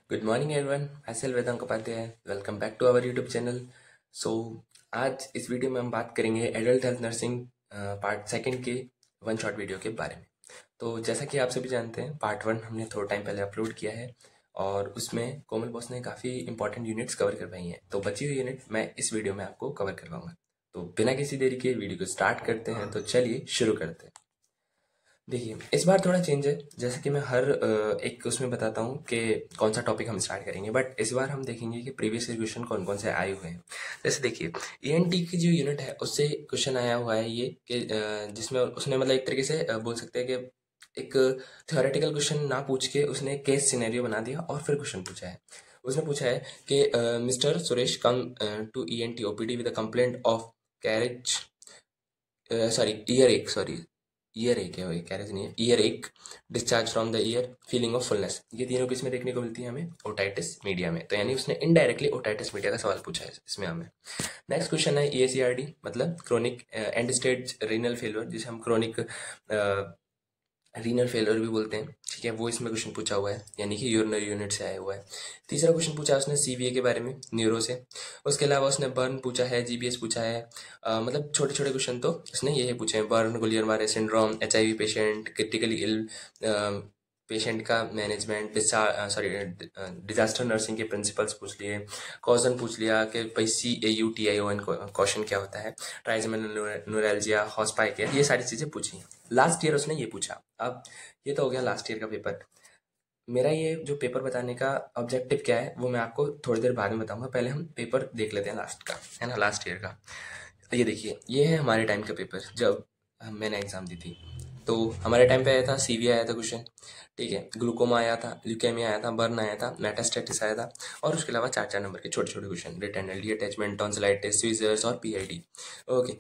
Good morning everyone, मैं सेल Vedang Upadhyay. Welcome back to our YouTube channel. So आज इस वीडियो में हम बात करेंगे adult health nursing part second के वन शॉट वीडियो के बारे में। तो जैसा कि आप सभी जानते हैं, पार्ट वन हमने थोड़ा टाइम पहले अपलोड किया है और उसमें कोमल बॉस ने काफ़ी इंपॉर्टेंट यूनिट्स कवर करवाई हैं। तो बची हुई यूनिट मैं इस वीडियो में आपको कवर करवाऊंगा। तो बिना किसी देरी के वीडियो को स्टार्ट करते हैं। तो चलिए शुरू करते हैं। देखिए, इस बार थोड़ा चेंज है। जैसे कि मैं हर एक उसमें बताता हूँ कि कौन सा टॉपिक हम स्टार्ट करेंगे, बट इस बार हम देखेंगे कि प्रीवियस ईयर क्वेश्चन कौन कौन से आए हुए हैं। जैसे देखिए, ईएनटी की जो यूनिट है उससे क्वेश्चन आया हुआ है ये कि जिसमें उसने मतलब एक तरीके से बोल सकते हैं कि एक थ्योरेटिकल क्वेश्चन ना पूछ के उसने केस सिनेरियो बना दिया और फिर क्वेश्चन पूछा है। उसने पूछा है कि mister Suresh come to ENT OPD with a complaint of carriage, sorry ear ache, sorry ear ache है, वो कैरेज नहीं है, ear ache, discharge from the ear, feeling of fullness. ये तीनों किस में देखने को मिलती है हमें? ओटाइटिस मीडिया में। तो यानी उसने इनडायरेक्टली ओटाइटिस मीडिया का सवाल पूछा है इसमें हमें। नेक्स्ट क्वेश्चन है ईएसईआरडी, मतलब chronic and stage renal failure, जिसे हम क्रोनिक रीनल फेलियर भी बोलते हैं। ठीक है, वो इसमें क्वेश्चन पूछा हुआ है, यानी कि यूरिनरी यूनिट से आया हुआ है। तीसरा क्वेश्चन पूछा उसने सीवीए के बारे में, न्यूरो से। उसके अलावा उसने बर्न पूछा है, जीबीएस पूछा है। मतलब छोटे छोटे क्वेश्चन तो उसने ये पूछे हैं, burn, Guillain Barre syndrome, HIV patient, critically ill patient का मैनेजमेंट, डिजास्टर नर्सिंग के प्रिंसिपल्स पूछ लिए, कॉजन पूछ लिया कि भाई CAUTION क्वेश्चन क्या होता है, ट्राइजेमिनल न्यूरैल्जिया, हॉस्पाइकेयर, ये सारी चीज़ें पूछी। लास्ट ईयर उसने ये पूछा। अब ये तो हो गया लास्ट ईयर का पेपर। मेरा ये जो पेपर बताने का ऑब्जेक्टिव क्या है वो मैं आपको थोड़ी देर बाद में बताऊंगा। पहले हम पेपर देख लेते हैं लास्ट का, है ना, लास्ट ईयर का। ये देखिए, ये है हमारे टाइम का पेपर जब मैंने एग्जाम दी थी। तो हमारे टाइम पे आया था सीवी आया था क्वेश्चन, ठीक है, ग्लूकोमा आया था, ल्यूकेमिया आया था, बर्न आया था, मेटास्टेटिस आया था, और उसके अलावा चार चार नंबर के छोटे छोटे क्वेश्चन, रिटेनल अटैचमेंट, टॉन्सिलाइटिस, सीजर्स और पीआईडी। ओके,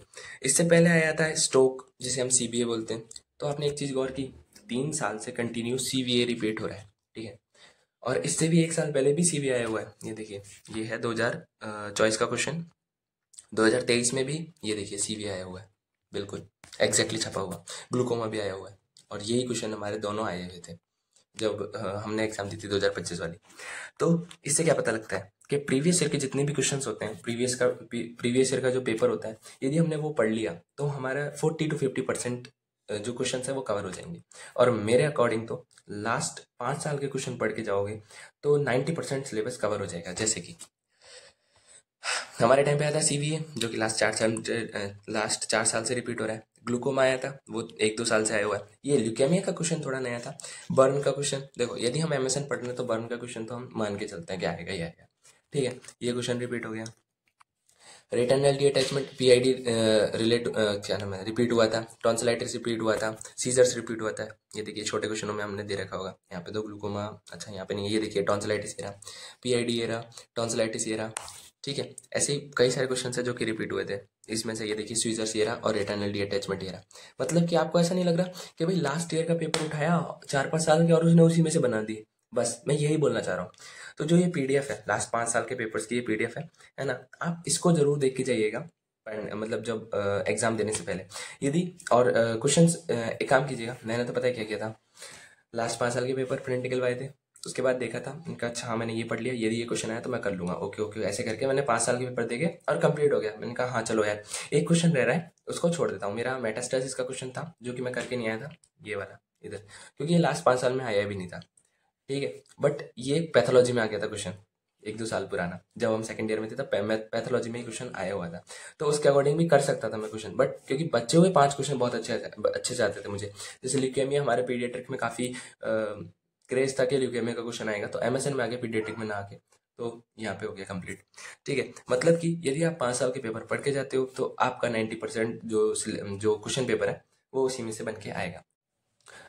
इससे पहले आया था स्ट्रोक, जिसे हम सीबीए बोलते हैं। तो आपने एक चीज़ गौर की, 3 साल से कंटिन्यू सीवीए रिपीट हो रहा है, ठीक है। और इससे भी एक साल पहले भी सीवी आया हुआ है। ये देखिए, ये है 2024 का क्वेश्चन। 2023 में भी ये देखिए सीवी आया हुआ है, बिल्कुल एग्जैक्टली छपा हुआ। ग्लूकोमा भी आया हुआ है, और यही क्वेश्चन हमारे दोनों आए हुए थे जब हमने एग्जाम दी थी 2025 वाली। तो इससे क्या पता लगता है कि प्रीवियस ईयर के जितने भी क्वेश्चंस होते हैं, प्रीवियस ईयर का जो पेपर होता है, यदि हमने वो पढ़ लिया तो हमारा 40 to 50% जो क्वेश्चन है वो कवर हो जाएंगे। और मेरे अकॉर्डिंग तो लास्ट 5 साल के क्वेश्चन पढ़ के जाओगे तो 90% सिलेबस कवर हो जाएगा। जैसे कि हमारे टाइम पे आया था सीवीए, जो कि लास्ट 4 साल से रिपीट हो रहा है। ग्लूकोमा आया था, वो 1-2 साल से आया हुआ है। ये ल्यूकेमिया का क्वेश्चन थोड़ा नया था। बर्न का क्वेश्चन देखो, यदि हम एमएसएन पढ़ रहे हैं तो बर्न का क्वेश्चन तो हम मान के चलते हैं कि आएगा ही आएगा, ठीक है। ये क्वेश्चन रिपीट हो गया। रेटिनल अटैचमेंट, पीआईडी रिलेट क्या नाम है, रिपीट हुआ था। टॉन्सिलाइटिस रिपीट हुआ था। सीजर्स रिपीट हुआ था। ये देखिए छोटे क्वेश्चनों में हमने दे रखा होगा, यहाँ पे तो ग्लूकोमा, अच्छा यहाँ पे नहीं है, ये देखिए टॉन्सिलाइटिस ये रहा, पीआईडी ये रहा, टॉन्सिलाइटिस ये रहा, ठीक है। ऐसे ही कई सारे क्वेश्चन है जो कि रिपीट हुए थे। इसमें से ये देखिए स्वीजर्स ये रहा और रेटिनल अटैचमेंट ये रहा। मतलब कि आपको ऐसा नहीं लग रहा कि भाई लास्ट ईयर का पेपर उठाया 4-5 साल के और उसने उसी में से बना दिए? बस मैं यही बोलना चाह रहा हूँ। तो जो ये पीडीएफ है लास्ट 5 साल के पेपर्स की, ये पीडीएफ है ना, आप इसको जरूर देख के जाइएगा, मतलब जब एग्जाम देने से पहले। यदि और क्वेश्चंस, एक काम कीजिएगा, मैंने तो पता है क्या किया था, लास्ट 5 साल के पेपर प्रिंट निकलवाए थे। उसके बाद देखा था, उनका अच्छा हाँ मैंने ये पढ़ लिया, यदि ये क्वेश्चन आया तो मैं कर लूंगा, ओके ओके, ऐसे करके मैंने 5 साल के पेपर देखे और कंप्लीट हो गया। मैंने कहा हाँ चलो यार, एक क्वेश्चन रह रहा है उसको छोड़ देता हूँ। मेरा मेटास्टेसिस का क्वेश्चन था जो कि मैं करके नहीं आया था, ये वाला इधर, क्योंकि ये लास्ट 5 साल में आया भी नहीं था, ठीक है। बट ये पैथोलॉजी में आ गया था क्वेश्चन, 1-2 साल पुराना, जब हम सेकंड ईयर में थे तब पैथोलॉजी में ही क्वेश्चन आया हुआ था। तो उसके अकॉर्डिंग भी कर सकता था मैं क्वेश्चन, बट क्योंकि बचे हुए 5 क्वेश्चन बहुत अच्छे अच्छे से आते थे मुझे। जैसे ल्यूकेमिया, हमारे पीडियाट्रिक में काफ़ी क्रेज था कि ल्यूकेमिया का क्वेश्चन आएगा, तो एमएसएन में आगे पीडियाट्रिक में ना आके, तो यहाँ पे हो गया कंप्लीट, ठीक है। मतलब कि यदि आप 5 साल के पेपर पढ़ के जाते हो तो आपका 90% जो क्वेश्चन पेपर है वो उसी में से बन के आएगा।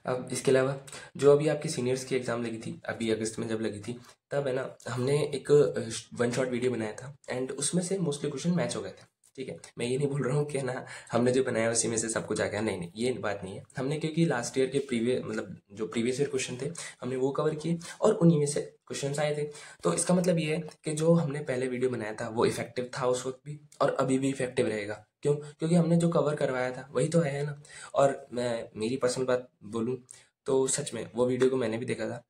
अब इसके अलावा जो अभी आपकी सीनियर्स की एग्ज़ाम लगी थी, अभी अगस्त में जब लगी थी, तब है ना, हमने एक वन शॉट वीडियो बनाया था एंड उसमें से मोस्टली क्वेश्चन मैच हो गए थे, ठीक है। मैं ये नहीं बोल रहा हूँ कि ना हमने जो बनाया उसी में से सब कुछ आ गया, नहीं नहीं, ये बात नहीं है। हमने क्योंकि लास्ट ईयर के प्रीवियस ईयर क्वेश्चन थे, हमने वो कवर किए और उन्हीं में से क्वेश्चन आए थे। तो इसका मतलब ये है कि जो हमने पहले वीडियो बनाया था वो इफेक्टिव था उस वक्त भी, और अभी भी इफेक्टिव रहेगा। क्यों? क्योंकि हमने जो कवर करवाया था वही तो है ना। और मैं मेरी पर्सनल बात बोलूँ तो सच में वो वीडियो को मैंने भी देखा था,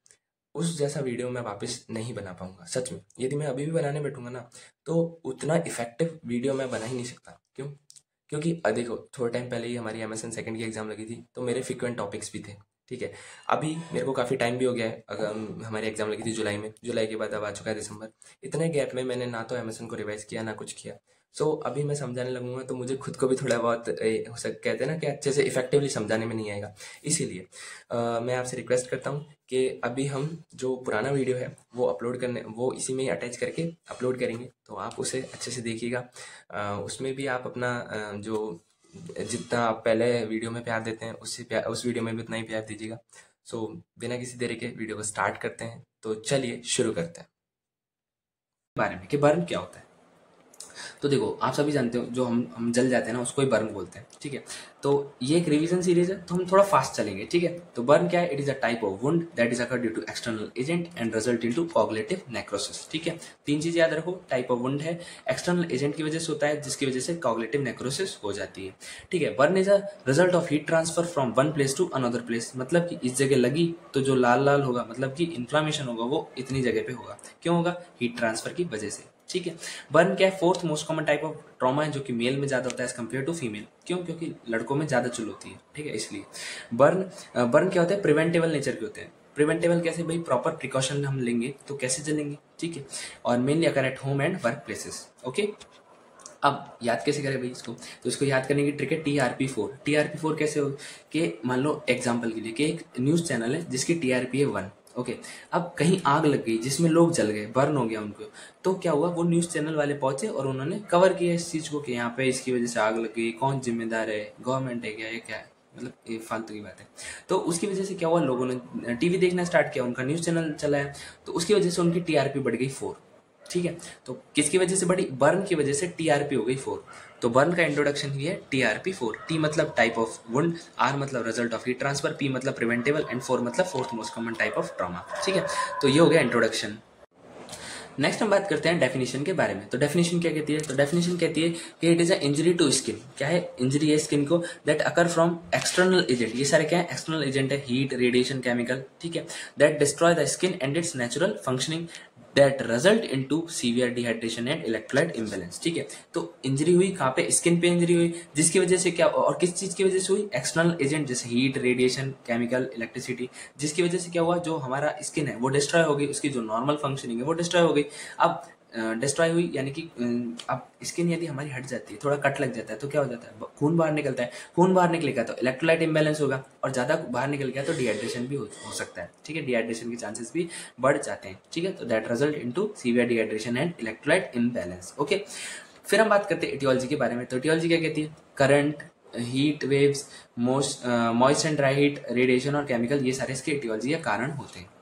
उस जैसा वीडियो मैं वापस नहीं बना पाऊंगा सच में। यदि मैं अभी भी बनाने बैठूंगा ना तो उतना इफेक्टिव वीडियो मैं बना ही नहीं सकता। क्यों? क्योंकि देखो थोड़े टाइम पहले ही हमारी एमएसएन सेकंड की एग्जाम लगी थी, तो मेरे फ्रिक्वेंट टॉपिक्स भी थे। ठीक है, अभी मेरे को काफ़ी टाइम भी हो गया है। अगर हमारी एग्जाम लगी थी जुलाई में, जुलाई के बाद अब आ चुका है दिसंबर। इतने गैप में मैंने ना तो एमएसएन को रिवाइज किया ना कुछ किया। सो अभी मैं समझाने लगूंगा तो मुझे खुद को भी थोड़ा बहुत हो सक कहते हैं ना कि अच्छे से इफेक्टिवली समझाने में नहीं आएगा। इसीलिए मैं आपसे रिक्वेस्ट करता हूँ कि अभी हम जो पुराना वीडियो है वो अपलोड करने, वो इसी में ही अटैच करके अपलोड करेंगे, तो आप उसे अच्छे से देखिएगा। उसमें भी आप अपना जो जितना आप पहले वीडियो में प्यार देते हैं उससे उस वीडियो में भी उतना ही प्यार दीजिएगा। सो बिना किसी देरी के वीडियो को स्टार्ट करते हैं। तो चलिए शुरू करते हैं बारे में कि बर्न क्या होता है। तो देखो आप सभी जानते हो जो हम जल जाते हैं ना उसको ही बर्न बोलते हैं। ठीक है, तो ये एक रिवीजन सीरीज है तो हम थोड़ा फास्ट चलेंगे। ठीक है, तो बर्न क्या है? It is a type of wound that is occur due to external agent and result into cognitive necrosis. ठीक है, तीन चीज याद रखो। टाइप ऑफ वुंड है, एक्सटर्नल एजेंट की वजह से होता है जिसकी वजह से कॉग्निटिव नेक्रोसिस हो जाती है। ठीक है, burn is a result of heat transfer from one place to another place. मतलब कि इस जगह लगी तो जो लाल लाल होगा मतलब कि इन्फ्लामेशन होगा वो इतनी जगह पे होगा। क्यों होगा? हीट ट्रांसफर की वजह से। ठीक है, बर्न क्या है? Fourth most common type of trauma है जो कि मेल में ज्यादा होता है एज कम्पेयर टू फीमेल। क्यों? क्योंकि लड़कों में ज्यादा चुल होती है। ठीक है, इसलिए बर्न बर्न क्या होता है? प्रिवेंटेबल नेचर के होते हैं। प्रिवेंटेबल कैसे भाई? प्रॉपर प्रिकॉशन हम लेंगे तो कैसे चलेंगे। ठीक है, और mainly occur at home and work places. Okay, अब याद कैसे करें भाई इसको? तो इसको याद करने की ट्रिक है TRP4। TRP4 कैसे हो कि मान लो एग्जांपल के लिए कि एक न्यूज चैनल है जिसकी TRP है 1। ओके, अब कहीं आग लग गई जिसमें लोग जल गए, बर्न हो गया उनको, तो क्या हुआ? वो न्यूज चैनल वाले पहुंचे और उन्होंने कवर किया इस चीज को कि यहाँ पे इसकी वजह से आग लग गई, कौन जिम्मेदार है, गवर्नमेंट है क्या, ये क्या है, मतलब ये फालतू की बात है। तो उसकी वजह से क्या हुआ? लोगों ने टीवी देखना स्टार्ट किया, उनका न्यूज चैनल चलाया, तो उसकी वजह से उनकी TRP बढ़ गई 4। ठीक है, तो किसकी वजह से बढ़ी? बर्न की वजह से TRP हो गई 4। तो बर्न का इंट्रोडक्शन ही है TRP4। T मतलब टाइप ऑफ वुंड, R मतलब result of heat transfer, P मतलब प्रिवेंटेबल एंड 4 मतलब fourth most common type of trauma. ठीक है, तो ये हो गया इंट्रोडक्शन। नेक्स्ट हम बात करते हैं डेफिनेशन के बारे में। तो डेफिनेशन क्या कहती है? तो डेफिनेशन कहती है कि it is a injury to skin. क्या है? इंजरी है स्किन को that occur from external agent. ये सारे क्या है? एक्सटर्नल एजेंट है, हीट, रेडिएशन, केमिकल। ठीक है, that destroy the skin and its natural functioning that result into severe dehydration and electrolyte imbalance. ठीक है, तो इंजरी हुई कहाँ पे? स्किन पे इंजरी हुई, जिसकी वजह से क्या, और किस चीज की वजह से हुई? एक्सटर्नल एजेंट जैसे हीट, रेडिएशन, केमिकल, इलेक्ट्रिसिटी, जिसकी वजह से क्या हुआ? जो हमारा स्किन है वो डिस्ट्रॉय हो गई, उसकी जो नॉर्मल फंक्शनिंग है वो डिस्ट्रॉय हो गई। अब डिस्ट्रॉय हुई यानी कि अब स्किन यदि हमारी हट जाती है, थोड़ा कट लग जाता है तो क्या हो जाता है? खून बाहर निकलता है। खून बाहर निकलेगा तो इलेक्ट्रोलाइट इम्बैलेंस होगा, और ज्यादा बाहर निकल गया तो डिहाइड्रेशन भी हो सकता है। ठीक है, डिहाइड्रेशन के चांसेस भी बढ़ जाते हैं। ठीक है, तो that result into severe dehydration and electrolyte imbalance. Okay, फिर हम बात करते हैं एटियोलॉजी के बारे में। तो एटियोलॉजी क्या कहती है? Current, heat waves, moist and dry heat, radiation और केमिकल, ये सारे इसके एटियोलॉजी या कारण होते हैं।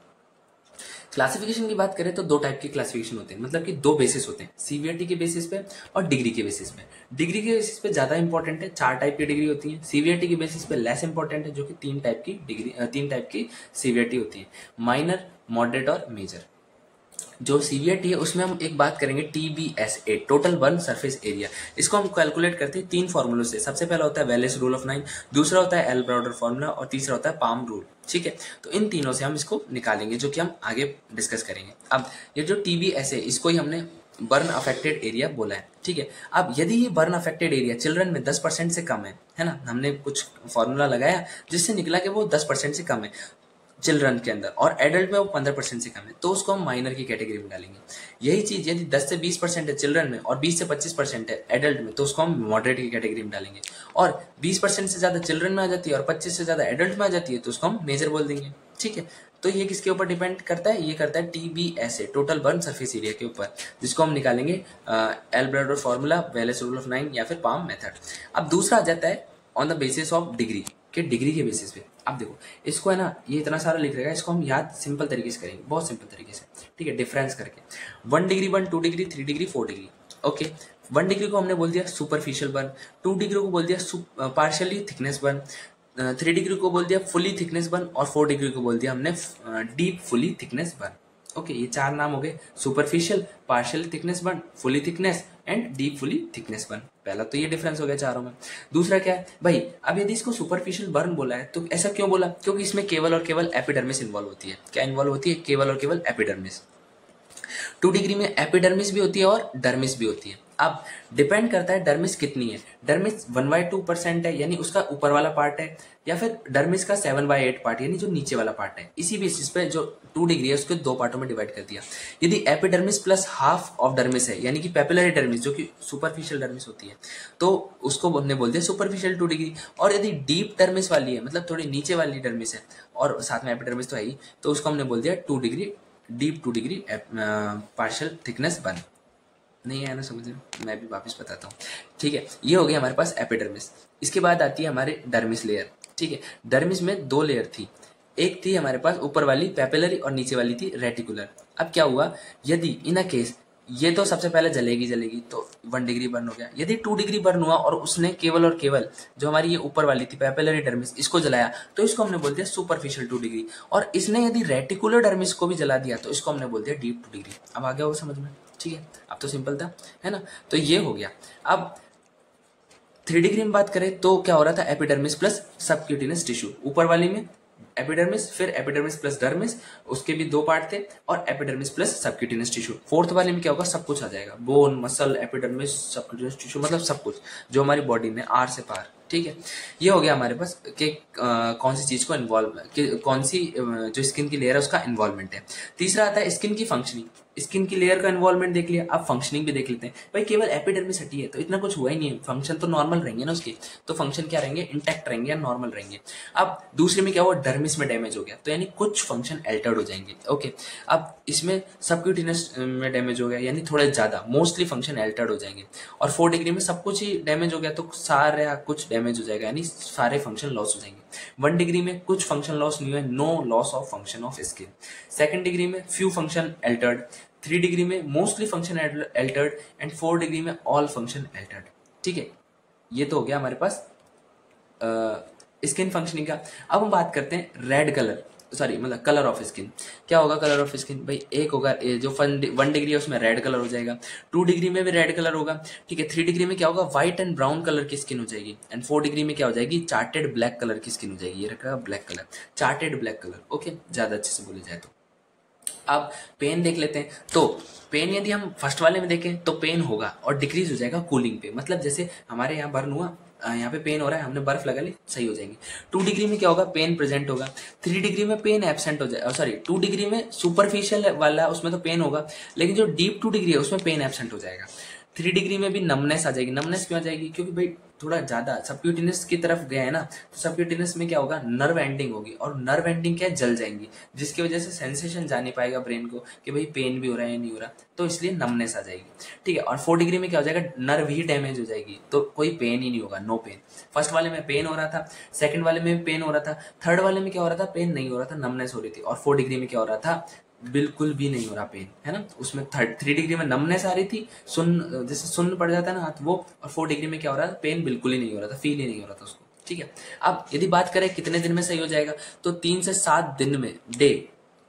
क्लासिफिकेशन की बात करें तो दो टाइप के क्लासिफिकेशन होते हैं, मतलब कि दो बेसिस होते हैं, सीवियरिटी के बेसिस पे और डिग्री के बेसिस पे। डिग्री के बेसिस पे ज्यादा इंपॉर्टेंट है, 4 टाइप की डिग्री होती है। सीवियरिटी के बेसिस पे लेस इंपॉर्टेंट है, जो कि 3 टाइप की डिग्री, 3 टाइप की सीवियरिटी होती है, माइनर, मॉडरेट और मेजर। जो सीवियरिटी है उसमें हम एक बात करेंगे TBSA, total burn surface area. इसको हम कैलकुलेट करते हैं 3 फॉर्मूलों से। सबसे पहला होता है वेलेस रूल ऑफ 9, दूसरा होता है एल ब्राउडर फॉर्मूला और तीसरा होता है पाम रूल। ठीक है, तो इन तीनों से हम इसको निकालेंगे जो कि हम आगे डिस्कस करेंगे। अब ये जो TBSA, इसको ही हमने बर्न अफेक्टेड एरिया बोला है। ठीक है, अब यदि ये बर्न अफेक्टेड एरिया चिल्ड्रन में 10% से कम है ना, हमने कुछ फॉर्मूला लगाया जिससे निकला कि वो 10% से कम है चिल्ड्रन के अंदर, और एडल्ट में वो 15% से कम है, तो उसको हम माइनर की कैटेगरी में डालेंगे। यही चीज यदि 10 से 20% है चिल्ड्रन में और 20 से 25% है एडल्ट में, तो उसको हम मॉडरेट की कैटेगरी में डालेंगे। और 20% से ज्यादा चिल्ड्रन में आ जाती है और 25 से ज्यादा एडल्ट में आ जाती है तो उसको हम मेजर बोल देंगे। ठीक है, तो ये किसके ऊपर डिपेंड करता है? ये करता है TBSA, total burn surface area के ऊपर, जिसको हम निकालेंगे L Browder formula, Wallace rule of 9 या फिर पाम मेथड। अब दूसरा आ जाता है on the basis of degree, के डिग्री के बेसिस पे। अब देखो इसको है ना, ये इतना सारा लिख रहेगा, इसको हम याद सिंपल तरीके से करेंगे, बहुत सिंपल तरीके से। ठीक है, डिफरेंस करके 1 degree burn, 2 degree, 3 degree, 4 degree. Okay, 1 degree को हमने बोल दिया सुपरफिशियल बर्न, 2 डिग्री को बोल दिया पार्शियली थिकनेस बर्न, 3 डिग्री को बोल दिया फुली थिकनेस बर्न और 4 डिग्री को बोल दिया हमने deep fully thickness burn. Okay, ये 4 नाम हो गए, superficial, partial thickness burn, fully thickness and deep fully thickness burn. पहला तो ये डिफरेंस हो गया चारों में। दूसरा क्या है भाई, अब यदि इसको सुपरफिशियल बर्न बोला है तो ऐसा क्यों बोला, क्योंकि इसमें केवल और केवल एपिडर्मिस इन्वॉल्व होती है। क्या इन्वॉल्व होती है, केवल और केवल एपिडर्मिस। 2 डिग्री में एपिडर्मिस भी होती है और डर्मिस भी होती है। अब डिपेंड करता है डर्मिस कितनी है, डर्मिस 1/2% है यानी उसका ऊपर वाला पार्ट है, या फिर डर्मिस का 7/8 पार्ट यानी जो नीचे वाला पार्ट है। इसी बेसिस पे जो 2 डिग्री है उसको 2 पार्टों में डिवाइड कर दिया। यदि epidermis plus half of dermis है यानी कि पेपिलरी डर्मिस जो कि सुपरफिशियल डर्मिस होती है, तो उसको हमने बोल दिया सुपरफिशियल 2 डिग्री। और यदि डीप डर्मिस वाली है, मतलब थोड़ी नीचे वाली डर्मिस है और साथ में एपिडर्मिस तो है ही, तो उसको हमने बोल दिया 2 degree, deep 2 degree partial thickness burn. नहीं आया ना समझ में, मैं भी वापस बताता हूँ। ठीक है, ये हो गया हमारे पास एपिडर्मिस। इसके बाद आती है हमारे डर्मिस लेयर। ठीक है, डर्मिस में 2 लेयर थी, एक थी हमारे पास ऊपर वाली पेपिलरी और नीचे वाली थी रेटिकुलर। अब क्या हुआ, यदि इन अ केस ये तो सबसे पहले जलेगी तो 1 डिग्री बर्न हो गया। यदि 2 डिग्री बर्न हुआ और उसने केवल और केवल जो हमारी ये ऊपर वाली थी पेपिलरी डर्मिस इसको जलाया, तो इसको हमने बोल दिया सुपरफिशियल 2 डिग्री। और इसने यदि रेटिकुलर डर्मिस को भी जला दिया तो इसको हमने बोल दिया डीप 2 डिग्री। अब आ गया वो समझ में। ठीक है, अब तो सिंपल था, है ना। तो ये हो गया। अब 3 डिग्री में बात करें तो क्या हो रहा था, एपिडर्मिस प्लस सबक्यूटेनियस टिश्यू। ऊपर वाली में एपिडर्मिस, फिर एपिडर्मिस प्लस डर्मिस, उसके भी 2 पार्ट थे, और epidermis plus subcutaneous tissue. Fourth वाले में क्या होगा, सब कुछ आ जाएगा, bone, muscle, epidermis, subcutaneous tissue, मतलब सब कुछ जो हमारी बॉडी में आर से पार। ठीक है, ये हो गया हमारे पास कि कौन सी चीज को इन्वॉल्व, कौन सी जो स्किन की लेयर है उसका इन्वॉल्वमेंट है। तीसरा आता है स्किन की फंक्शनिंग। स्किन की लेयर का इन्वॉल्वमेंट देख लिया, अब फंक्शनिंग भी देख लेते हैं। भाई केवल एपिडर्मिस हटी है तो इतना कुछ हुआ ही नहीं है, फंक्शन तो नॉर्मल रहेंगे ना उसके, तो फंक्शन क्या रहेंगे, इंटैक्ट रहेंगे या नॉर्मल रहेंगे। अब दूसरे में क्या हुआ, डर्मिस में डैमेज हो गया तो यानी कुछ फंक्शन अल्टर्ड हो जाएंगे। ओके, अब इसमें सबक्यूटेनियस में डैमेज हो गया यानी थोड़े ज्यादा, मोस्टली फंक्शन अल्टर्ड हो जाएंगे। और 4 डिग्री में सब कुछ ही डैमेज हो गया तो सारा कुछ डैमेज हो जाएगा यानी सारे फंक्शन लॉस हो जाएंगे। 1 डिग्री में कुछ फंक्शन लॉस नहीं हुआ, no loss of function of skin. 2nd degree में फ्यू फंक्शन अल्टर्ड, 3 डिग्री में mostly function altered, and 4 degree में ऑल फंक्शन अल्टर्ड। ठीक है, ये तो हो गया हमारे पास स्किन फंक्शनिंग का। अब हम बात करते हैं रेड कलर, सॉरी मतलब कलर ऑफ स्किन। क्या होगा कलर ऑफ स्किन, भाई एक होगा जो 1 डिग्री है उसमें रेड कलर हो जाएगा, 2 डिग्री में भी रेड कलर होगा। ठीक है, 3 डिग्री में क्या होगा, व्हाइट एंड ब्राउन कलर की स्किन हो जाएगी, एंड 4 डिग्री में क्या हो जाएगी, चार्टेड ब्लैक कलर की स्किन हो जाएगी। ये रखा black colour, chartered black colour. Okay, ज्यादा अच्छे से बोले जाए तो। अब पेन देख लेते हैं, तो पेन यदि हम फर्स्ट वाले में देखें तो पेन होगा और डिक्रीज हो जाएगा कूलिंग पे, मतलब जैसे हमारे यहाँ बर्न हुआ, यहाँ पे पेन हो रहा है, हमने बर्फ लगा ली, सही हो जाएंगे। 2 डिग्री में क्या होगा, पेन प्रेजेंट होगा। 3 डिग्री में पेन एब्सेंट हो जाएगा, सॉरी 2 डिग्री में सुपरफिशियल वाला उसमें तो पेन होगा, लेकिन जो डीप 2 डिग्री है उसमें पेन एब्सेंट हो जाएगा। 3 डिग्री में भी नमनेस आ जाएगी। नमनेस क्यों आ जाएगी, क्योंकि भाई थोड़ा ज्यादा सबक्यूटेनियस की तरफ गया है ना, तो सबक्यूटेनियस में क्या होगा, नर्व एंडिंग होगी, और नर्व एंडिंग क्या है, जल जाएंगी, जिसकी वजह से सेंसेशन जा नहीं पाएगा ब्रेन को कि भाई पेन भी हो रहा है या नहीं हो रहा, तो इसलिए नमनेस आ जाएगी। ठीक है, और 4 डिग्री में क्या हो जाएगा, नर्व ही डैमेज हो जाएगी, तो कोई पेन ही नहीं होगा, नो पेन। फर्स्ट वाले में पेन हो रहा था, सेकंड वाले में पेन हो रहा था, थर्ड वाले में क्या हो रहा था, पेन नहीं हो रहा था, नमनेस हो रही थी, और 4 डिग्री में क्या हो रहा था, बिल्कुल भी नहीं हो रहा पेन, है ना। उसमें 3 डिग्री में नमनेस आ रही थी, सुन्न जैसे सुन्न पड़ जाता है ना हाथ वो, और 4 डिग्री में क्या हो रहा था, पेन बिल्कुल ही नहीं हो रहा था, फील ही नहीं हो रहा था उसको। ठीक है, अब यदि बात करें कितने दिन में सही हो जाएगा, तो 3 से 7 दिन में,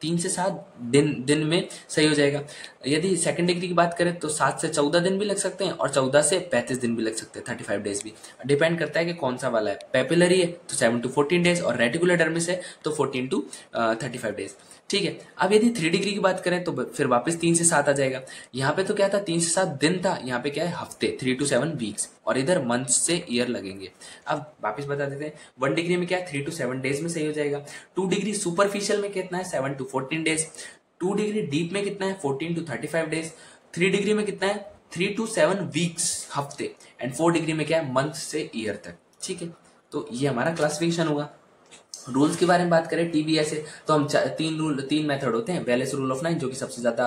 3 से 7 दिन में सही हो जाएगा। यदि 2nd डिग्री की बात करें तो 7 से 14 दिन भी लग सकते हैं, और 14 से 35 दिन भी लग सकते हैं, 35 डेज भी। डिपेंड करता है कि कौन सा वाला है, पेपिलरी है तो 7 to 14 डेज, और रेटिकुलर डर्मिस है तो 14 to 35 डेज। ठीक है, अब यदि 3 डिग्री की बात करें तो फिर वापस 3 से 7 आ जाएगा। यहाँ पे तो क्या था, 3 से 7 दिन था, यहाँ पे क्या है, हफ्ते, 3 to 7 वीक्स, और इधर मंथ से ईयर लगेंगे। अब वापस बता देते हैं, 1 डिग्री में क्या है, 3 to 7 डेज में सही हो जाएगा। 2 डिग्री सुपरफिशियल में कितना है, 7 to 14 डेज। 2 डिग्री डीप में कितना है, 14 to 35 डेज। 3 डिग्री में कितना है, 3 to 7 वीक्स, हफ्ते, एंड 4 डिग्री में क्या है, मंथ से ईयर तक। ठीक है, तो ये हमारा क्लासिफिकेशन होगा। रूल्स के बारे में बात करें टीबीएस से, तो हम 3 मेथड होते हैं। वेलेस रूल ऑफ 9 जो कि सबसे ज्यादा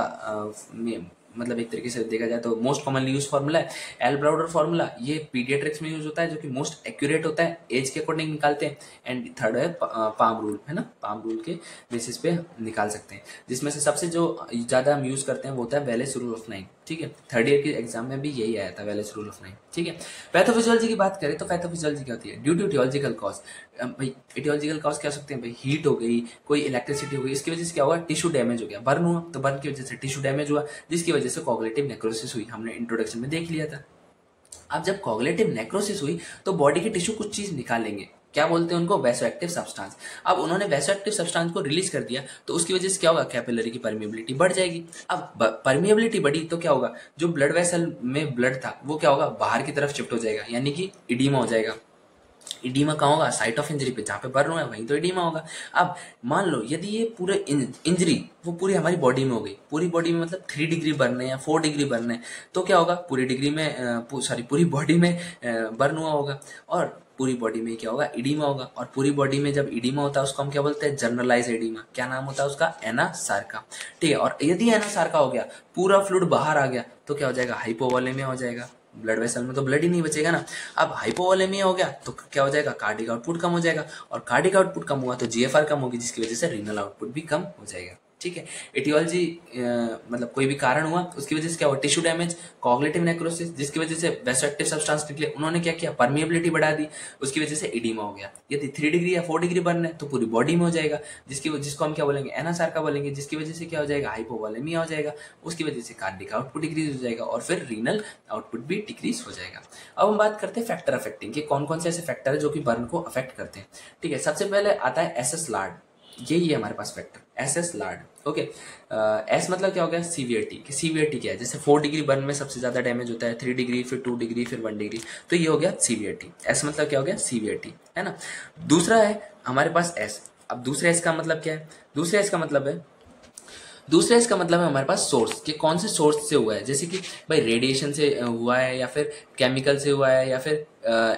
मतलब एक तरीके से देखा जाए तो मोस्ट कॉमनली यूज फार्मूला है एल ब्राउडर फार्मूला। ये पीडियाट्रिक्स में यूज होता है, जो कि मोस्ट एक्यूरेट होता है, एज के अकॉर्डिंग निकालते हैं। एंड थर्ड है पाम रूल, है ना, पाम रूल के बेसिस पे निकाल सकते हैं, जिसमें से सबसे जो ज़्यादा हम यूज़ करते हैं वो होता है वेलेस रूल ऑफ 9। ठीक है, थर्ड ईयर के एग्जाम में भी यही आया था, वेलेस रूल ऑफ 9। ठीक है, पैथोफिजियोलॉजी की बात करें तो पैथोफिजियोलॉजी क्या होती है, ड्यू टू इटियोलॉजिकल कॉज। भाई इटियोलॉजिकल कॉज क्या हो सकते हैं, भाई हीट हो गई, कोई इलेक्ट्रिसिटी हो गई, इसकी वजह से क्या हुआ, टिश्यू डैमेज हो गया, बर्न हुआ, तो बर्न की वजह से टिश्यू डैमेज हुआ, जिसकी वजह से कॉग्निटिव नेक्रोसिस हुई, हमने इंट्रोडक्शन में देख लिया था। अब जब कॉग्निटिव नेक्रोसिस हुई तो बॉडी के टिश्यू कुछ चीज निकालेंगे, क्या बोलते हैं उनको, वैसोएक्टिव सब्सटेंस। अब उन्होंने वैसोएक्टिव सब्सटेंस को रिलीज कर दिया, तो उसकी वजह से क्या होगा, कैपिलरी की परमिएबिलिटी बढ़ जाएगी। अब परमिएबिलिटी बढ़ी तो क्या होगा, जो ब्लड वेसल में ब्लड था वो क्या होगा, बाहर की तरफ शिफ्ट हो जाएगा, यानी कि इडीमा हो जाएगा। इडीमा कहाँ होगा, साइट ऑफ इंजरी पे, जहाँ पे बर्न हुआ है वहीं तो इडीमा होगा। अब मान लो यदि ये पूरे इंजरी वो पूरी हमारी बॉडी में हो गई, पूरी बॉडी में मतलब 3 डिग्री बर्न है या 4 डिग्री बर्न है, तो क्या होगा, पूरी डिग्री में पूरी बॉडी में बर्न हुआ होगा, और पूरी बॉडी में क्या होगा, इडीमा होगा। और पूरी बॉडी में जब इडीमा होता है उसको हम क्या बोलते हैं, जनरलाइज एडीमा। क्या नाम होता है उसका, एना सार्का। ठीक है, और यदि एना सार्का हो गया, पूरा फ्लूइड बाहर आ गया, तो क्या हो जाएगा, हाइपोवोलेमिया हो जाएगा, ब्लड वेसल में तो ब्लड ही नहीं बचेगा ना। अब हाइपोवोलेमिया हो गया तो क्या हो जाएगा, कार्डिक आउटपुट कम हो जाएगा, और कार्डिक आउटपुट कम हुआ तो जीएफआर कम होगी, जिसकी वजह से रीनल आउटपुट भी कम हो जाएगा। ठीक है, एटियोलॉजी मतलब कोई भी कारण हुआ उसकी वजह से क्या हुआ, टिश्यू डैमेज, कॉग्निटिव नेक्रोसिस, जिसकी वजह से वैसोएक्टिव सब्सटेंस निकले, उन्होंने क्या किया, परमिएबिलिटी बढ़ा दी, उसकी वजह से इडीमा हो गया। यदि 3 डिग्री या 4 डिग्री बर्न है तो पूरी बॉडी में हो जाएगा, जिसको हम क्या बोलेंगे, एनासार्का बोलेंगे, जिसकी वजह से क्या हो जाएगा, हाइपोवोलेमिया हो जाएगा, उसकी वजह से कार्डिक आउटपुट डिक्रीज हो जाएगा, और फिर रीनल आउटपुट भी डिक्रीज हो जाएगा। अब हम बात करते हैं फैक्टर अफेक्टिंग के, कौन कौन से ऐसे फैक्टर है जो कि बर्न को अफेक्ट करते हैं। ठीक है, सबसे पहले आता है एसएस लार्ड, यही है हमारे पास factor, SS lard. Okay, S मतलब क्या हो गया, सीवियरिटी, कि सीवियरिटी क्या है, जैसे 4 डिग्री बर्न में सबसे ज्यादा डैमेज होता है, 3 डिग्री, फिर 2 डिग्री, फिर 1 डिग्री, तो ये हो गया सीवियरिटी। एस मतलब क्या हो गया, सीवियरिटी, है ना। दूसरा है हमारे पास एस। अब दूसरे एस का मतलब क्या है, दूसरे एस का मतलब है, दूसरा इसका मतलब है हमारे पास सोर्स, कि कौन से सोर्स से हुआ है, जैसे कि भाई रेडिएशन से हुआ है, या फिर केमिकल से हुआ है, या फिर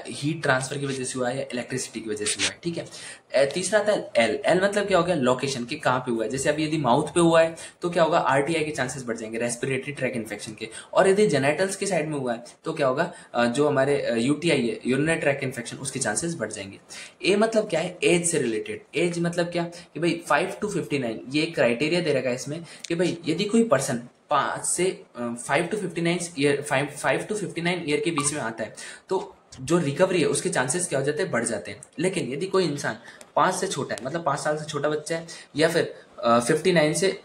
हीट ट्रांसफर की वजह से हुआ है, या इलेक्ट्रिसिटी की वजह से हुआ है। ठीक है, तीसरा आता है एल। एल मतलब क्या हो गया, लोकेशन, कि कहाँ पे हुआ है, जैसे अभी यदि माउथ पे हुआ है तो क्या होगा, आरटीआई के चांसेस बढ़ जाएंगे, रेस्पिरेटरी ट्रैक इन्फेक्शन के। और यदि जेनेटल्स के साइड में हुआ है तो क्या होगा, जो हमारे यूटीआई है, यूरिनरी ट्रैक इन्फेक्शन, उसके चांसेस बढ़ जाएंगे। ए मतलब क्या है, एज से रिलेटेड। एज मतलब क्या, कि भाई 5 to 59, ये एक क्राइटेरिया दे रखा है इसमें, कि भाई यदि कोई पर्सन 5 से 5 to 59 ईयर, 5 to 59 ईयर के बीच में आता है, तो जो रिकवरी है उसके चांसेस क्या हो जाते हैं, बढ़ जाते हैं। लेकिन यदि कोई इंसान 5 से छोटा है, मतलब 5 साल से छोटा बच्चा है, या फिर 59 से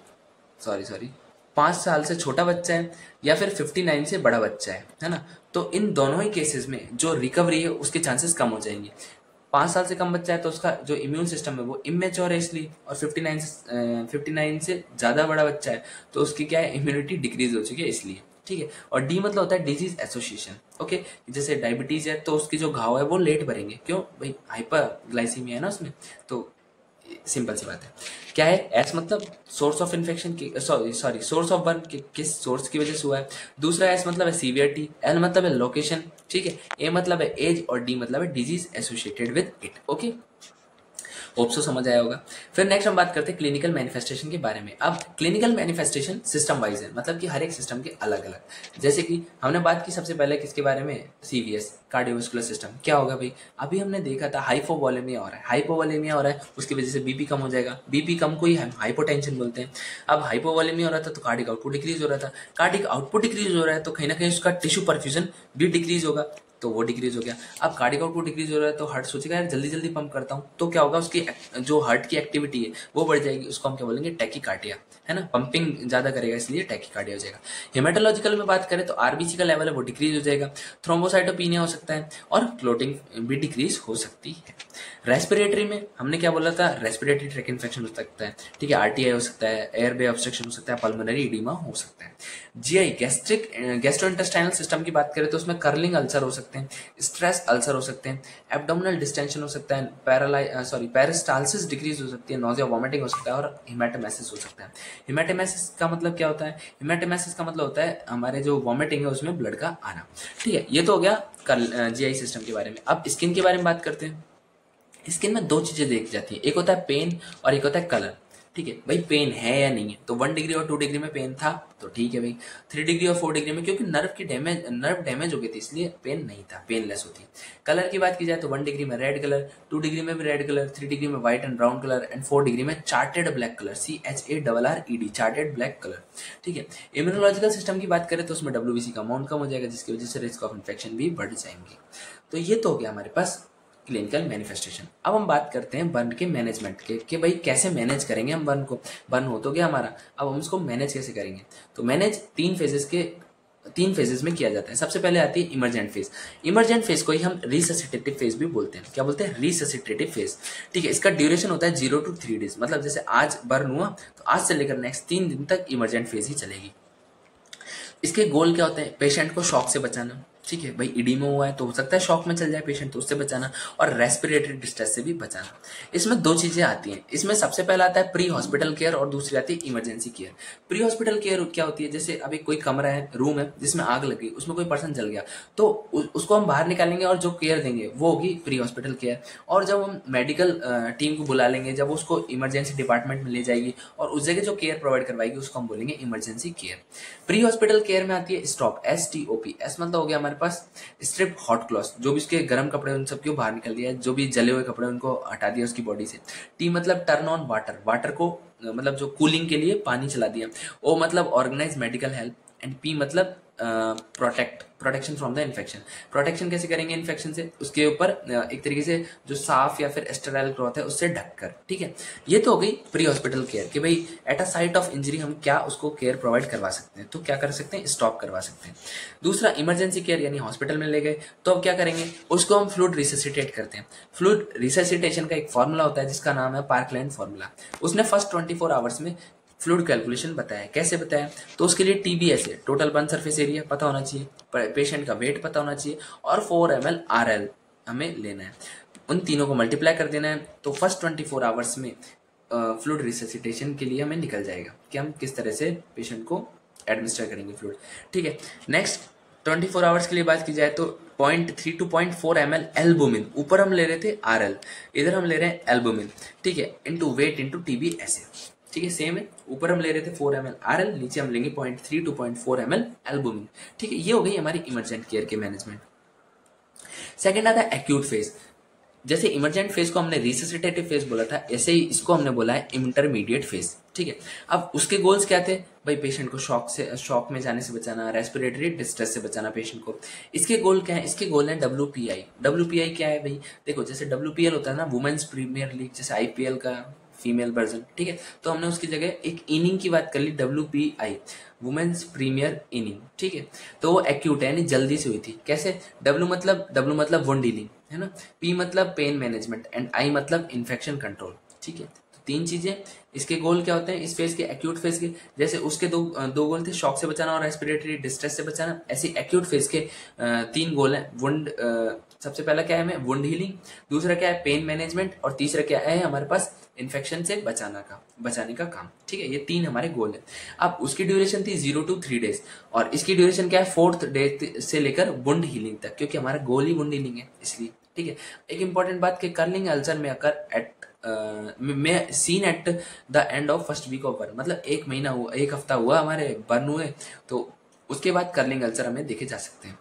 सॉरी 5 साल से छोटा बच्चा है, या फिर 59 से बड़ा बच्चा है ना, तो इन दोनों ही केसेस में जो रिकवरी है उसके चांसेस कम हो जाएंगे। 5 साल से कम बच्चा है तो उसका जो इम्यून सिस्टम है वो इमेच्योर है इसलिए, और 59 से ज़्यादा बड़ा बच्चा है तो उसकी क्या है, इम्यूनिटी डिक्रीज हो चुकी है इसलिए। ठीक है, और डी मतलब होता है डिजीज एसोसिएशन। ओके, जैसे डायबिटीज है तो उसकी जो घाव है वो लेट भरेंगे, क्यों भाई, हाइपर ग्लाइसीमिया है ना उसमें, तो सिंपल सी बात है। क्या है, एस मतलब सोर्स ऑफ इन्फेक्शन की, सॉरी सोर्स ऑफ बर्न, किस सोर्स की वजह से हुआ है। दूसरा एस मतलब है सीवियरिटी, एल मतलब है लोकेशन, ठीक है, ए मतलब है एज, और डी मतलब है disease associated with it. Okay, hope so समझ आया होगा। फिर नेक्स्ट हम बात करते हैं क्लिनिकल मैनिफेस्टेशन के बारे में। अब क्लिनिकल मैनिफेस्टेशन सिस्टम वाइज है, मतलब कि हर एक सिस्टम के अलग अलग। जैसे कि हमने बात की सबसे पहले किसके बारे में, सीवीएस, कार्डियोवास्कुलर सिस्टम। क्या होगा भाई, अभी हमने देखा था हाइपोवोलेमिया हो रहा है, हाइपोवोलेमिया हो रहा है, उसकी वजह से बीपी कम हो जाएगा, बीपी कम को ही हम हाइपोटेंशन बोलते हैं। अब हाइपोवोलेमिया हो रहा था तो कार्डिक आउटपुट डिक्रीज हो रहा था, कार्डिक आउटपुट डिक्रीज हो रहा है तो कहीं ना कहीं उसका टिश्यू परफ्यूजन भी डिक्रीज होगा, तो वो डिक्रीज हो गया। अब कार्डिक आउटपुट डिक्रीज हो रहा है तो हार्ट सोचेगा यार जल्दी जल्दी पंप करता हूँ, तो क्या होगा, उसकी जो हार्ट की एक्टिविटी है वो बढ़ जाएगी, उसको हम क्या बोलेंगे, टैकीकार्डिया, है ना, पंपिंग ज्यादा करेगा इसलिए टैकीकार्डिया हो जाएगा। हेमेटोलॉजिकल में बात करें तो आरबीसी का लेवल है वो डिक्रीज हो जाएगा, थ्रोम्बोसाइटोपिनिया हो सकता है, और क्लोटिंग भी डिक्रीज हो सकती है। रेस्पिरेटरी में हमने क्या बोला था, रेस्पिरेटरी ट्रैक इन्फेक्शन हो सकता है, ठीक है, आरटीआई हो सकता है, एयरवे ऑब्स्ट्रक्शन हो सकता है, पल्मोनरी एडिमा हो सकता है। जीआई, गैस्ट्रोइंटेस्टाइनल सिस्टम की बात करें तो उसमें कर्लिंग अल्सर हो सकते हैं, स्ट्रेस अल्सर हो सकते हैं, एब्डोमिनल डिस्टेंशन हो सकता है, पेरिस्टाल्सिस डिक्रीज हो सकती है, नोजिया वॉमिटिंग हो सकता है, और हिमेटेमेसिस हो सकता है। हिमेटेमेसिस का मतलब क्या होता है, हिमेटेमेसिस का मतलब होता है हमारे जो वॉमिटिंग है उसमें ब्लड का आना। ठीक है, ये तो हो गया जीआई सिस्टम के बारे में। अब स्किन के बारे में बात करते हैं। स्किन में 2 चीजें देखी जाती है, एक होता है पेन और एक होता है कलर। ठीक है भाई, पेन है या नहीं है, तो 1 डिग्री और 2 डिग्री में पेन था तो ठीक है भाई, 3 डिग्री और 4 डिग्री में, क्योंकि नर्व डैमेज हो गई थी इसलिए पेन नहीं था, पेनलेस होती। कलर की बात की जाए तो 1 डिग्री में रेड कलर, 2 डिग्री में भी रेड कलर, 3 डिग्री में white and brown colour, and 4 degree में charted black colour, CHARRED, charted black colour. ठीक है, इम्यूनोलॉजिकल सिस्टम की बात करें तो उसमें WBC का अमाउंट कम हो जाएगा, जिसकी वजह से रिस्क ऑफ इन्फेक्शन भी बढ़ जाएंगे। तो ये तो हो गया हमारे पास क्लिनिकल मैनिफेस्टेशन। अब हम बात करते हैं बर्न के मैनेजमेंट के, कि भाई कैसे मैनेज करेंगे हम बर्न को। बर्न हो तो गया हमारा, अब हम उसको मैनेज कैसे करेंगे। तो मैनेज 3 फेजेस में किया जाता है। सबसे पहले आती है इमरजेंट फेज। इमरजेंट फेज को ही हम रिससिटेटिव फेज भी बोलते हैं। क्या बोलते हैं? रिससिटेटिव फेज। ठीक है, इसका ड्यूरेशन होता है 0 to 3 डेज, मतलब जैसे आज बर्न हुआ तो आज से लेकर नेक्स्ट 3 दिन तक इमरजेंट फेज ही चलेगी। इसके गोल क्या होते हैं? पेशेंट को शॉक से बचाना। ठीक है भाई, इडीमा हुआ है तो हो सकता है शॉक में चल जाए पेशेंट, तो उससे बचाना, और रेस्पिरेटरी डिस्ट्रेस से भी बचाना। इसमें 2 चीजें आती हैं। इसमें सबसे पहला आता है प्री हॉस्पिटल केयर और दूसरी आती है emergency care. Pre hospital care क्या होती है? जैसे अभी कोई कमरा है, रूम है जिसमें आग लगी, उसमें कोई पर्सन जल गया, तो उसको हम बाहर निकालेंगे और जो केयर देंगे वो होगी प्री हॉस्पिटल केयर। और जब हम मेडिकल टीम को बुला लेंगे, जब उसको इमरजेंसी डिपार्टमेंट में ले जाएगी और उस जगह जो केयर प्रोवाइड करवाएगी उसको हम बोलेंगे emergency care. Pre hospital care में आती है स्टॉप, STOP। एस मतलब हो गया हमारे पास स्ट्रिप हॉट क्लॉथ, जो भी उसके गर्म कपड़े उन सबको बाहर निकल दिया, जो भी जले हुए कपड़े उनको हटा दिया उसकी बॉडी से। T मतलब टर्न ऑन वाटर, वाटर को मतलब जो कूलिंग के लिए पानी चला दिया। O मतलब organise medical help, and P मतलब protection from the infection. Protection कैसे करेंगे इन्फेक्शन से? उसके ऊपर एक तरीके से जो साफ या फिर स्टेराइल क्लॉथ है उससे ढककर। ठीक है, ये तो हो गई प्री हॉस्पिटल केयर, कि भाई at a site of injury हम क्या उसको केयर प्रोवाइड करवा सकते हैं। तो क्या कर सकते हैं? स्टॉप करवा सकते हैं। दूसरा इमरजेंसी केयर, यानी हॉस्पिटल में ले गए तो अब क्या करेंगे? उसको हम फ्लूइड रिससिटेट करते हैं। फ्लूइड रिससिटेशन का एक फॉर्मूला होता है जिसका नाम है पार्कलैंड फॉर्मूला। उसने फर्स्ट 24 आवर्स में फ्लूइड कैलकुलेशन बताया। कैसे बताया? तो उसके लिए TBS है, टोटल बर्न सरफेस एरिया पता होना चाहिए, पेशेंट का वेट पता होना चाहिए, और 4 ml RL हमें लेना है। उन तीनों को मल्टीप्लाई कर देना है, तो फर्स्ट 24 आवर्स में फ्लूइड रिससिटेशन के लिए हमें निकल जाएगा कि हम किस तरह से पेशेंट को एडमिनिस्टर करेंगे फ्लूइड। ठीक है, नेक्स्ट 24 आवर्स के लिए बात की जाए तो 0.3 to 0.4 ml एल्बुमिन, ऊपर हम ले रहे थे RL, इधर हम ले रहे हैं एल्बुमिन। ठीक है, इंटू वेट इंटू TBS। ठीक है, सेम है, ऊपर हम ले रहे थे 4 ml RL, नीचे हम लेंगे 0.3 to 0.4 ml एल्बुमिन। ठीक है, ये हो गई हमारी इमरजेंट केयर के मैनेजमेंट। सेकंड आता है एक्यूट फेज। जैसे इमरजेंट फेज को हमने रिससिटेटिव फेज बोला था, ऐसे ही इसको हमने बोला है इंटरमीडिएट फेज। ठीक है, अब उसके गोल्स क्या थे? भाई पेशेंट को शॉक में जाने से बचाना, रेस्पिरेटरी डिस्ट्रेस से बचाना पेशेंट को। इसके गोल क्या है? इसके गोल है WPI। WPI क्या है भाई? देखो, जैसे WPL होता है ना, वुमेन्स प्रीमियर लीग, जैसे IPL का फीमेल वर्जन। ठीक है, तो हमने उसकी जगह एक इनिंग की बात कर ली, WPI, वुमेन्स प्रीमियर इनिंग। ठीक है, तो वो एक्यूट है, यानी जल्दी से हुई थी। कैसे? W मतलब वुंड हीलिंग है ना, P मतलब पेन मैनेजमेंट, एंड I मतलब इन्फेक्शन कंट्रोल। ठीक है, तो 3 चीजें। इसके गोल क्या होते हैं इस फेज के, एक्यूट फेज के? जैसे उसके दो गोल थे, शॉक से बचाना और रेस्पिरेटरी डिस्ट्रेस से बचाना। ऐसे एक्यूट फेज के 3 गोल हैं। वुंड, सबसे पहला क्या है हमें? वुंड हीलिंग, दूसरा क्या है? पेन मैनेजमेंट, और तीसरा क्या है हमारे पास? इन्फेक्शन से बचाने का काम। ठीक है, ये 3 हमारे गोल है। अब उसकी ड्यूरेशन थी 0 to 3 डेज, और इसकी ड्यूरेशन क्या है? 4th डे से लेकर वुंड हीलिंग तक, क्योंकि हमारा गोल ही वुंड हीलिंग है इसलिए। ठीक है, एक इंपॉर्टेंट बात कि कर्लिंग अल्सर में अकर में seen at the end of first week of burn, मतलब 1 महीना हुआ, 1 हफ्ता हुआ हमारे बर्न हुए, तो उसके बाद कर्लिंग अल्सर हमें देखे जा सकते हैं।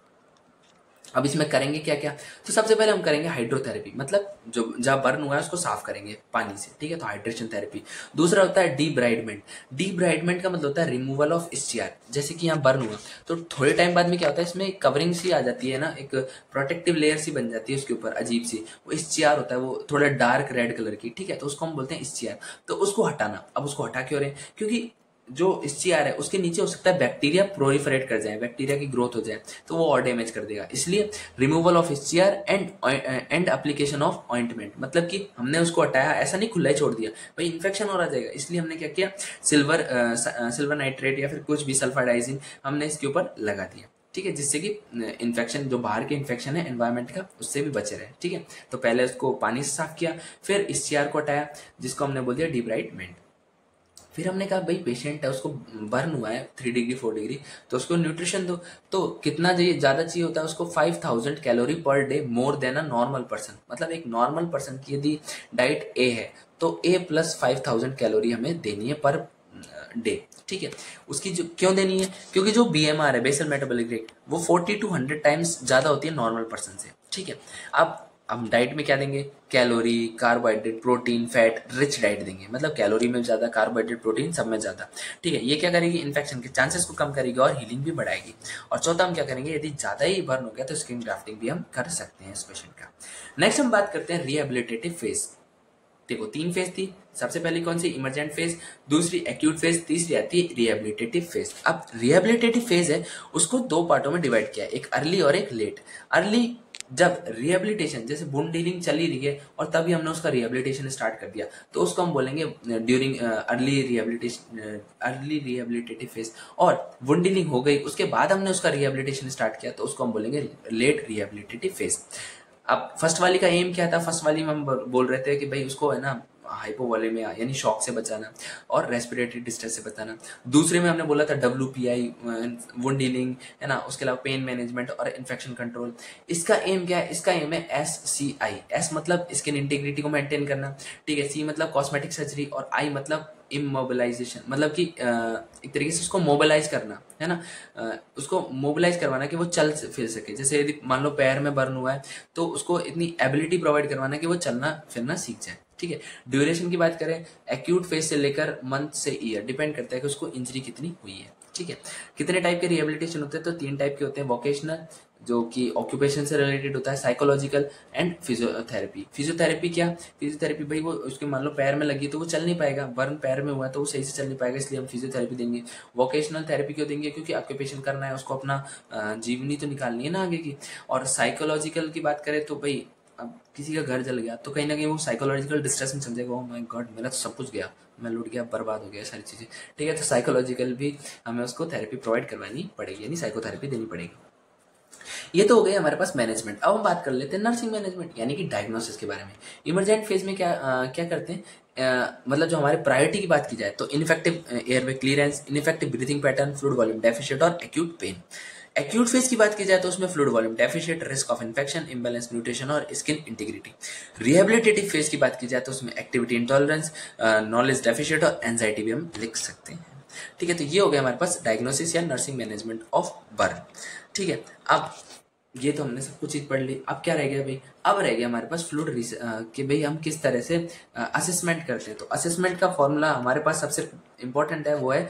अब इसमें करेंगे क्या क्या? तो सबसे पहले हम करेंगे हाइड्रोथेरेपी, मतलब जो जहाँ बर्न हुआ है उसको साफ करेंगे पानी से। ठीक है, तो हाइड्रेशन थेरेपी। दूसरा होता है डीब्राइडमेंट। डीब्राइडमेंट का मतलब होता है रिमूवल ऑफ स्चियर। जैसे कि यहाँ बर्न हुआ तो थोड़े टाइम बाद में क्या होता है, इसमें कवरिंग सी आ जाती है ना, एक प्रोटेक्टिव लेयर सी बन जाती है उसके ऊपर, अजीब सी। वो स्चियर होता है, वो थोड़ा डार्क रेड कलर की। ठीक है, तो उसको हम बोलते हैं स्चियर। तो उसको हटाना। अब उसको हटा क्यों रहे? क्योंकि जो स्चियर है उसके नीचे हो सकता है बैक्टीरिया प्रोलिफरेट कर जाए, बैक्टीरिया की ग्रोथ हो जाए, तो वो और डैमेज कर देगा। इसलिए removal of eschar and application of ointment, मतलब कि हमने उसको हटाया, ऐसा नहीं खुला ही छोड़ दिया, भाई इन्फेक्शन हो रहा जाएगा। इसलिए हमने क्या किया? सिल्वर नाइट्रेट या फिर कुछ भी सल्फाडाइजिन हमने इसके ऊपर लगा दिया। ठीक है, जिससे कि इन्फेक्शन, जो बाहर के इन्फेक्शन है एनवायरमेंट का, उससे भी बचे रहे। ठीक है, तो पहले उसको पानी से साफ किया, फिर स्चियर को हटाया, जिसको हमने बोल दिया डिब्राइडमेंट। फिर हमने कहा भाई पेशेंट है, उसको बर्न हुआ है 3 डिग्री 4 डिग्री, तो उसको न्यूट्रिशन दो। तो कितना चाहिए, ज़्यादा चाहिए होता है उसको 5000 calorie per day more than a normal person. मतलब एक नॉर्मल पर्सन की यदि डाइट ए है तो ए प्लस 5000 कैलोरी हमें देनी है पर डे। ठीक है, उसकी जो क्यों देनी है, क्योंकि जो BMR है बेसल मेटाबॉलिक रेट वो 40 to 100 टाइम्स ज़्यादा होती है नॉर्मल पर्सन से। ठीक है, अब हम डाइट में क्या देंगे, calorie, carbohydrate, protein, fat rich diet देंगे। मतलब कैलोरी में ज़्यादा, कार्बोहाइड्रेट, प्रोटीन सब में ज़्यादा। ठीक है, ये क्या करेगी, इन्फेक्शन के चांसेस को कम करेगी और हीलिंग भी बढ़ाएगी। और चौथा हम क्या करेंगे, यदि ज़्यादा ही बर्न हो गया तो स्किन ग्राफ्टिंग भी हम कर सकते हैं इस पेशेंट का। नेक्स्ट हम बात करते हैं रिहेबिलिटेटिव फेज। देखो 3 फेज थी, सबसे पहले कौन सी, इमरजेंट फेज, दूसरी एक्यूट फेज, तीसरी आती है रिहेबिलिटेटिव फेज। अब रिहेबिलिटेटिव फेज है उसको 2 पार्टों में डिवाइड किया है, एक अर्ली और एक लेट। अर्ली, जब रिहेबिलिटेशन, जैसे वुंड हीलिंग चली रही है और तभी हमने उसका रिहेबिलिटेशन स्टार्ट कर दिया, तो उसको हम बोलेंगे during early rehabilitation, early rehabilitative phase. और वुंड हीलिंग हो गई उसके बाद हमने उसका रिहेबिलिटेशन स्टार्ट किया, तो उसको हम बोलेंगे लेट रिहेबिलिटेटिव फेज। अब फर्स्ट वाली का एम क्या था, फर्स्ट वाली में हम बोल रहे थे कि भाई उसको है ना हाइपोवोलेमिया यानी शॉक से बचाना और रेस्पिरेटरी डिस्ट्रेस से बचाना। दूसरे में हमने बोला था WPI, वुंड हीलिंग, है ना, उसके अलावा पेन मैनेजमेंट और इन्फेक्शन कंट्रोल। इसका एम क्या है, इसका एम है SCI। एस मतलब स्किन इंटीग्रिटी को मेंटेन करना, ठीक है, सी मतलब कॉस्मेटिक सर्जरी, और आई मतलब इमोबिलाइजेशन, मतलब कि एक तरीके से उसको मोबिलाइज करना, है ना, उसको मोबिलाइज करवाना कि वो चल फिर सके। जैसे यदि मान लो पैर में बर्न हुआ है तो उसको इतनी एबिलिटी प्रोवाइड करवाना कि वो चलना फिरना सीख जाए। ठीक है, ड्यूरेशन की बात करें, एक्यूट फेज से लेकर मंथ से ईयर, डिपेंड करता है कि उसको इंजरी कितनी हुई है। ठीक है, कितने टाइप के रिहेबिलिटेशन होते हैं, तो 3 टाइप के होते हैं। वोकेशनल, जो कि ऑक्यूपेशन से रिलेटेड होता है, साइकोलॉजिकल एंड फिजियोथेरेपी। फिजियोथेरेपी क्या, फिजियोथेरेपी भाई वो उसके मान लो पैर में लगी तो वो चल नहीं पाएगा, बर्न पैर में हुआ तो वो सही से चल नहीं पाएगा, इसलिए हम फिजियोथेरेपी देंगे। वोकेशनल थेरेपी क्यों देंगे, क्योंकि ऑक्यूपेशन करना है उसको, अपना जीवनी तो निकालनी है ना आगे की। और साइकोलॉजिकल की बात करें तो भाई अब किसी का घर जल गया तो कहीं ना कहीं वो साइकोलॉजिकल डिस्ट्रेस में चल जाएगा, ओह माय गॉड मेरा तो सब कुछ गया, मैं लूट गया, बर्बाद हो गया, सारी चीज़ें। ठीक है, तो साइकोलॉजिकल भी हमें उसको थेरेपी प्रोवाइड करवानी पड़ेगी, यानी साइकोथेरेपी देनी पड़ेगी। ये तो हो गई हमारे पास मैनेजमेंट। अब हम बात कर लेते हैं नर्सिंग मैनेजमेंट यानी कि डायग्नोसिस के बारे में। इमरजेंट फेज में क्या करते हैं, मतलब जो हमारे प्रायोरिटी की बात की जाए तो ineffective airway clearance, ineffective breathing pattern, fluid volume deficit और एक्यूट पेन। एक्यूट फेज की बात की जाए तो उसमें fluid volume deficit, risk of infection, imbalance nutrition और स्किन इंटीग्रिटी। रिहेबिलिटेटिव फेज की बात की जाए तो उसमें एक्टिविटी इंटॉलरेंस, नॉलेज डेफिशिएट और एंजाइटी भी हम लिख सकते हैं। ठीक है, तो ये हो गया हमारे पास डायग्नोसिस या नर्सिंग मैनेजमेंट ऑफ बर्न। ठीक है, अब ये तो हमने सब कुछ चीज पढ़ ली। अब क्या रह गया भाई, अब रह गया हमारे पास फ्लूइड कि भाई हम किस तरह से असेसमेंट करते हैं। तो असेसमेंट का फॉर्मूला हमारे पास सबसे इंपॉर्टेंट है, वो है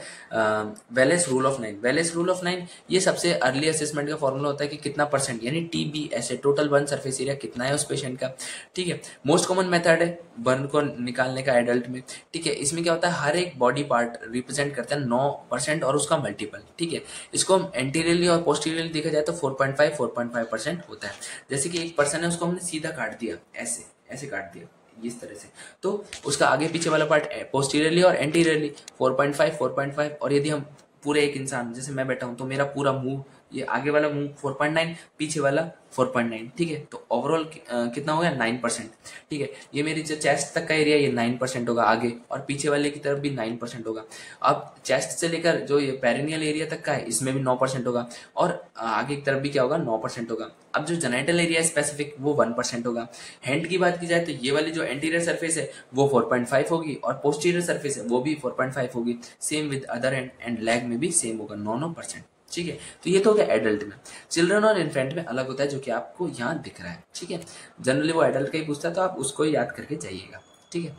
Wallace rule of 9। Wallace rule of 9 ये सबसे अर्ली असेसमेंट का फॉर्मूला होता है कि कितना परसेंट, यानी TBSA, total burn surface area कितना है उस पेशेंट का। ठीक है, मोस्ट कॉमन मेथड है बर्न को निकालने का एडल्ट में। ठीक है, इसमें क्या होता है, हर एक बॉडी पार्ट रिप्रेजेंट करता है 9% और उसका मल्टीपल। ठीक है, इसको हम एंटीरियरली और पोस्टीरियरली देखा जाए तो 4.5 होता है। जैसे कि एक पर्सन है उसको हमने सीधा काट दिया, ऐसे ऐसे काट दिया इस तरह से, तो उसका आगे पीछे वाला पार्ट पोस्टीरियरली और एंटीरियरली 4.5, और यदि हम पूरे एक इंसान, जैसे मैं बैठा हूं तो मेरा पूरा मुंह, ये आगे वाला मुंह 4.9, पीछे वाला 4.9। ठीक है, तो ओवरऑल कितना हो गया 9%। ठीक है, ये मेरी जो चेस्ट तक का एरिया ये 9% होगा आगे, और पीछे वाले की तरफ भी 9% होगा। अब चेस्ट से लेकर जो ये पेरिनियल एरिया तक का है इसमें भी 9% होगा, और आगे की तरफ भी क्या होगा 9% होगा। अब जो जेनाइटल एरिया है स्पेसिफिक वो 1% होगा। हैंड की बात की जाए तो ये वाली जो एंटीरियर सरफेस है वो 4.5 होगी, और पोस्टीरियर सरफेस है वो भी 4.5 होगी। Same with other hand, and leg में भी सेम होगा 9%। ठीक है, तो ये तो हो गया एडल्ट में। चिल्ड्रन और इन्फेंट में अलग होता है, जो कि आपको यहाँ दिख रहा है। ठीक है, जनरली वो एडल्ट का ही पूछता है तो आप उसको ही याद करके जाइएगा। ठीक है,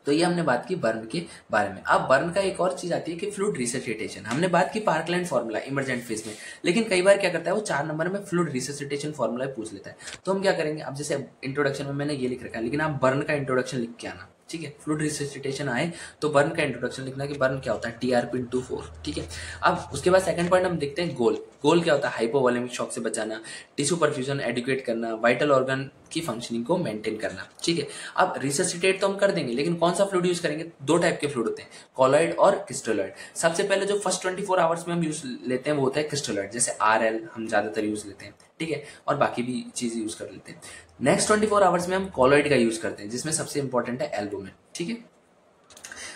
तो ये हमने बात की बर्न के बारे में। अब बर्न का एक और चीज आती है कि फ्लूइड रिससिटेशन। हमने बात की पार्कलैंड फॉर्मूला इमरजेंट फेज में, लेकिन कई बार क्या करता है वो 4 नंबर में फ्लूइड रिससिटेशन फॉर्मूला पूछ लेता है। तो हम क्या करेंगे, अब जैसे इंट्रोडक्शन में मैंने ये लिख रखा है, लेकिन आप बर्न का इंट्रोडक्शन लिख के आना। ठीक है, फ्लूइड रिससिटेशन आए तो बर्न का इंट्रोडक्शन लिखना कि बर्न क्या होता है, TRP/4। ठीक है, अब उसके बाद सेकंड पॉइंट हम देखते हैं गोल। गोल क्या होता है, हाइपोवोलेमिक शॉक से बचाना, टिश्यू परफ्यूजन एडुकेट करना, वाइटल ऑर्गन की फंक्शनिंग को मेंटेन करना। ठीक है, अब रिससिटेट तो हम कर देंगे, लेकिन कौन सा फ्लूइड यूज करेंगे, 2 टाइप के फ्लूइड होते हैं, कॉलॉइड और क्रिस्टलॉइड। सबसे पहले जो फर्स्ट 24 आवर्स में हम यूज लेते हैं वो होता है क्रिस्टलॉइड, जैसे RL हम ज्यादातर यूज लेते हैं। ठीक है, और बाकी भी चीज यूज कर लेते हैं। नेक्स्ट 24 आवर्स में हम कॉलॉइड का यूज करते हैं, जिसमें सबसे इंपॉर्टेंट है एल्बुमिन। ठीक है,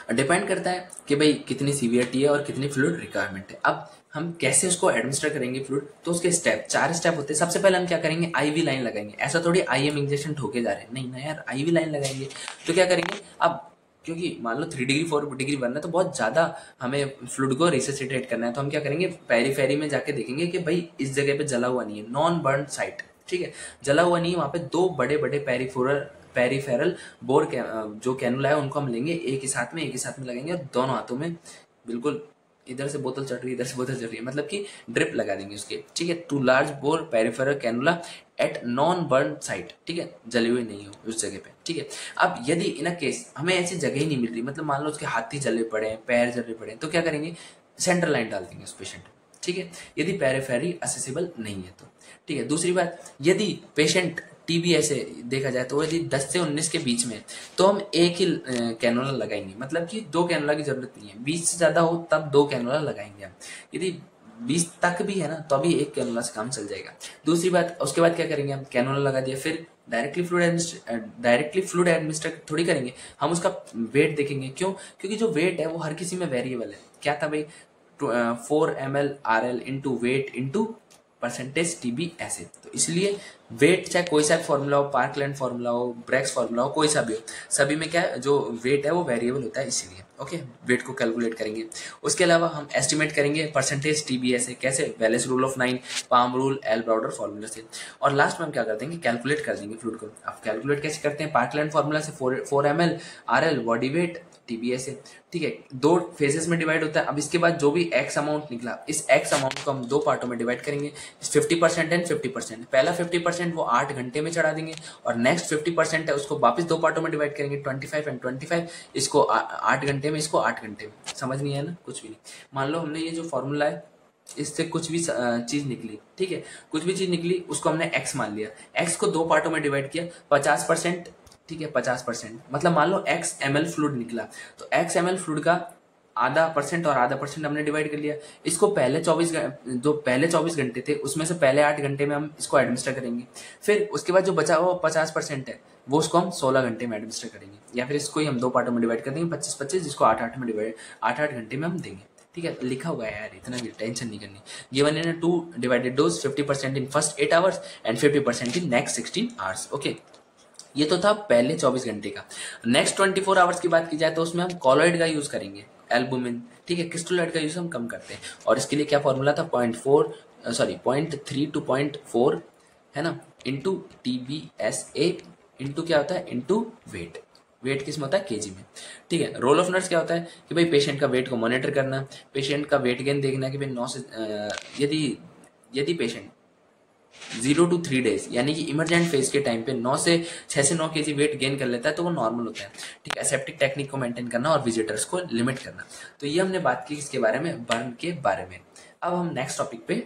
डिपेंड करता है कि भाई कितनी सीवियरिटी है और कितनी फ्लूइड रिक्वायरमेंट है। अब हम कैसे उसको एडमिनिस्टर करेंगे फ्लूइड, तो उसके स्टेप 4 स्टेप होते हैं। सबसे पहले हम क्या करेंगे, आईवी लाइन लगाएंगे। ऐसा थोड़ी आईएम इंजेक्शन ठोके जा रहे हैं, नहीं ना यार, आईवी लाइन लगाएंगे। तो क्या करेंगे, अब क्योंकि मान लो 3 डिग्री 4 डिग्री बनना है तो बहुत ज़्यादा हमें फ्लूइड को रिससिटेट करना है, तो हम क्या करेंगे, पेरीफेरी में जाके देखेंगे कि भाई इस जगह पे जला हुआ नहीं है, नॉन बर्न साइट, ठीक है, जला हुआ नहीं है, वहाँ पे 2 बड़े बड़े पेरीफेरल बोर जो कैनुला है उनको हम लेंगे, एक ही साथ में लगाएंगे और दोनों हाथों में बिल्कुल इधर से बोतल चढ़ रही है, इधर से बोतल चढ़ रही है, मतलब कि ड्रिप लगा देंगे उसके, ठीक है। 2 large bore peripheral cannula at non burn site, ठीक है, जली हुई नहीं हो उस जगह पे, ठीक है। अब यदि इन अ केस हमें ऐसी जगह ही नहीं मिल रही, मतलब मान लो उसके हाथी जले पड़े हैं, पैर जले पड़े हैं, तो क्या करेंगे, सेंट्रल लाइन डाल देंगे उस पेशेंट, ठीक है, यदि पेरिफेरी असेसिबल नहीं है तो, ठीक है। दूसरी बात, यदि पेशेंट टीबी ऐसे देखा जाए तो यदि 10 से 19 के बीच में, तो हम एक ही कैनुला लगाएंगे, मतलब कि 2 कैनुला की जरूरत नहीं है। 20 से ज्यादा हो तब 2 कैनुला लगाएंगे हम। यदि 20 तक भी है ना तो अभी एक कैनुला से काम चल जाएगा। दूसरी बात, उसके बाद क्या करेंगे, हम कैनुला लगा दिया, फिर डायरेक्टली फ्लूइड एडमिनिस्टर थोड़ी करेंगे, हम उसका वेट देखेंगे। क्यों? क्योंकि जो वेट है वो हर किसी में वेरिएबल है। क्या था भाई, 4 ml RL into weight into percentage TB ऐसे, तो इसलिए वेट चाहे कोई सा फॉर्मूला हो, पार्कलैंड फॉर्मूला हो, ब्रैक्स फॉर्मूला हो, कोई सा भी हो, सभी में क्या है, जो वेट है वो वेरिएबल होता है, इसीलिए ओके वेट को कैलकुलेट करेंगे। उसके अलावा हम एस्टिमेट करेंगे परसेंटेज टीबी ऐसे, कैसे, Wallace rule of 9, palm rule, L Browder formula से। और लास्ट में हम क्या कर देंगे, कैलकुलेट कर देंगे फ्लूइड को। अब कैलकुलेट कैसे करते हैं, पार्कलैंड फॉर्मूला से 4 ml RL body weight TBS है, ठीक है, 2 फेजेस में डिवाइड होता है। अब इसके बाद जो भी एक्स अमाउंट निकला, इस एक्स अमाउंट को हम 2 पार्टों में डिवाइड करेंगे, 50% एंड 50%। पहला 50% वो 8 घंटे में चढ़ा देंगे, और नेक्स्ट 50% है उसको वापस 2 पार्टों में डिवाइड करेंगे, 25 एंड 25, इसको 8 घंटे में, इसको 8 घंटे में। समझ नहीं है ना, कुछ भी नहीं। मान लो हमने ये जो फॉर्मूला है इससे कुछ भी चीज निकली, ठीक है, कुछ भी चीज निकली उसको हमने एक्स मान लिया, एक्स को 2 पार्टों में डिवाइड किया, 50%, ठीक है, 50%, मतलब मान लो x ml फ्लूइड निकला, तो x ml फ्लूइड का आधा परसेंट और आधा परसेंट हमने डिवाइड कर लिया। इसको पहले 24 घंटे थे उसमें से पहले 8 घंटे में हम इसको एडमिनिस्टर करेंगे, फिर उसके बाद जो बचा हुआ 50% है वो उसको हम 16 घंटे में एडमिनिस्टर करेंगे, या फिर इसको ही हम 2 पार्टों में डिवाइड कर देंगे, 25-25, जिसको 8-8 में डिवाइड 8-8 घंटे में हम देंगे, ठीक है। लिखा हुआ है यार, इतना भी टेंशन नहीं करनी। Given in 2 divided dose, 50% in first 8 hours and 50% in next 16 hours, okay. ये तो था पहले 24 घंटे का। नेक्स्ट 24 आवर्स की बात की जाए तो उसमें हम कॉलॉइड का यूज करेंगे, एल्बुमिन, ठीक है, क्रिस्टलोइड का यूज हम कम करते हैं। और इसके लिए क्या फॉर्मूला था, 0.3 टू 0.4 है ना, इंटू TBSA, इंटू क्या होता है, इंटू वेट। वेट किस में होता है, केजी में, ठीक है। रोल ऑफ नर्स क्या होता है कि भाई पेशेंट का वेट को मॉनिटर करना, पेशेंट का वेट गेन देखना कि भाई 9 से यदि पेशेंट 0 to 3 डेज यानी कि इमरजेंट फेज के टाइम पे 6 से 9 केजी वेट गेन कर लेता है तो वो नॉर्मल होता है, ठीक है। एसेप्टिक टेक्निक को मेंटेन करना और विजिटर्स को लिमिट करना। तो ये हमने बात की इसके बारे में, बर्न के बारे में। अब हम नेक्स्ट टॉपिक पे,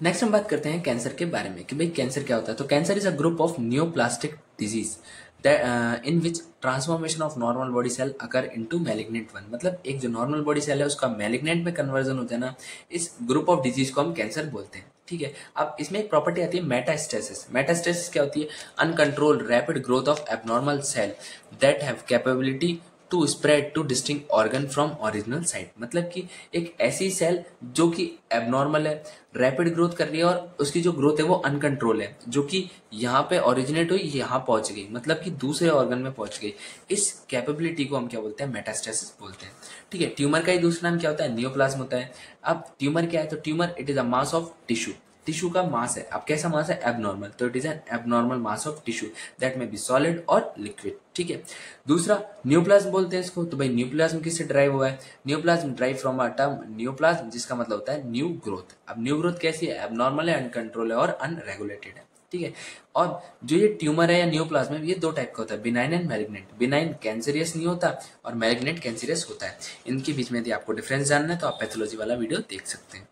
नेक्स्ट हम बात करते हैं कैंसर के बारे में कि भाई कैंसर क्या होता है। तो cancer is a group of neoplastic disease in which transformation of normal body cell occur into malignant one, मतलब एक जो नॉर्मल बॉडी सेल है उसका मैलिग्नेंट में कन्वर्जन होता है ना, इस ग्रुप ऑफ डिजीज को हम कैंसर बोलते हैं, ठीक है। अब इसमें एक प्रॉपर्टी आती है मेटास्टेसिस। मेटास्टेसिस क्या होती है, uncontrolled rapid growth of abnormal cell that have capability to spread to distinct organ from original site, मतलब कि एक ऐसी सेल जो कि एबनॉर्मल है, रैपिड ग्रोथ कर रही है और उसकी जो ग्रोथ है वो अनकंट्रोल है, जो कि यहाँ पे ओरिजिनेट हुई, यहाँ पहुंच गई, मतलब कि दूसरे ऑर्गन में पहुंच गई। इस कैपेबिलिटी को हम क्या बोलते हैं, मेटास्टेसिस बोलते हैं, ठीक है। ट्यूमर का ही दूसरा नाम क्या होता है, नियोप्लाज्म होता है। अब ट्यूमर क्या है, तो tumour it is a mass of tissue, tissue का मास है। अब कैसा मास है, एबनॉर्मल, तो it is N abnormal mass of tissue that में बी सॉलिड और लिक्विड, ठीक है। दूसरा न्यूप्लाज्म बोलते हैं इसको। तो भाई न्यूप्लाज्म किससे ड्राइव हुआ है, neoplasm drive from a term neoplasm, जिसका मतलब होता है न्यू ग्रोथ। अब न्यू ग्रोथ कैसी है, एबनॉर्मल है, अनकंट्रोल है और अनरेगुलेटेड है, ठीक है। और जो ये ट्यूमर है या न्यूप्लाज्म है, ये 2 टाइप का होता है, benign and malignant. Benign cancerous नहीं होता और मैलिग्नेंट कैंसरियस होता है। इनके बीच में यदि आपको डिफरेंस जानना है तो आप पैथोलॉजी वाला वीडियो देख सकते हैं।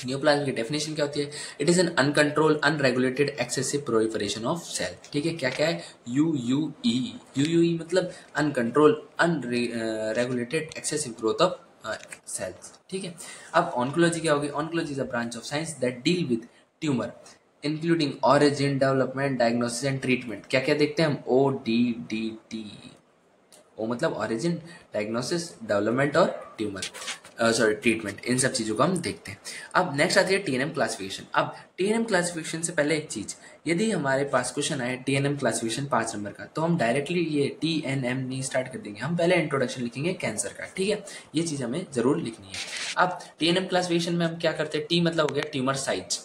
न्यूप्लाज्म की डेफिनेशन क्या होती है, it is an uncontrolled unregulated excessive proliferation of cell, ठीक है। क्या क्या है, यूयूई मतलब uncontrolled unregulated excessive growth of cells, ठीक है। अब ऑन्कोलॉजी क्या होगी, oncology is a branch of science that deal with tumour including origin, development, diagnosis and treatment. क्या क्या देखते हैं हम, ODDT, ओ मतलब ऑरिजिन, डायग्नोसिस, डेवलपमेंट और ट्यूमर ट्रीटमेंट, इन सब चीज़ों को हम देखते हैं। अब नेक्स्ट आती है टीएनएम क्लासिफिकेशन। अब टीएनएम क्लासिफिकेशन से पहले एक चीज़, यदि हमारे पास क्वेश्चन आए टीएनएम क्लासिफिकेशन 5 नंबर का, तो हम डायरेक्टली ये टीएनएम नहीं स्टार्ट कर देंगे, हम पहले इंट्रोडक्शन लिखेंगे कैंसर का, ठीक है। ये चीज़ हमें जरूर लिखनी है। अब टीएनएम क्लासिफिकेशन में हम क्या करते हैं, टी मतलब हो गया ट्यूमर साइज,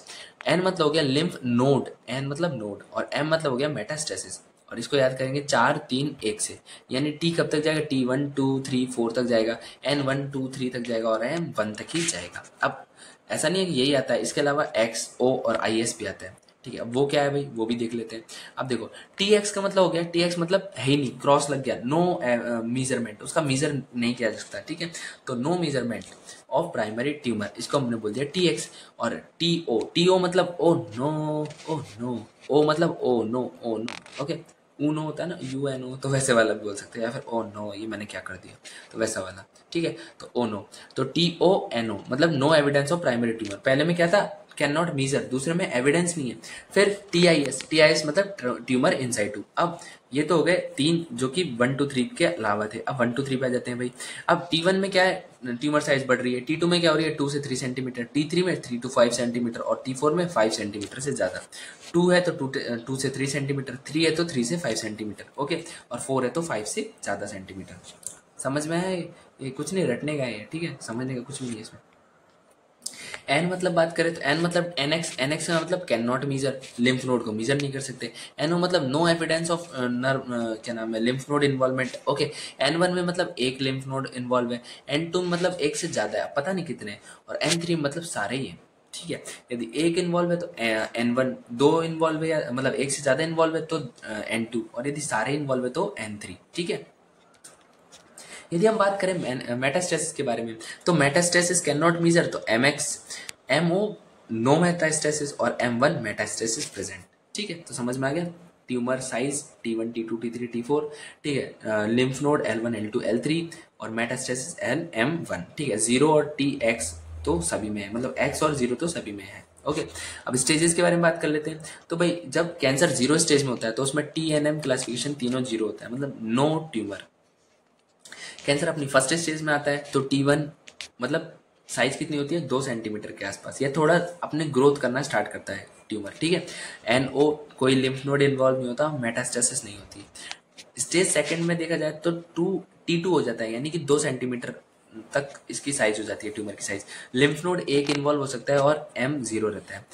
एन मतलब हो गया लिम्फ नोड, एन मतलब नोड, और एम मतलब हो गया मेटास्टेसिस। और इसको याद करेंगे 4 3 1 से, यानी टी कब तक जाएगा, टी 1 2 3 4 तक जाएगा, एन 1 2 3 तक जाएगा और एम 1 तक ही जाएगा। अब ऐसा नहीं है कि यही आता है, इसके अलावा एक्स, ओ और आई एस भी आता है, ठीक है। अब वो क्या है भाई, वो भी देख लेते हैं। अब देखो टी एक्स का मतलब हो गया, टी एक्स मतलब है ही नहीं, क्रॉस लग गया, नो मेजरमेंट, उसका मेजर नहीं किया जा सकता, ठीक है। तो no measurement of primary tumour, इसको हमने बोल दिया टी एक्स। और टी ओ मतलब O no, O no, O मतलब O no, O no, okay. ऊनो होता है ना, यू एन ओ, तो वैसे वाला भी बोल सकते हैं, या फिर ओ नो ये मैंने क्या कर दिया, तो वैसा वाला, ठीक है। तो ओ नो, तो टी ओ एन ओ मतलब no evidence of primary tumour. पहले में क्या था, कैन नॉट मीजर, दूसरे में एविडेंस नहीं है। फिर टी आई एस मतलब ट्यूमर इनसाइटू। अब ये तो हो गए 3 जो कि 1 2 3 के अलावा थे। अब 1 2 3 पे आ जाते हैं भाई। अब T1 में क्या है, ट्यूमर साइज बढ़ रही है, T2 में क्या हो रही है 2 से 3 सेंटीमीटर, T3 में 3 to 5 सेंटीमीटर और T4 में 5 सेंटीमीटर से ज़्यादा। 2 है तो 2 से 3 सेंटीमीटर, 3 है तो 3 से 5 सेंटीमीटर, ओके, और 4 है तो 5 से ज़्यादा सेंटीमीटर। समझ में है, ये कुछ नहीं रटने का है, ठीक है, समझने का कुछ भी नहीं है इसमें। एन मतलब बात करें तो एन मतलब एनएक्स, एनएक्स का मतलब cannot measure, lymph node को मीजर नहीं कर सकते। एनओ मतलब नो एविडेंस ऑफ नर्व, क्या नाम है, lymph node involvement, okay. N one में मतलब एक लिम्फ नोड इन्वॉल्व है, एन टू मतलब एक से ज्यादा है, पता नहीं कितने, और एन थ्री मतलब सारे ही है, ठीक है। यदि एक इन्वॉल्व है तो एन वन, दो इन्वॉल्व है मतलब एक से ज्यादा इन्वॉल्व है तो एन टू, और यदि सारे इन्वॉल्व है तो एन थ्री, ठीक है। यदि हम बात करें मेटास्टेसिस के बारे में, तो मेटास्टेसिस कैन नॉट मीजर, तो M X, M O no metastasis और एम वन मेटास्टेसिस प्रेजेंट, ठीक है। तो समझ में आ गया, tumour size T1 T2 T3 T4, ठीक है। Lymph node L1 L2 L3 और मेटास्टेसिस LM1, ठीक है। 0 और TX तो सभी में है, मतलब X और 0 तो सभी में है, ओके। अब स्टेजेस के बारे में बात कर लेते हैं। तो भाई जब कैंसर 0 स्टेज में होता है तो उसमें TNM क्लासिफिकेशन तीनों 0 होता है, मतलब नो ट्यूमर। कैंसर अपनी फर्स्ट स्टेज में आता है तो T1 मतलब साइज कितनी होती है, 2 सेंटीमीटर के आसपास, या थोड़ा अपने ग्रोथ करना स्टार्ट करता है ट्यूमर, ठीक है। NO कोई लिम्फ नोड इन्वॉल्व नहीं होता, मेटास्टेसिस नहीं होती। स्टेज सेकंड में देखा जाए तो T2 हो जाता है, यानी कि 2 सेंटीमीटर तक इसकी साइज हो जाती है, ट्यूमर की साइज। लिम्फ नोड एक इन्वॉल्व हो सकता है और M 0 रहता है।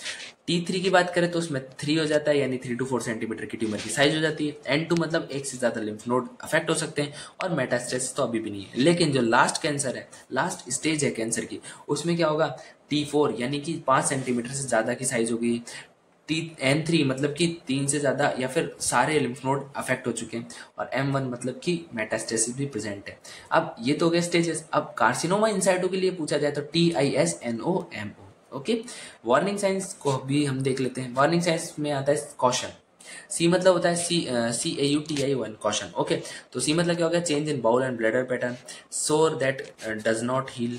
T3 की बात करें तो उसमें 3 हो जाता है, यानी 3 to 4 सेंटीमीटर की ट्यूमर की साइज हो जाती है। N2 मतलब एक से ज्यादा लिम्फ नोड अफेक्ट हो सकते हैं, और मेटास्टेसिस तो अभी भी नहीं है। लेकिन जो लास्ट कैंसर है, लास्ट स्टेज है कैंसर की, उसमें क्या होगा, T4 यानी कि 5 सेंटीमीटर से ज्यादा की साइज होगी। N3 मतलब कि 3 से ज़्यादा या फिर सारे लिम्फ नोड अफेक्ट हो चुके हैं, और M1 मतलब कि मेटास्टेसिस भी प्रेजेंट है। अब ये तो हो गए स्टेजेस। अब कार्सिनोमा इंसाइटो के लिए पूछा जाए तो TISNOMO, ओके। वार्निंग साइंस को भी हम देख लेते हैं। वार्निंग साइंस में आता है कॉशन। सी मतलब होता है CAUTI1 कॉशन, ओके। तो सी मतलब क्या हो गया, change in bowel and bladder pattern, sore that does not heal.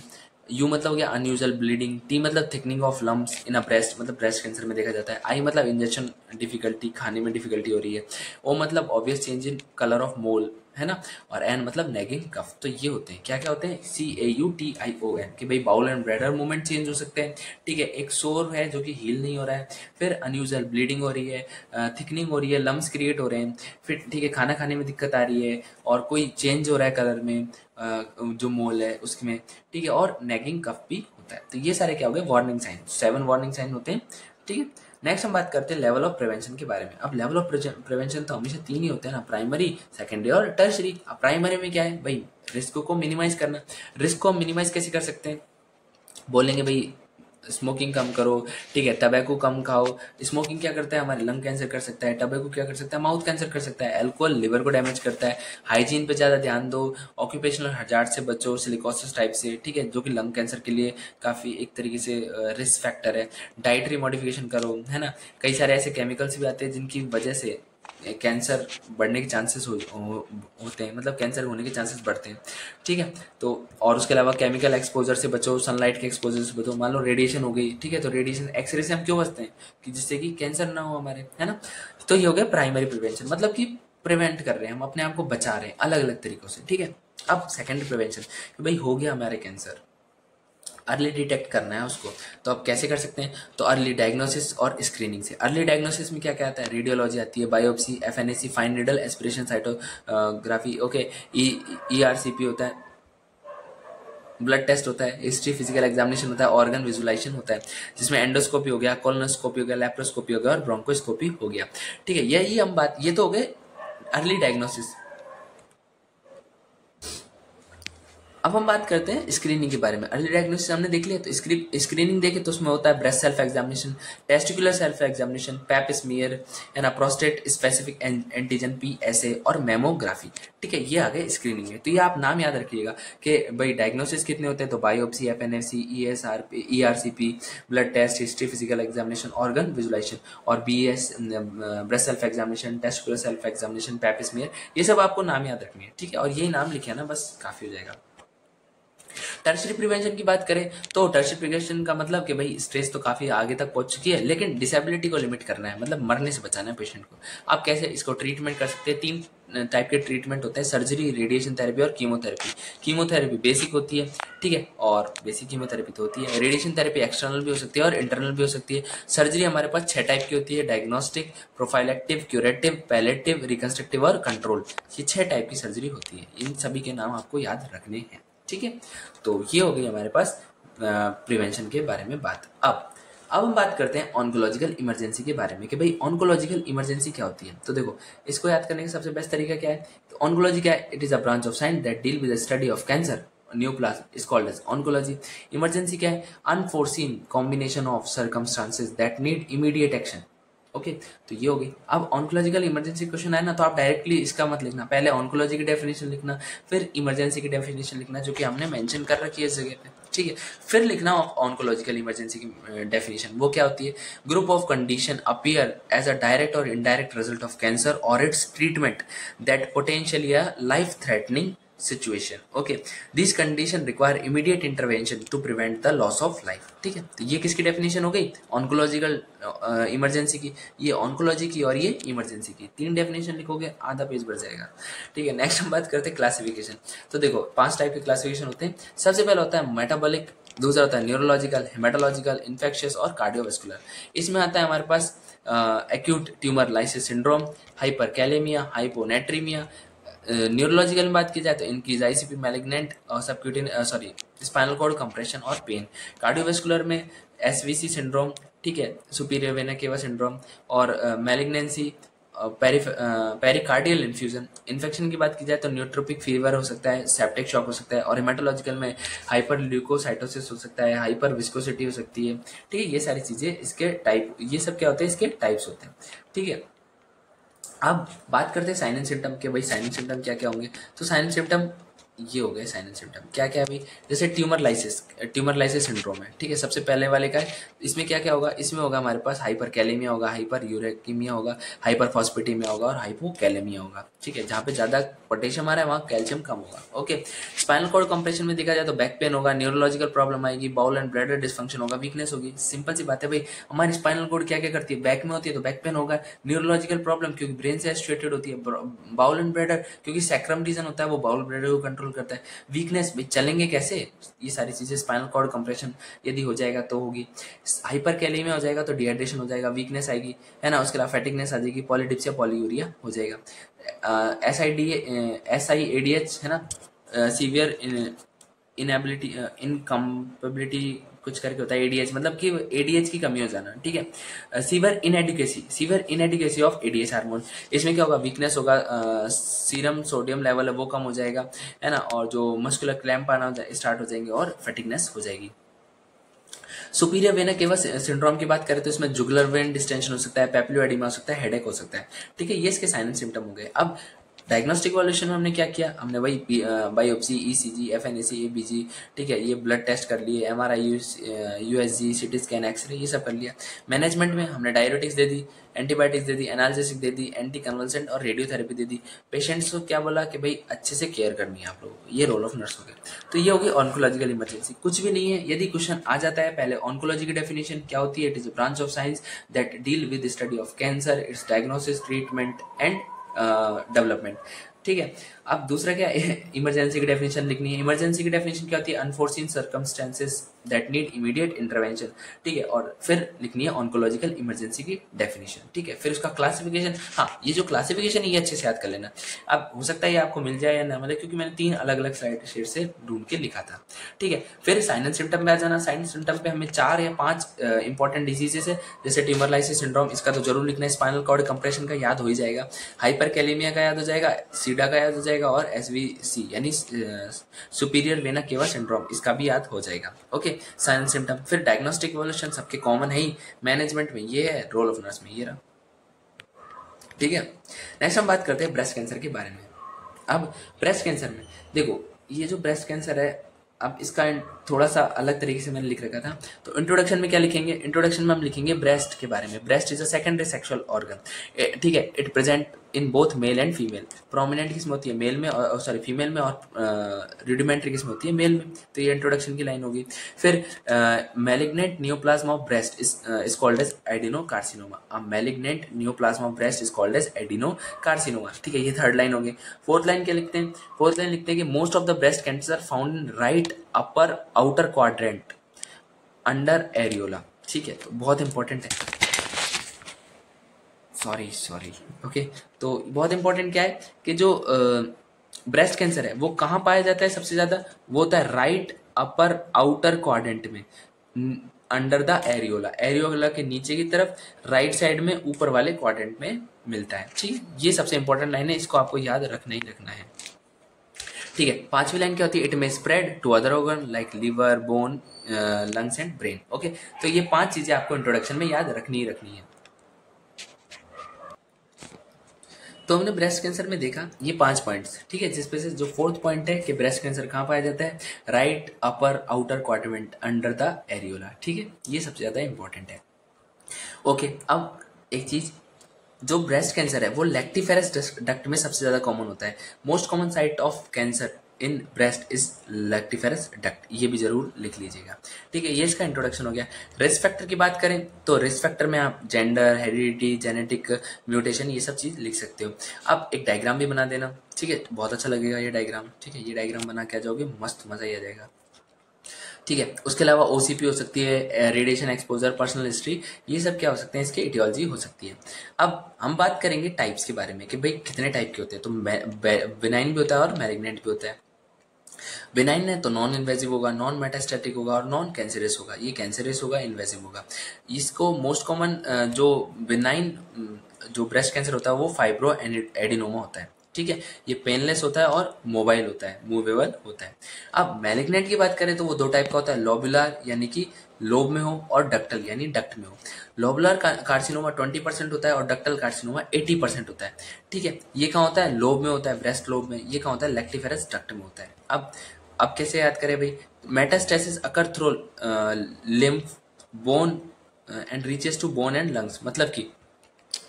U मतलब हो गया अनयूजुअल ब्लीडिंग। टी मतलब thickening of lumps in a breast, मतलब ब्रेस्ट कैंसर में देखा जाता है। आई मतलब इंजेक्शन डिफिकल्टी, खाने में डिफिकल्टी हो रही है। ओ मतलब obvious change in colour of mole, है ना। और एन मतलब नेगिंग कफ। तो ये होते हैं, क्या क्या होते हैं, CAUTION, कि भाई bowel and bladder movement change हो सकते हैं, ठीक है। एक सोर है जो कि हील नहीं हो रहा है, फिर अनयूजुअल ब्लीडिंग हो रही है, थिकनिंग हो रही है, लम्स क्रिएट हो रहे हैं, फिर ठीक है खाना खाने में दिक्कत आ रही है, और कोई चेंज हो रहा है कलर में, जो मोल है उसमें, ठीक है, और नेगिंग कफ भी होता है। तो ये सारे क्या हो गए, वार्निंग साइन, 7 वार्निंग साइन होते हैं, ठीक है। नेक्स्ट हम बात करते हैं लेवल ऑफ प्रिवेंशन के बारे में। अब लेवल ऑफ प्रिवेंशन तो हमेशा 3 ही होते हैं ना, प्राइमरी, सेकेंडरी और टर्शरी। अब प्राइमरी में क्या है भाई, रिस्क को मिनिमाइज करना। रिस्क को हम मिनिमाइज कैसे कर सकते हैं, बोलेंगे भाई स्मोकिंग कम करो, ठीक है, टबैको कम खाओ। स्मोकिंग क्या करता है, हमारे लंग कैंसर कर सकता है। टबैको क्या कर सकता है, माउथ कैंसर कर सकता है। अल्कोहल लिवर को डैमेज करता है। हाइजीन पे ज़्यादा ध्यान दो। ऑक्यूपेशनल हजार्ड से बचो, सिलिकोसिस टाइप से, ठीक है, जो कि लंग कैंसर के लिए काफ़ी एक तरीके से रिस्क फैक्टर है। डाइटरी मॉडिफिकेशन करो, है ना। कई सारे ऐसे केमिकल्स भी आते हैं जिनकी वजह से कैंसर बढ़ने के चांसेस होते हैं, मतलब कैंसर होने के चांसेस बढ़ते हैं, ठीक है। तो और उसके अलावा केमिकल एक्सपोजर से बचो, सनलाइट के एक्सपोजर से बचो। मान लो रेडिएशन हो गई, ठीक है, तो रेडिएशन एक्सरे से हम क्यों बचते हैं, कि जिससे कि कैंसर ना हो हमारे, है ना। तो ये हो गया प्राइमरी प्रिवेंशन, मतलब कि प्रिवेंट कर रहे हैं, हम अपने आप को बचा रहे हैं अलग अलग तरीकों से, ठीक है। अब सेकेंडरी प्रिवेंशन, भाई हो गया हमारे कैंसर, अर्ली डिटेक्ट करना है उसको, तो आप कैसे कर सकते हैं, तो अर्ली डायग्नोसिस और स्क्रीनिंग से। अर्ली डायग्नोसिस में क्या क्या आता है, रेडियोलॉजी आती है, biopsy, FNAC, fine needle aspiration cytography, okay, ERCP होता है, ब्लड टेस्ट होता है, हिस्ट्री फिजिकल एग्जामिनेशन होता है, ऑर्गन विजुलाइजेशन होता है, जिसमें एंडोस्कोपी हो गया, कोलोनोस्कोपी हो गया, लेप्रोस्कोपी हो गया और ब्रोंकोस्कोपी हो गया, ठीक है। यही हम बात, ये तो हो गए अर्ली डायग्नोसिस। अब हम बात करते हैं स्क्रीनिंग के बारे में। अर्ली डायग्नोसिस हमने देख लिया, तो स्क्रीनिंग देखे तो उसमें होता है breast self examination, testicular self examination, pap smear, है ना, प्रोस्टेट स्पेसिफिक एंटीजन PSA और मेमोग्राफी, ठीक है। ये आ गए स्क्रीनिंग में। तो ये आप नाम याद रखिएगा कि भाई डायग्नोसिस कितने होते हैं, तो biopsy, FNFC, ERCP, blood test, history physical examination, organ visualisation, और BS breast self examination, testicular self examination, pap smear, ये सब आपको नाम याद रखनी है, ठीक है। और यही नाम लिखे ना, बस काफी हो जाएगा। टर्शरी प्रिवेंशन की बात करें तो टर्शरी प्रिवेंशन का मतलब कि भाई स्ट्रेस तो काफी आगे तक पहुंच चुकी है, लेकिन डिसेबिलिटी को लिमिट करना है, मतलब मरने से बचाना है पेशेंट को। आप कैसे इसको ट्रीटमेंट कर सकते हैं, 3 टाइप के ट्रीटमेंट होते हैं, सर्जरी, रेडिएशन थेरेपी और कीमोथेरेपी। कीमोथेरेपी बेसिक होती है, ठीक है, और बेसिक कीमोथेरेपी तो होती है। रेडिएशन थेरेपी एक्सटर्नल भी हो सकती है और इंटरनल भी हो सकती है। सर्जरी हमारे पास 6 टाइप की होती है, डायग्नोस्टिक, प्रोफाइलेक्टिव, क्यूरेटिव, पैलेटिव, रिकंस्ट्रक्टिव और कंट्रोल। ये 6 टाइप की सर्जरी होती है, इन सभी के नाम आपको याद रखने हैं, ठीक है। तो ये हो गई हमारे पास प्रिवेंशन के बारे में बात। अब हम बात करते हैं ऑन्कोलॉजिकल इमरजेंसी के बारे में कि भाई ऑन्कोलॉजिकल इमरजेंसी क्या होती है। तो देखो, इसको याद करने का सबसे बेस्ट तरीका क्या है, तो ऑन्कोलॉजी क्या है, it is a branch of science that deal with the study of cancer neoplasm is called as oncology. Emergency क्या है, unforeseen combination of circumstances that need immediate action, okay. तो ये होगी। अब ऑन्कोलॉजिकल इमरजेंसी क्वेश्चन है ना, तो आप डायरेक्टली इसका मत लिखना, पहले ऑन्कोलॉजी की डेफिनेशन लिखना, फिर इमरजेंसी की डेफिनेशन लिखना, जो कि हमने मेंशन कर रखी है इस जगह पे, ठीक है। फिर लिखना ऑन्कोलॉजिकल इमरजेंसी की डेफिनेशन, वो क्या होती है, group of condition appear as a direct और इनडायरेक्ट रिजल्ट ऑफ कैंसर और its treatment that potentially a life threatening situation, okay, these condition require immediate intervention to prevent the loss of life, ठीक है। तो ये किसकी definition हो गई, oncological emergency की, ये ऑन्कोलॉजी की और ये इमरजेंसी की। 3 डेफिनेशन लिखोगे आधा पेज बढ़ जाएगा, ठीक है। नेक्स्ट हम बात करते हैं क्लासिफिकेशन। तो देखो 5 टाइप के क्लासिफिकेशन होते हैं। सबसे पहले होता है मेटाबॉलिक, दूसरा होता है न्यूरोलॉजिकल, हेमेटोलॉजिकल, इन्फेक्शियस और कार्डियोवास्कुलर। इसमें आता है हमारे पास acute tumour lysis syndrome, hyperkalaemia, hyponatraemia. Neurological में बात की जाए तो इनकी ICP मैलिग्नेंट और स्पाइनल कॉर्ड कंप्रेशन और पेन। कार्डियोवास्कुलर में SVC सिंड्रोम, ठीक है, सुपीरियर वेना केवा सिंड्रोम और मैलिग्नेंसी, पेरिकार्डियल इन्फ्यूजन। इन्फेक्शन की बात की जाए तो न्यूट्रोपिक फीवर हो सकता है, सेप्टिक शॉक हो सकता है, और हेमाटोलॉजिकल में हाइपर ल्यूकोसाइटोसिस हो सकता है, हाइपर विस्कोसिटी हो सकती है, ठीक है। ये सारी चीजें इसके टाइप, ये सब क्या होते हैं, इसके टाइप्स होते हैं, ठीक है। अब बात करते हैं साइन एंड सिम्टम के, भाई साइन एंड सिम्टम क्या क्या होंगे, तो साइन एंड सिम्टम ये हो गए। साइन एंड सिम्टम क्या क्या है भाई, जैसे ट्यूमर लाइसिस सिंड्रोम है, ठीक है, सबसे पहले वाले का है। इसमें क्या क्या होगा, इसमें होगा हमारे पास हाइपर कैलेमिया होगा, हाइपर यूरेकिमिया होगा, हाइपर फॉस्फेटिमिया होगा और हाइपोकैलेमिया होगा, ठीक है। जहाँ पे ज्यादा पोटेशियम आ रहा है वहाँ कैल्शियम कम होगा, ओके। स्पाइनल कॉर्ड कंप्रेशन में देखा जाए तो बैक पेन होगा, न्यूरोलॉजिकल प्रॉब्लम आएगी, बाउल एंड ब्लैडर डिस्फंक्शन होगा, वीकनेस होगी। सिंपल सी बात है भाई, हमारी स्पाइनल कॉर्ड क्या क्या करती है, बैक में होती है तो बैक पेन होगा, न्यूरोलॉजिकल प्रॉब्लम क्योंकि ब्रेन से एसोसिएटेड होती है, बाउल एंड ब्लैडर क्योंकि सैक्रम रीजन होता है वो बाउल ब्लैडर को कंट्रोल करता है, वीकनेस भाई चलेंगे कैसे, ये सारी चीजें स्पाइनल कॉर्ड कंप्रेशन यदि हो जाएगा तो होगी। हाइपर कैलेमिया हो जाएगा तो डिहाइड्रेशन हो जाएगा, वीकनेस आएगी, है ना, उसके अलावा फैटिकनेस आ जाएगी, पॉलीडिप्सिया पॉलीयूरिया हो जाएगा। SIADH है ना, सीवियर इनएबिलिटी इनकम्पेबिलिटी कुछ करके होता है, ADH मतलब कि ADH की कमी हो जाना, ठीक है। सीवियर इनएडिकेसी ऑफ ADH हार्मोन, इसमें क्या होगा, वीकनेस होगा, सीरम सोडियम लेवल है वो कम हो जाएगा, है ना, और जो मस्कुलर क्रैम्प आना स्टार्ट हो जाएंगे और फैटिकनेस हो जाएगी। सुपीरियर वेना केवा सिंड्रोम की बात करें तो इसमें जुगुलर वेन डिस्टेंशन हो सकता है, पेप्लियो एडिमा हो सकता है, हेडेक हो सकता है, ठीक है। ये इसके साइन एंड सिम्टम हो गए। अब डायग्नोस्टिक वॉल्यूशन में हमने क्या किया, हमने वही बायोप्सी, ECG, FNAC, ABG, ठीक है, ये ब्लड टेस्ट कर लिए, MRI, USG, CT scan, X ray, ये सब कर लिया। मैनेजमेंट में हमने डायरेटिक्स दे दी, एंटीबायोटिक्स दे दी, एनाल्जेसिक दे दी, एंटी कन्वल्सेंट और रेडियोथेरेपी दे दी। पेशेंट्स को क्या बोला कि भाई अच्छे से केयर करनी है आप लोगों को, ये रोल ऑफ नर्स हो गया। तो ये होगी ऑन्कोलॉजिकल इमरजेंसी, कुछ भी नहीं है। यदि क्वेश्चन आ जाता है, पहले ऑन्कोलॉजी की डेफिनेशन क्या होती है, it is a branch of science that deal with study of cancer, it's diagnosis, treatment and development. ठीक है, अब दूसरा क्या है, इमरजेंसी की डेफिनेशन लिखनी है। इमरजेंसी की डेफिनेशन क्या होती है, unforeseen circumstances that need immediate intervention. ठीक है, और फिर लिखनी है ऑन्कोलॉजिकल इमरजेंसी की डेफिनेशन। ठीक है, फिर उसका क्लासिफिकेशन, हाँ ये जो क्लासिफिकेशन है ये अच्छे से याद कर लेना। अब हो सकता है ये आपको मिल जाए या ना मिले, क्योंकि मैंने 3 अलग अलग स्लाइड शेर से ढूंढ के लिखा था। ठीक है, फिर साइन एंड सिम्टम पे आ जाना। साइन एंड सिम्टम पे हमें 4 या 5 इंपॉर्टेंट डिजीजेस है, जैसे टिमरलाइसिस सिंड्रोम, इसका तो जरूर लिखना है। स्पाइनल कॉर्ड कंप्रेशन का याद हो ही जाएगा, हाइपरकैलेमिया का याद हो जाएगा, सीडा का याद हो जाएगा, और एसवीसी यानी सुपीरियर वेना केवा सिंड्रोम, इसका भी याद हो जाएगा। Okay, sign and symptom. फिर डायग्नोस्टिक इवोल्यूशन सबके कॉमन है ही, मैनेजमेंट में ये है, रोल ऑफ नर्स में ये रहा। ठीक है, नेक्स्ट हम बात करते हैं ब्रेस्ट कैंसर के बारे में। अब ब्रेस्ट कैंसर में देखो, ये जो ब्रेस्ट कैंसर है, अब इसका थोड़ा सा अलग तरीके से मैंने लिख रखा था। तो इंट्रोडक्शन में क्या लिखेंगे, इंट्रोडक्शन में हम लिखेंगे ब्रेस्ट के बारे में। Breast is a secondary sexual organ. ठीक है, it present in both male and female. Prominent किस्म होती है मेल में, और सॉरी फीमेल में, और रिडिमेंट्री किस्म होती है मेल में। तो ये इंट्रोडक्शन की लाइन होगी। फिर malignant neoplasm of breast is called as adeno carcinoma. अब malignant neoplasm of breast is called as adeno carcinoma. ठीक है, ये थर्ड लाइन होगी। फोर्थ लाइन क्या लिखते हैं, फोर्थ लाइन लिखते हैं कि most of the breast cancer found in right upper outer quadrant under areola. ठीक है, तो बहुत इंपॉर्टेंट है, सॉरी ओके। तो बहुत इंपॉर्टेंट क्या है कि जो ब्रेस्ट कैंसर है वो कहाँ पाया जाता है सबसे ज्यादा, वो होता है राइट अपर आउटर क्वाड्रेंट में अंडर द एरियोला। एरियोला के नीचे की तरफ राइट साइड में ऊपर वाले क्वाड्रेंट में मिलता है। ठीक, ये सबसे इंपॉर्टेंट लाइन है, इसको आपको याद रखना ही रखना है। ठीक है, पांचवी लाइन क्या होती है, it may spread to other organ like liver, bone, lungs and brain. Okay, तो ये 5 चीजें आपको इंट्रोडक्शन में याद रखनी ही रखनी है। तो हमने ब्रेस्ट कैंसर में देखा ये 5 पॉइंट्स। ठीक है, जिसपे से जो फोर्थ पॉइंट है कि ब्रेस्ट कैंसर कहाँ पाया जाता है, right upper outer quadrant under the areola. ठीक है, ये सबसे ज्यादा इंपॉर्टेंट है। ओके, अब एक चीज, जो ब्रेस्ट कैंसर है वो लैक्टिफेरस डक्ट में सबसे ज्यादा कॉमन होता है। Most common site of cancer in breast is lactiferous duct, ये भी जरूर लिख लीजिएगा। ठीक है, ये इसका इंट्रोडक्शन हो गया। रिस्क फैक्टर की बात करें तो रिस्क फैक्टर में आप जेंडर, हेरिडिटी, जेनेटिक म्यूटेशन, ये सब चीज लिख सकते हो। अब एक डायग्राम भी बना देना। ठीक है, बहुत अच्छा लगेगा ये डायग्राम। ठीक है, ये डायग्राम बना के आ जाओगे, मस्त मजा ही आ जाएगा। ठीक है, उसके अलावा ओसीपी हो सकती है, रेडिएशन एक्सपोजर, पर्सनल हिस्ट्री, ये सब क्या हो सकते हैं, इसके इटियोलॉजी हो सकती है। अब हम बात करेंगे टाइप्स के बारे में कि भाई कितने टाइप के होते हैं। तो बिनाइन भी होता है और मैलिग्नेंट भी होता है। बिनाइन है तो नॉन इन्वेसिव होगा, नॉन मेटास्टेटिक होगा और नॉन कैंसरस होगा। ये कैंसरस होगा, इन्वेसिव होगा। इसको मोस्ट कॉमन जो बिनाइन जो ब्रेस्ट कैंसर होता है वो फाइब्रो एडिनोमा होता है। ठीक है, ये पेनलेस होता है और मोबाइल होता है, मूवेबल होता है। अब मैलिग्नेंट की बात करें तो वो 2 टाइप का होता है, लोबुलर यानी कि लोब में हो, और डक्टल यानी डक्ट में हो। लोबुलर कार्सिनोमा 20% होता है और डक्टल कार्सिनोमा 80% होता है। ठीक है, ये कहाँ होता है, लोब में होता है, ब्रेस्ट लोब में। ये कहाँ होता है, लैक्टिफेरस डक्ट में होता है। अब कैसे याद करें भाई, metastasis occur through lymph, bone and reaches to bone and lungs. मतलब कि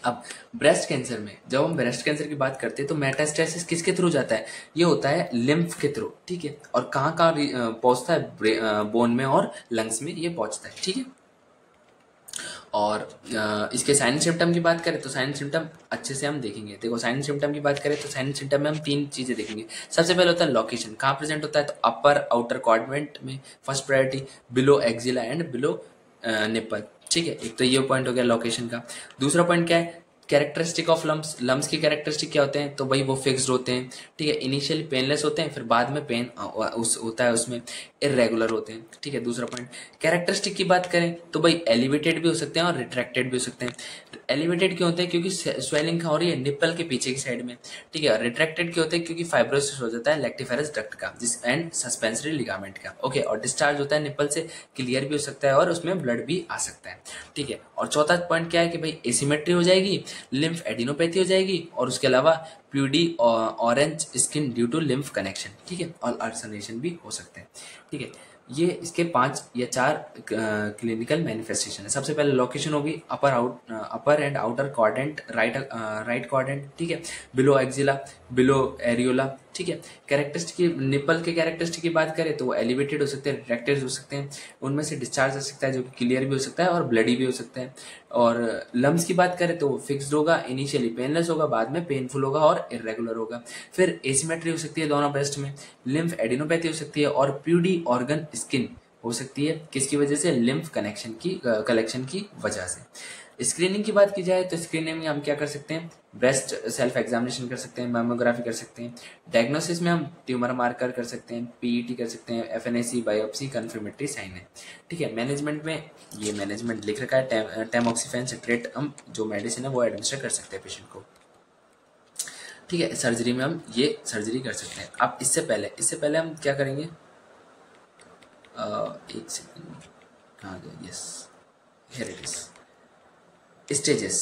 अब ब्रेस्ट कैंसर में जब हम ब्रेस्ट कैंसर की बात करते हैं तो मेटास्टेसिस किसके थ्रू जाता है, ये होता है लिम्फ के थ्रू। ठीक है, और कहाँ कहाँ पहुंचता है, बोन में और लंग्स में ये पहुंचता है। ठीक है, और इसके साइन एंड सिम्टम की बात करें तो साइन एंड सिम्टम अच्छे से हम देखेंगे। देखो, साइन एंड सिम्टम की बात करें तो साइन एंड सिम्टम में हम 3 चीजें देखेंगे। सबसे पहले होता है लोकेशन, कहाँ प्रेजेंट होता है, तो अपर आउटर क्वाड्रेंट में first priority, below axilla and below nipple. ठीक है, एक तो ये पॉइंट हो गया लोकेशन का। दूसरा पॉइंट क्या है, कैरेक्टरिस्टिक ऑफ लम्स। लम्स की कैरेक्टरिस्टिक क्या होते हैं, तो भाई वो फिक्स्ड होते हैं। ठीक है, इनिशियली पेनलेस होते हैं, फिर बाद में पेन होता है उसमें, इरेगुलर होते हैं। ठीक है, दूसरा पॉइंट। कैरेक्टरिस्टिक की बात करें तो भाई एलिवेटेड भी हो सकते हैं और रिट्रैक्टेड भी हो सकते हैं। एलिवेटेड क्यों होते हैं, क्योंकि स्वेलिंग हो रही है निप्पल के पीछे की साइड में। ठीक है, रिट्रैक्टेड क्यों होते हैं, क्योंकि फाइब्रोसिस हो जाता है लैक्टिफेरस डक्ट का एंड सस्पेंसरी लिगामेंट का। ओके, और डिस्चार्ज होता है निप्पल से, क्लियर भी हो सकता है और उसमें ब्लड भी आ सकता है। ठीक है, और चौथा पॉइंट क्या है कि भाई एसिमेट्री हो जाएगी, लिम्फ एडिनोपैथी हो जाएगी, और उसके अलावा प्यूडी orange skin due to lymph connection. ठीक है, और अल्सरेशन भी हो सकते हैं। ठीक है, ये इसके 5 या 4 क्लिनिकल मैनिफेस्टेशन है। सबसे पहले लोकेशन होगी upper and outer quadrant, right quadrant. ठीक है, बिलो एक्जिला, बिलो एरियोला। ठीक है। कैरेक्टरिस्टिक की, निपल के कैरेक्टरिस्टिक की बात करें तो वो एलिवेटेड हो सकते हैं, रिट्रैक्टेड हो सकते हैं, उनमें से डिस्चार्ज हो सकता है जो कि क्लियर भी हो सकता है और ब्लडी भी हो सकता है। और लम्स की बात करें तो फिक्स्ड होगा, इनिशियली पेनलेस होगा, बाद में पेनफुल होगा और इरेगुलर होगा। फिर एसिमेट्री हो सकती है दोनों ब्रेस्ट में, लिम्फ एडिनोपैथी हो सकती है और प्यूडी ऑर्गन स्किन हो सकती है। किसकी वजह से? लिम्फ कलेक्शन की वजह से। स्क्रीनिंग की बात की जाए तो स्क्रीनिंग में हम क्या कर सकते हैं? ब्रेस्ट सेल्फ एग्जामिनेशन कर सकते हैं, मैमोग्राफी कर सकते हैं। डायग्नोसिस में हम ट्यूमर मार्कर कर सकते हैं, पीईटी कर सकते हैं, एफएनएसी, बायोप्सी, कन्फर्मेटरी साइन है। ठीक है। मैनेजमेंट में ये मैनेजमेंट लिख रखा है, टैमोक्सिफेन सिट्रेट हम जो मेडिसिन है वो एडमिनिस्टर कर सकते हैं पेशेंट को। ठीक है। सर्जरी में हम ये सर्जरी कर सकते हैं। अब इससे पहले हम क्या करेंगे? एक सेकंड, कहाँ गया? Yes, here it is. Stages,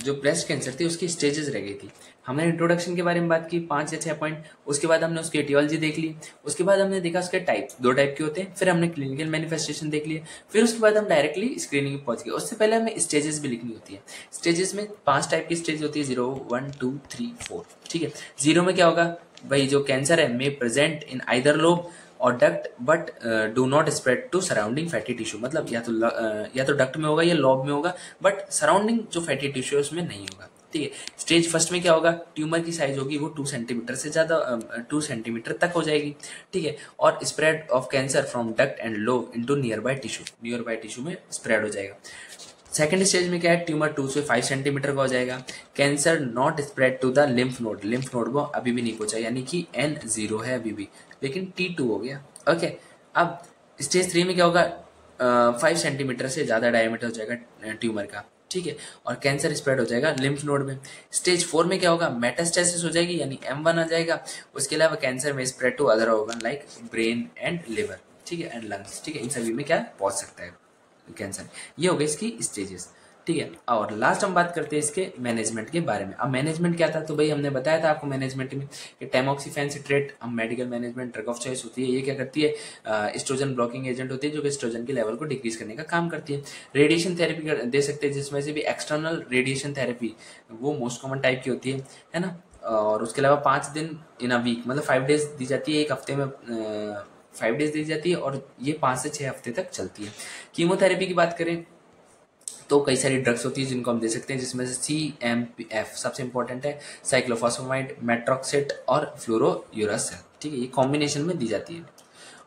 जो ब्रेस्ट कैंसर थी उसकी स्टेजेस रह गई थी। हमने इंट्रोडक्शन के बारे में बात की 5 या 6 पॉइंट, उसके बाद हमने उसकी एटियोलॉजी देख ली, उसके बाद हमने देखा उसके टाइप, 2 टाइप के होते हैं, फिर हमने क्लिनिकल मैनिफेस्टेशन देख लिए, फिर उसके बाद हम डायरेक्टली स्क्रीनिंग पहुंच गए। उससे पहले हमें स्टेजेस भी लिखनी होती है। स्टेजेस में 5 टाइप की स्टेज होती है, 0, 1, 2, 3, 4। ठीक है। 0 में क्या होगा भाई? जो कैंसर है may present in either lobe और duct but do not spread to surrounding fatty tissue. मतलब या तो डक्ट में होगा या लॉब में होगा, बट सराउंडिंग जो फैटी टिश्यू है उसमें नहीं होगा। ठीक है। स्टेज फर्स्ट में क्या होगा? ट्यूमर की साइज होगी वो 2 सेंटीमीटर से ज़्यादा 2 सेंटीमीटर तक हो जाएगी। ठीक है। और spread of cancer from duct and lobe into near by tissue में स्प्रेड हो जाएगा। सेकेंड स्टेज में क्या है? ट्यूमर 2 से 5 सेंटीमीटर का हो जाएगा। Cancer not spread to the lymph node को अभी भी नहीं पहुंचा, यानी कि N0 है अभी भी, लेकिन T2 हो गया। ओके। अब स्टेज 3 में क्या होगा? 5 सेंटीमीटर से ज़्यादा डायमीटर हो जाएगा ट्यूमर का। ठीक है। और कैंसर स्प्रेड हो जाएगा लिम्फ नोड में। स्टेज 4 में क्या होगा? मेटास्टेसिस हो जाएगी, यानी M1 आ जाएगा। उसके अलावा कैंसर में spread to other organ like brain and liver, ठीक है, एंड लंग्स। ठीक है। इन सभी में क्या पहुंच सकता है कैंसर। ये हो गए इसकी स्टेजेस। ठीक है। और लास्ट हम बात करते हैं इसके मैनेजमेंट के बारे में। अब मैनेजमेंट क्या था? तो भाई हमने बताया था आपको मैनेजमेंट में कि टैमोक्सिफेन सिट्रेट हम medical management drug of choice होती है। ये क्या करती है? एस्ट्रोजन ब्लॉकिंग एजेंट होती है जो कि एस्ट्रोजन के लेवल को डिक्रीज करने का काम करती है। रेडिएशन थेरेपी दे सकते हैं, जिसमें से भी एक्सटर्नल रेडिएशन थेरेपी वो मोस्ट कॉमन टाइप की होती है ना। और उसके अलावा 5 दिन इन अ वीक, मतलब 5 डेज दी जाती है एक हफ्ते में, 5 डेज दी जाती है और ये 5 से 6 हफ्ते तक चलती है। कीमोथेरेपी की बात करें तो कई सारी ड्रग्स होती है जिनको हम दे सकते हैं, जिसमें से CMF सबसे इंपॉर्टेंट है, साइक्लोफॉस्फेमाइड, मेट्रोक्सेट और फ्लोरोयूरासिल। ठीक है। ये कॉम्बिनेशन में दी जाती है।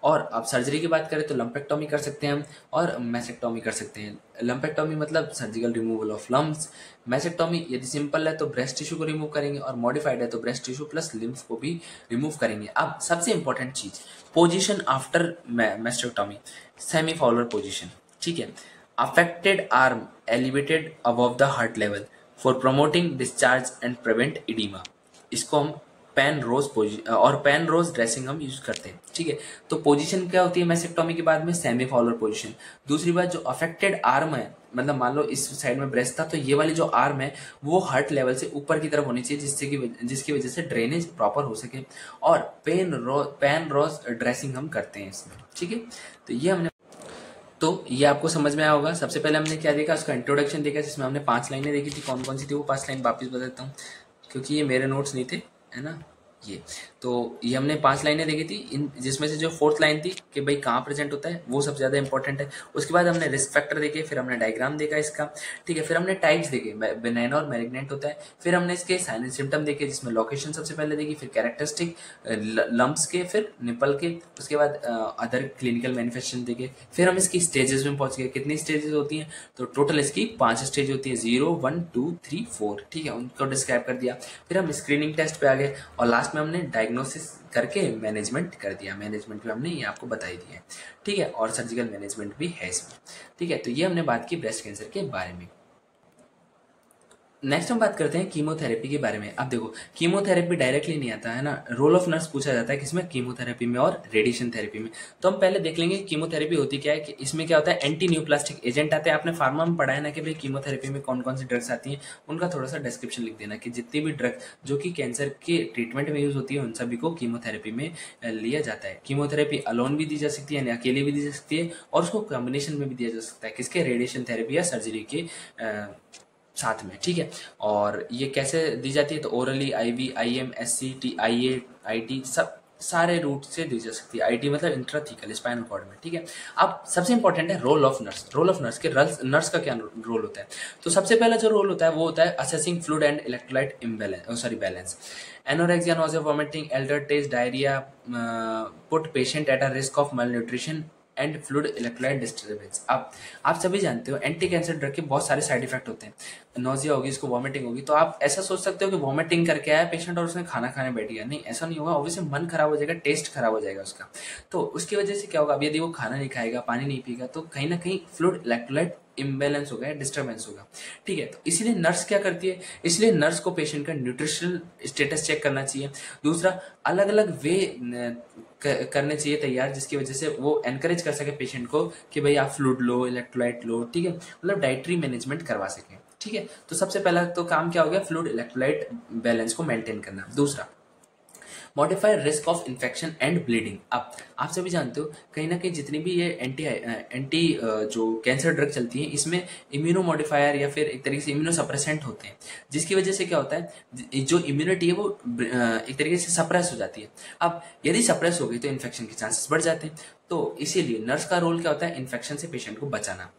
और अब सर्जरी की बात करें तो लंपेक्टोमी कर सकते हैं हम और मैसेक्टोमी कर सकते हैं। लंपेक्टोमी मतलब सर्जिकल रिमूवल ऑफ लम्प्स। मैसेक्टोमी यदि सिंपल है तो ब्रेस्ट टिश्यू को रिमूव करेंगे और मॉडिफाइड है तो ब्रेस्ट टिश्यू प्लस लिम्फ को भी रिमूव करेंगे। अब सबसे इंपॉर्टेंट चीज, position after mastectomy, semi follower position. ठीक है। Affected arm elevated above the heart level for promoting discharge and prevent oedema. इसको हम पैन रोज ड्रेसिंग हम यूज करते हैं। ठीक है। तो पोजीशन क्या होती है मैसेक्टोमी के बाद में? Semi follower position. दूसरी बात, जो अफेक्टेड आर्म है, मतलब मान लो इस साइड में ब्रेस्ट था तो ये वाली जो आर्म है वो हार्ट लेवल से ऊपर की तरफ होनी चाहिए, जिसकी वजह से ड्रेनेज प्रॉपर हो सके। और पैन रोज ड्रेसिंग हम करते हैं इसमें। ठीक है। तो ये आपको समझ में आया होगा। सबसे पहले हमने क्या देखा? उसका इंट्रोडक्शन देखा, जिसमें हमने 5 लाइनें देखी थी। कौन कौन सी थी वो 5 लाइन वापस बता देता हूँ, क्योंकि ये मेरे नोट्स नहीं थे, है ना। ये हमने 5 लाइनें देखी थी, इन जिसमें से जो 4th लाइन थी कि भाई कहाँ प्रेजेंट होता है वो सबसे ज़्यादा इंपॉर्टेंट है। उसके बाद हमने रिस्क फैक्टर देखे, फिर हमने डायग्राम देखा इसका। ठीक है। फिर हमने टाइप्स देखे, बेनाइन और मैलिग्नेंट होता है। फिर हमने इसके साइन एंड सिम्टम देखे, जिसमें लोकेशन सबसे पहले देखी, फिर कैरेक्टरिस्टिक लम्प्स के, फिर निपल के, उसके बाद अदर क्लिनिकल मैनिफेस्टेशन देखे। फिर हम इसकी स्टेजेस में पहुंच गए। कितनी स्टेजेस होती हैं? तो टोटल इसकी 5 स्टेज होती है, 0, 1, 2, 3, 4। ठीक है। उनको डिस्क्राइब कर दिया। फिर हम स्क्रीनिंग टेस्ट पे आ गए और लास्ट में हमने डायग्नोसिस करके मैनेजमेंट कर दिया। मैनेजमेंट भी हमने ये आपको बता ही दिया है। ठीक है। और सर्जिकल मैनेजमेंट भी है इसमें। ठीक है। तो ये हमने बात की ब्रेस्ट कैंसर के बारे में। नेक्स्ट हम बात करते हैं कीमोथेरेपी के बारे में। अब देखो, कीमोथेरेपी डायरेक्टली नहीं आता है ना, रोल ऑफ नर्स पूछा जाता है किसमें? कीमोथेरेपी में और रेडिएशन थेरेपी में। तो हम पहले देख लेंगे कीमोथेरेपी होती क्या है, कि इसमें क्या होता है? एंटी न्यूप्लास्टिक एजेंट आते हैं। आपने फार्मा में पढ़ा है ना कि भाई कीमोथेरेपी में कौन कौन सी ड्रग्स आती हैं, उनका थोड़ा सा डिस्क्रिप्शन लिख देना, कि जितनी भी ड्रग जो कि कैंसर के ट्रीटमेंट में यूज होती है उन सभी को कीमोथेरेपी में लिया जाता है। कीमोथेरेपी अलोन भी दी जा सकती है, यानी अकेले भी दी जा सकती है, और उसको कॉम्बिनेशन में भी दिया जा सकता है। किसके? रेडिएशन थेरेपी या सर्जरी के साथ में, ठीक है। और ये कैसे दी जाती है, तो ओरली, आईवी, आईएम, एससी, आईए, आईटी, सब सारे रूट से दी जा सकती है। आईटी मतलब इंट्राथीकल स्पाइनल कॉर्ड में, ठीक है। अब सबसे इंपॉर्टेंट है role of nurse. Role of nurse के नर्स का क्या रोल होता है, तो सबसे पहला जो रोल होता है वो होता है assessing fluid and electrolyte imbalance, sorry balance. Anorexia, nausea, vomiting, altered taste, diarrhoea put patient at a risk of malnutrition and fluid electrolyte disturbance. अब आप सभी जानते हो एंटी कैंसर ड्रग के बहुत सारे साइड इफेक्ट होते हैं। नोजिया होगी, इसको वॉमिटिंग होगी, तो आप ऐसा सोच सकते हो कि वॉमिटिंग करके आया पेशेंट और उसने खाना खाने बैठ गया। नहीं, ऐसा नहीं होगा। ऑब्वियसली मन खराब हो जाएगा, टेस्ट खराब हो जाएगा उसका। तो उसकी वजह से क्या होगा, अब यदि वो खाना नहीं खाएगा, पानी नहीं पीगा, तो कहीं ना कहीं फ्लूइड इलेक्ट्रोलाइट इम्बैलेंस होगा, डिस्टर्बेंस होगा, ठीक है। तो इसीलिए नर्स क्या करती है, इसलिए नर्स को पेशेंट का न्यूट्रिशनल स्टेटस चेक करना चाहिए। दूसरा, अलग अलग वे करने चाहिए तैयार, जिसकी वजह से वो एनकरेज कर सके पेशेंट को कि भाई आप फ्लूइड लो, इलेक्ट्रोलाइट लो, ठीक है, मतलब डाइटरी मैनेजमेंट करवा सके, ठीक है। तो सबसे पहला तो काम क्या हो गया, फ्लूइड इलेक्ट्रोलाइट बैलेंस को मेंटेन करना। दूसरा, modify risk of infection and bleeding. अब आप सभी जानते हो कहीं ना कहीं जितनी भी ये एंटी जो कैंसर ड्रग चलती है, इसमें इम्यूनो मॉडिफायर या फिर एक तरीके से इम्यूनो सप्रेसेंट होते हैं, जिसकी वजह से क्या होता है, जो इम्यूनिटी है वो एक तरीके से सप्रेस हो जाती है। अब यदि सप्रेस हो गई तो इन्फेक्शन के चांसेस बढ़ जाते हैं। तो इसीलिए नर्स का रोल क्या होता है, इन्फेक्शन से पेशेंट को बचाना।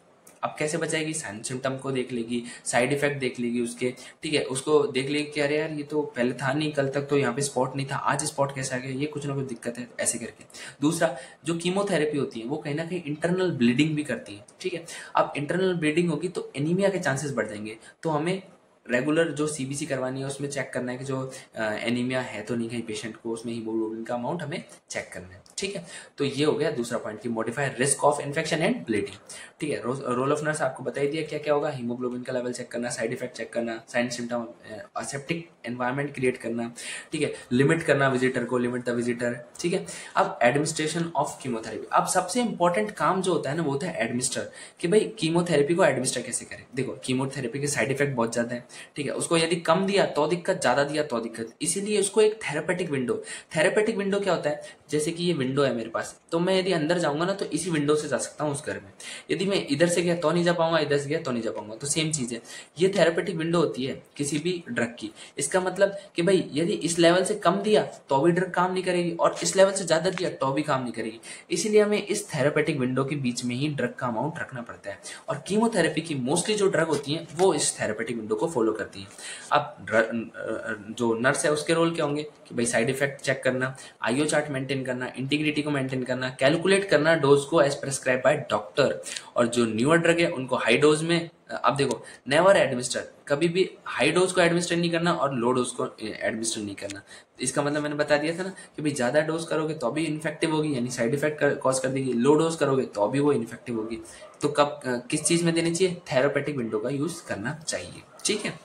अब कैसे बचाएगी, साइन सिम्टम को देख लेगी, साइड इफेक्ट देख लेगी उसके, ठीक है, उसको देख लेगी कि अरे यार ये तो पहले था नहीं, कल तक तो यहाँ पे स्पॉट नहीं था, आज स्पॉट कैसे आ गया, ये कुछ ना कुछ दिक्कत है, ऐसे करके। दूसरा, जो कीमोथेरेपी होती है वो कहीं ना कहीं इंटरनल ब्लीडिंग भी करती है, ठीक है। अब इंटरनल ब्लीडिंग होगी तो एनीमिया के चांसेस बढ़ जाएंगे। तो हमें रेगुलर जो सीबीसी करवानी है उसमें चेक करना है कि जो एनीमिया है तो नहीं कहीं पेशेंट को, उसमें हीमोग्लोबिन का अमाउंट हमें चेक करना है, ठीक है। तो ये हो गया दूसरा पॉइंट कि modify risk of infection and bleeding, ठीक है। रोल ऑफ नर्स आपको बता ही दिया क्या क्या होगा, हीमोग्लोबिन का लेवल चेक करना, साइड इफेक्ट चेक करना, sign symptom, aseptic environment create करना, ठीक है, लिमिट करना विजिटर को, लिमिट द विजिटर, ठीक है। अब एडमिनिस्ट्रेशन ऑफ कीमोथेरेपी। अब सबसे इंपॉर्टेंट काम जो होता है ना वो होता है एडमिनिस्टर, कि भाई कीमोथेरेपी को एडमिनिस्टर कैसे करें। देखो कीमोथेरेपी के साइड इफेक्ट बहुत ज्यादा है, ठीक है, उसको यदि कम दिया तो दिक्कत, ज्यादा दिया तो दिक्कत, इसीलिए उसको एक थेरेपेटिक विंडो क्या होता है, जैसे कि ये विंडो है मेरे पास, तो मैं यदि अंदर जाऊंगा ना तो इसी विंडो से जा सकता हूँ उस घर में। यदि मैं इधर से गया तो नहीं जा पाऊंगा, इधर से गया तो नहीं जा पाऊंगा। तो सेम चीज है, ये थेरेपेटिक विंडो होती है किसी भी ड्रग की। इसका मतलब कि भाई यदि इस लेवल से कम दिया तो भी ड्रग काम नहीं करेगी, और इस लेवल से ज्यादा दिया तो भी काम नहीं करेगी। इसीलिए हमें इस थेरेपेटिक विंडो के बीच में ही ड्रग का अमाउंट रखना पड़ता है। और कीमोथेरेपी की मोस्टली जो ड्रग होती है वो इस थेरेपेटिक विंडो को फॉलो करती है। अब जो नर्स है उसके रोल क्या होंगे कि भाई साइड इफेक्ट चेक करना, आईओ चार्ट मेंटेन करना, इंटीग्रिटी को मेंटेन करना, कैलकुलेट करना डोज को एज प्रेस्क्राइब बाय डॉक्टर। और जो न्यूअर ड्रग है उनको हाई डोज में, अब देखो, नेवर एडमिनिस्टर, कभी भी हाई डोज को एडमिनिस्टर नहीं करना और लो डोज को एडमिनिस्टर नहीं करना। इसका मतलब मैंने बता दिया था ना कि भाई ज्यादा डोज करोगे तो भी इन्फेक्टिव होगी, यानी साइड इफेक्ट कॉज कर देगी, लो डोज करोगे तो भी वो इन्फेक्टिव होगी। तो कब किस चीज में देनी चाहिए, थेरेपेटिक विंडो का यूज करना चाहिए, ठीक है।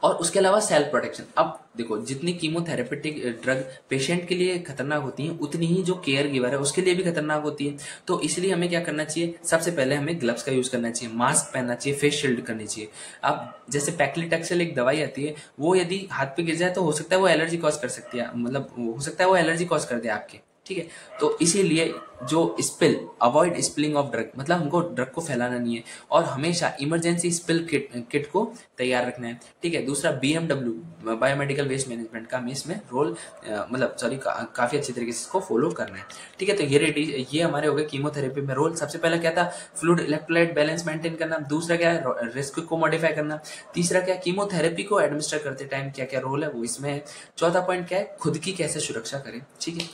और उसके अलावा सेल्फ प्रोटेक्शन। अब देखो, जितनी कीमोथेरेपेटिक ड्रग पेशेंट के लिए खतरनाक होती हैं उतनी ही जो केयर गिवर है उसके लिए भी खतरनाक होती है। तो इसलिए हमें क्या करना चाहिए, सबसे पहले हमें ग्लव्स का यूज करना चाहिए, मास्क पहनना चाहिए, फेस शील्ड करनी चाहिए। अब जैसे पैक्लिटैक्सेल एक दवाई आती है, वो यदि हाथ पे गिर जाए तो हो सकता है वो एलर्जी कॉज कर सकती है, मतलब हो सकता है वो एलर्जी कॉज कर दे आपके, ठीक है। तो इसीलिए जो spill, avoid spilling of drug, मतलब हमको ड्रग को फैलाना नहीं है, और हमेशा इमरजेंसी स्पिल किट को तैयार रखना है, ठीक है। दूसरा, BMW बायोमेडिकल वेस्ट मैनेजमेंट का हमें इसमें रोल, मतलब सॉरी, काफी अच्छी तरीके से इसको फॉलो करना है, ठीक है। तो ये हमारे हो गए कीमोथेरेपी में रोल। सबसे पहला क्या था, फ्लूइड इलेक्ट्रोलाइट बैलेंस मेंटेन करना। दूसरा क्या है, रिस्क को मॉडिफाई करना। तीसरा क्या, कीमोथेरेपी को एडमिनिस्टर करते टाइम क्या क्या रोल है वो इसमें है। चौथा पॉइंट क्या है, खुद की कैसे सुरक्षा करें, ठीक है।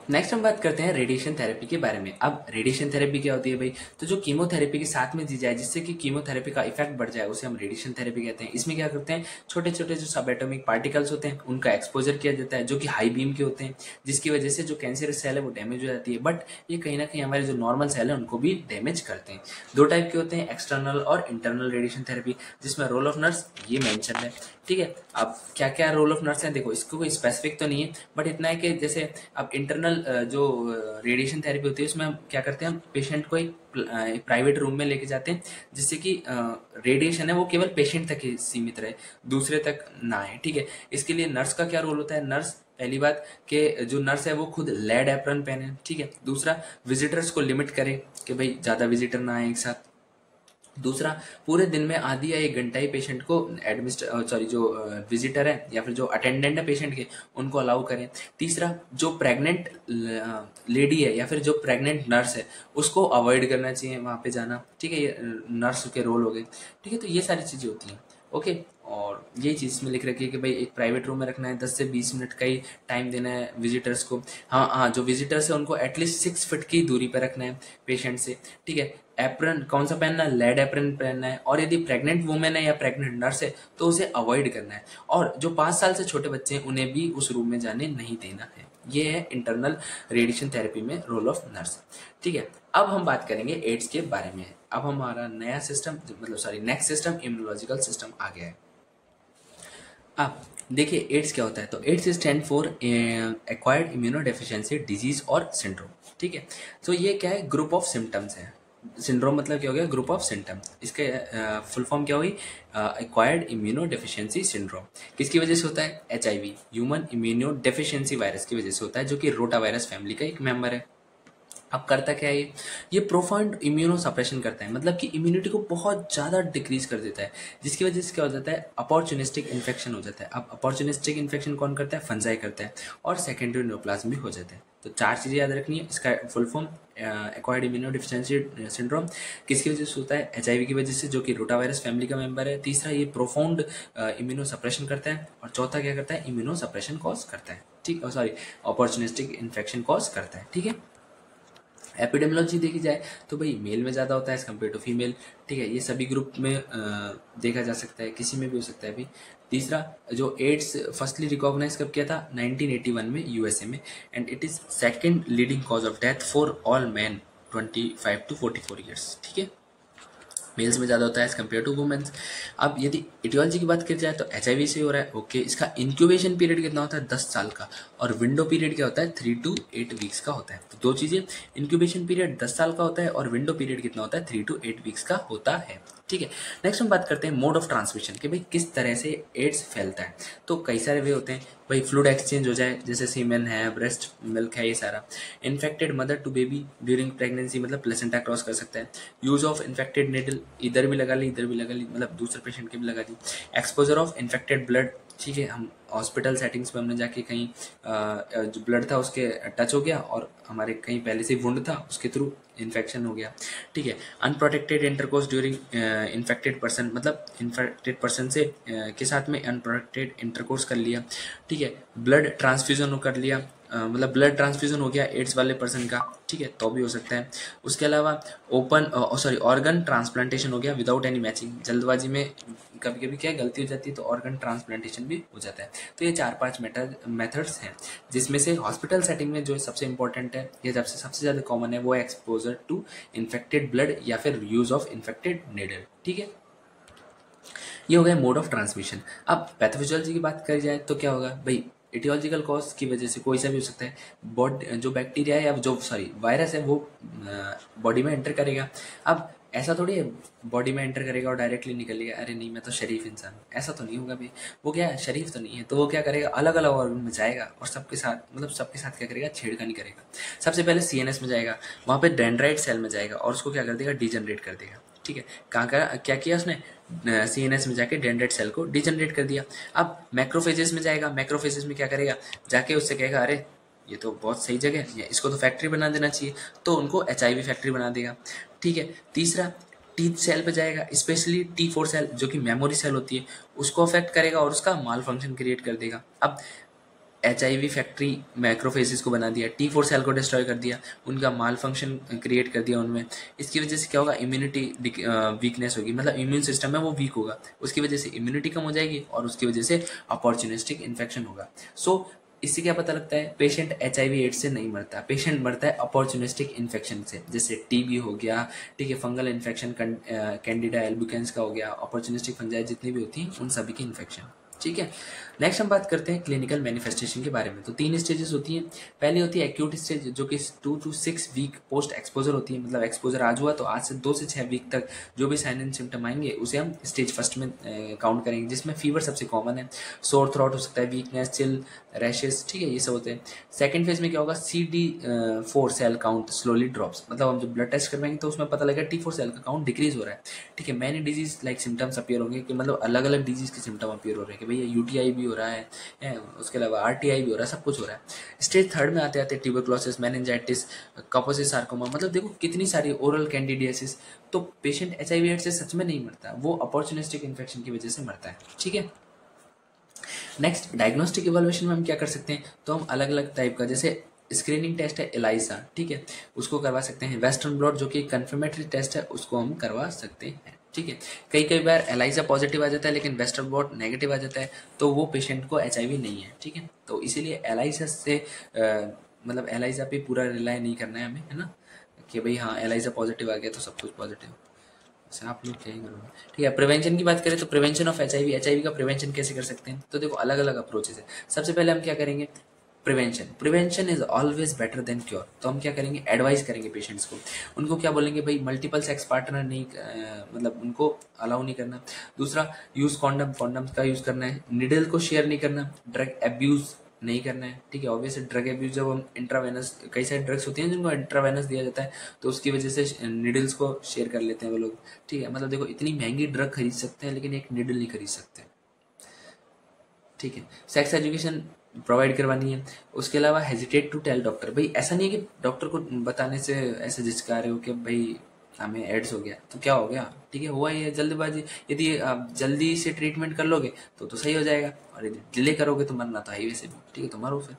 नेक्स्ट हम बात करते हैं रेडिएशन थेरेपी के बारे में। अब रेडिएशन थेरेपी क्या होती है भाई, तो जो कीमोथेरेपी के साथ में दी जाए जिससे कि कीमोथेरेपी का इफेक्ट बढ़ जाए उसे हम रेडिएशन थेरेपी कहते हैं। इसमें क्या करते हैं, छोटे छोटे जो सब एटॉमिक पार्टिकल्स होते हैं उनका एक्सपोजर किया जाता है, जो कि हाई बीम के होते हैं, जिसकी वजह से जो कैंसरस सेल है वो डैमेज हो जाती है। बट ये कहीं ना कहीं हमारे जो नॉर्मल सेल है उनको भी डैमेज करते हैं। दो टाइप के होते हैं, एक्सटर्नल और इंटरनल रेडिएशन थेरेपी, जिसमें रोल ऑफ नर्स ये मेंशन है, ठीक है। अब क्या क्या रोल ऑफ नर्स है, देखो इसको कोई स्पेसिफिक तो नहीं है, बट इतना है कि जैसे अब इंटरनल जो रेडिएशन थेरेपी होती है उसमें हम क्या करते हैं, हम पेशेंट को एक प्राइवेट रूम में लेके जाते हैं, जिससे कि रेडिएशन है वो केवल पेशेंट तक ही सीमित रहे, दूसरे तक ना आए, ठीक है। इसके लिए नर्स का क्या रोल होता है, नर्स पहली बात कि जो नर्स है वो खुद लेड एप्रन पहने, ठीक है। दूसरा, विजिटर्स को लिमिट करे कि भाई ज्यादा विजिटर ना आए एक साथ। दूसरा, पूरे दिन में आधी या 1 घंटा ही पेशेंट को जो विजिटर है या फिर जो अटेंडेंट है पेशेंट के, उनको अलाउ करें। तीसरा, जो प्रेग्नेंट लेडी है या फिर जो प्रेग्नेंट नर्स है उसको अवॉइड करना चाहिए वहाँ पे जाना, ठीक है, ये नर्स के रोल हो गए, ठीक है। तो ये सारी चीज़ें होती हैं, ओके। और यही चीज़ इसमें लिख रखी है कि भाई एक प्राइवेट रूम में रखना है, 10 से 20 मिनट का ही टाइम देना है विजिटर्स को। हाँ हाँ, जो विजिटर्स है उनको एटलीस्ट 6 फीट की दूरी पर रखना है पेशेंट से, ठीक है। एप्रन कौन सा पहनना है? लेड एप्रन पहनना है। और यदि प्रेग्नेंट वुमेन है या प्रेग्नेंट नर्स है तो उसे अवॉइड करना है। और जो 5 साल से छोटे बच्चे हैं उन्हें भी उस रूम में जाने नहीं देना है। ये है इंटरनल रेडिएशन थेरेपी में रोल ऑफ नर्स, ठीक है। अब हम बात करेंगे एड्स के बारे में। अब हमारा नया सिस्टम, मतलब sorry next system immunological system आ गया है। अब देखिए एड्स क्या होता है। तो AIDS stand for acquired immunodeficiency disease और सिंड्रोम, ठीक है। तो ये क्या है? ग्रुप ऑफ सिम्टम्स है। सिंड्रोम मतलब क्या हो गया? Group of symptom. इसके फुल फॉर्म क्या हुई? Acquired immunodeficiency syndrome. किसकी वजह से होता है? HIV, ह्यूमन इम्यूनोडेफिशिएंसी वायरस की वजह से होता है, जो कि रोटा वायरस फैमिली का एक मेंबर है। अब करता क्या है ये प्रोफाउंड इम्यूनो सप्रेशन करता है, मतलब कि इम्यूनिटी को बहुत ज़्यादा डिक्रीज कर देता है, जिसकी वजह से क्या हो जाता है? अपॉर्चुनिस्टिक इन्फेक्शन हो जाता है। अब अपॉर्चुनिस्टिक इन्फेक्शन कौन करता है? फंजाई करता है। और सेकेंडरी न्यूप्लाज्म भी हो जाता है। तो 4 चीज़ें याद रखनी है। इसका full form acquired immunodeficiency syndrome किसकी वजह से होता है? HIV की वजह से, जो कि रोटा वायरस फैमिली का मेंबर है। तीसरा, ये प्रोफाउंड इम्यूनो सप्रेशन करता है। और चौथा क्या करता है? इम्यूनो सप्रेशन कॉज करता है, ठीक, सॉरी, अपॉर्चुनिस्टिक इन्फेक्शन कॉज करता है, ठीक है। एपिडेमियोलॉजी देखी जाए तो भाई मेल में ज़्यादा होता है एज़ कम्पेयर टू फीमेल, ठीक है। ये सभी ग्रुप में देखा जा सकता है, किसी में भी हो सकता है। अभी तीसरा, जो एड्स फर्स्टली रिकॉग्नाइज कब किया था? 1981 में USA में। And it is second leading cause of death for all man 25 to 44 years, ठीक है। मेल्स में ज़्यादा होता है एज कम्पेयर टू वुमेन्स। अब यदि इटियोलॉजी की बात की जाए तो HIV से हो रहा है, ओके। इसका इंक्यूबेशन पीरियड कितना होता है? 10 साल का। और विंडो पीरियड क्या होता है? 3 to 8 वीक्स का होता है। तो दो चीज़ें, इंक्यूबेशन पीरियड 10 साल का होता है और विंडो पीरियड कितना होता है? 3 to 8 वीक्स का होता है, ठीक है। नेक्स्ट हम बात करते हैं मोड ऑफ ट्रांसमिशन, कि भाई किस तरह से एड्स फैलता है। तो कई सारे वे होते हैं भाई। फ्लूइड एक्सचेंज हो जाए, जैसे सीमेन है, ब्रेस्ट मिल्क है, ये सारा। Infected mother to baby during pregnancy, मतलब प्लेसेंटा क्रॉस कर सकता है। यूज ऑफ इन्फेक्टेड निडल, इधर भी लगा ली इधर भी लगा ली, मतलब दूसरे पेशेंट के भी लगा दी। एक्सपोजर ऑफ इन्फेक्टेड ब्लड, ठीक है। हम हॉस्पिटल सेटिंग्स में हमने जाके कहीं जो ब्लड था उसके टच हो गया और हमारे कहीं पहले से वुंड था, उसके थ्रू इन्फेक्शन हो गया, ठीक है। Unprotected intercourse during infected person, मतलब इन्फेक्टेड पर्सन से के साथ में अनप्रोटेक्टेड इंटरकोर्स कर लिया, ठीक है। ब्लड ट्रांसफ्यूजन कर लिया, मतलब ब्लड ट्रांसफ्यूजन हो गया एड्स वाले पर्सन का, ठीक है, तो भी हो सकता है। उसके अलावा ऑर्गन ट्रांसप्लांटेशन हो गया विदाउट एनी मैचिंग। जल्दबाजी में कभी कभी क्या गलती हो जाती है तो ऑर्गन ट्रांसप्लांटेशन भी हो जाता है। तो ये 4-5 मेथड्स हैं, जिसमें से हॉस्पिटल सेटिंग में जो सबसे इंपॉर्टेंट है या सबसे ज़्यादा कॉमन है वो है एक्सपोजर टू इन्फेक्टेड ब्लड या फिर यूज ऑफ इन्फेक्टेड निडल, ठीक है। ये हो गया मोड ऑफ ट्रांसमिशन। अब पैथोफिजियोलॉजी की बात करी जाए तो क्या होगा भाई? एटियोलॉजिकल कॉज की वजह से कोई सा भी हो सकता है। बॉडी जो बैक्टीरिया है या जो वायरस है वो बॉडी में एंटर करेगा। अब ऐसा थोड़ी है बॉडी में एंटर करेगा और डायरेक्टली निकलेगा, अरे नहीं मैं तो शरीफ इंसान, ऐसा तो नहीं होगा भाई। वो क्या है, शरीफ तो नहीं है, तो वो क्या करेगा? अलग अलग ऑर्गन में जाएगा और सबके साथ क्या करेगा? छेड़खानी करेगा। सबसे पहले CNS में जाएगा, वहाँ पे डेंड्राइट सेल में जाएगा और उसको क्या कर देगा? डिजनरेट कर देगा, ठीक है। क्या किया उसने? CNS में जाके डेंड्राइट सेल को डिजनरेट कर दिया। अब मैक्रोफेजेस में जाएगा, मैक्रोफेजेस में क्या करेगा? जाके उससे कहेगा अरे ये तो बहुत सही जगह है, इसको तो फैक्ट्री बना देना चाहिए, तो उनको HIV फैक्ट्री बना देगा, ठीक है। तीसरा, टी सेल पे जाएगा, स्पेशली T4 सेल जो कि मेमोरी सेल होती है, उसको अफेक्ट करेगा और उसका माल फंक्शन क्रिएट कर देगा। अब HIV फैक्ट्री मैक्रोफेजेस को बना दिया, T4 सेल को डिस्ट्रॉय कर दिया, उनका माल फंक्शन क्रिएट कर दिया उनमें। इसकी वजह से क्या होगा? इम्यूनिटी वीकनेस होगी, मतलब इम्यून सिस्टम है वो वीक होगा, उसकी वजह से इम्यूनिटी कम हो जाएगी और उसकी वजह से अपॉर्चुनिस्टिक इन्फेक्शन होगा। सो इससे क्या पता लगता है? पेशेंट HIV एड्स से नहीं मरता, पेशेंट मरता है अपॉर्चुनिस्टिक इन्फेक्शन से, जैसे TB हो गया, ठीक है, फंगल इन्फेक्शन, कैंडिडा एल्बुकेंस का हो गया, अपॉर्चुनिस्टिक फंजाई जितनी भी होती हैं उन सभी की इन्फेक्शन, ठीक है। नेक्स्ट हम बात करते हैं क्लिनिकल मैनिफेस्टेशन के बारे में। तो 3 स्टेजेस होती हैं। पहली होती है एक्यूट स्टेज, जो कि 2 to 6 वीक पोस्ट एक्सपोजर होती है। मतलब एक्सपोजर आज हुआ तो आज से 2 से 6 वीक तक जो भी साइन एंड सिम्टम आएंगे उसे हम स्टेज फर्स्ट में काउंट करेंगे, जिसमें फीवर सबसे कॉमन है, सोर थ्रोट हो सकता है, वीकनेस, चिल, रैशेस, ठीक है, ये सब होते हैं। सेकंड फेज में क्या होगा, CD4 cell count slowly drops. मतलब हम जब ब्लड टेस्ट करवाएंगे तो उसमें पता लगेगा T4 सेल का काउंट डिक्रीज हो रहा है, ठीक है। Many disease like symptoms appear होंगे, कि मतलब अलग अलग डिजीज के सिम्टम अपीयर हो रहे हैं, कि भैया UTI भी हो रहा है, उसके अलावा RTI भी हो रहा है, सब कुछ हो रहा है। स्टेज थर्ड में आते आते ट्यूबरक्लोसिस, मेनिंजाइटिस, कापोसिस सार्कोमा, मतलब देखो कितनी सारी, ओरल कैंडिडियासिस। तो पेशेंट HIV एड्स से सच में नहीं मरता, वो अपॉर्चुनिस्टिक इन्फेक्शन की वजह से मरता है, ठीक है। नेक्स्ट डायग्नोस्टिक इवैल्यूएशन में हम क्या कर सकते हैं, तो हम अलग अलग टाइप का, जैसे स्क्रीनिंग टेस्ट है ELISA, ठीक है, उसको करवा सकते हैं। वेस्टर्न ब्लॉट जो कि कंफर्मेटरी टेस्ट है, उसको हम करवा सकते हैं, ठीक है। कई बार ELISA पॉजिटिव आ जाता है लेकिन वेस्टर्न ब्लॉट नेगेटिव आ जाता है, तो वो पेशेंट को HIV नहीं है, ठीक है। तो इसीलिए ELISA से मतलब ELISA पे पूरा रिलाई नहीं करना है हमें, है ना, कि भाई हाँ ELISA पॉजिटिव आ गया तो सब कुछ पॉजिटिव। अच्छा, आप लोग क्या ही करोगे, ठीक है। प्रिवेंशन की बात करें तो प्रिवेंशन ऑफ HIV का प्रिवेंशन कैसे कर सकते हैं, तो देखो अलग अलग अप्रोचेस है। सबसे पहले हम क्या करेंगे, prevention is always better than cure. तो हम क्या करेंगे, एडवाइस करेंगे पेशेंट्स को, उनको क्या बोलेंगे, भाई मल्टीपल सेक्स पार्टनर नहीं, मतलब उनको अलाउ नहीं करना। दूसरा, यूज कॉन्डम का यूज करना है, निडल को शेयर नहीं करना, ड्रग एब्यूज नहीं करना है, ठीक है। ऑब्वियसली ड्रग एब्यूज जब हम इंट्रावेनस, कई सारे ड्रग्स होती हैं जिनको इंट्रावेनस दिया जाता है, तो उसकी वजह से निडल्स को शेयर कर लेते हैं वो लोग, ठीक है। मतलब देखो इतनी महंगी ड्रग खरीद सकते हैं लेकिन एक निडल नहीं खरीद सकते, ठीक है। सेक्स एजुकेशन प्रोवाइड करवानी है। उसके अलावा हेजिटेट टू टेल डॉक्टर, भाई ऐसा नहीं है कि डॉक्टर को बताने से ऐसे झिझका रहे हो कि भाई हमें एड्स हो गया तो क्या हो गया, ठीक है, हुआ ही है, जल्दबाजी। यदि आप जल्दी से ट्रीटमेंट कर लोगे तो सही हो जाएगा, और यदि डिले करोगे तो मरना तो है ही वैसे भी, ठीक है, तो मरो फिर।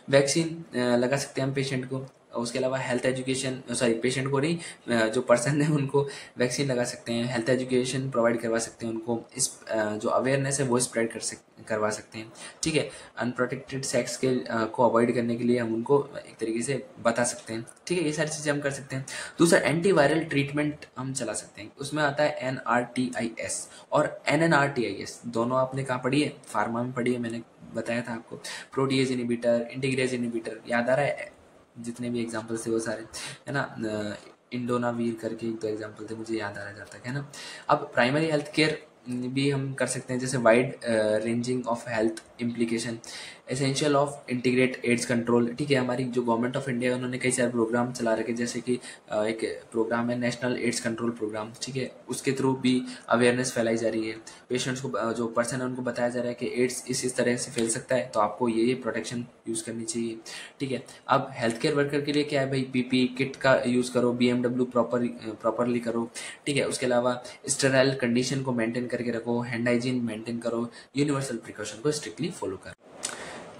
वैक्सीन लगा सकते हैं हम पेशेंट को। उसके अलावा हेल्थ एजुकेशन, सॉरी पेशेंट को नहीं, जो पर्सन है उनको वैक्सीन लगा सकते हैं, हेल्थ एजुकेशन प्रोवाइड करवा सकते हैं उनको, इस जो अवेयरनेस है वो स्प्रेड करवा सकते हैं, ठीक है। अनप्रोटेक्टेड सेक्स के को अवॉइड करने के लिए हम उनको एक तरीके से बता सकते हैं, ठीक है, ये सारी चीज़ें हम कर सकते हैं। दूसरा, एंटीवायरल ट्रीटमेंट हम चला सकते हैं, उसमें आता है NRTIS और NNRTIS, दोनों आपने कहाँ पढ़ी है, फार्मा में पढ़ी है, मैंने बताया था आपको। प्रोटीएज इनिबिटर, इंटीग्रेज इनिबिटर, याद आ रहा है, जितने भी एग्जाम्पल्स थे वो सारे, है ना। इंडोनावीर करके एक दो एग्जाम्पल थे, मुझे याद आ रहा है जहाँ तक, है ना। अब प्राइमरी हेल्थ केयर भी हम कर सकते हैं, जैसे wide ranging of health implication, essential of integrate AIDS control, ठीक है। हमारी जो गवर्नमेंट ऑफ इंडिया है उन्होंने कई सारे प्रोग्राम चला रखे, जैसे कि एक प्रोग्राम है नेशनल एड्स कंट्रोल प्रोग्राम, ठीक है, उसके थ्रू भी अवेयरनेस फैलाई जा रही है। पेशेंट्स को, जो पर्सन है उनको बताया जा रहा है कि एड्स इस तरह से फैल सकता है, तो आपको ये प्रोटेक्शन यूज़ करनी चाहिए, ठीक है। अब हेल्थ केयर वर्कर के लिए क्या है भाई, PPE किट का यूज़ करो, BMW प्रॉपरली करो, ठीक है। उसके अलावा स्टेराइल कंडीशन को मेंटेन करके रखो, हैंड हाइजीन मेंटेन करो, यूनिवर्सल प्रिकॉशन को स्ट्रिक्टली फॉलो करो।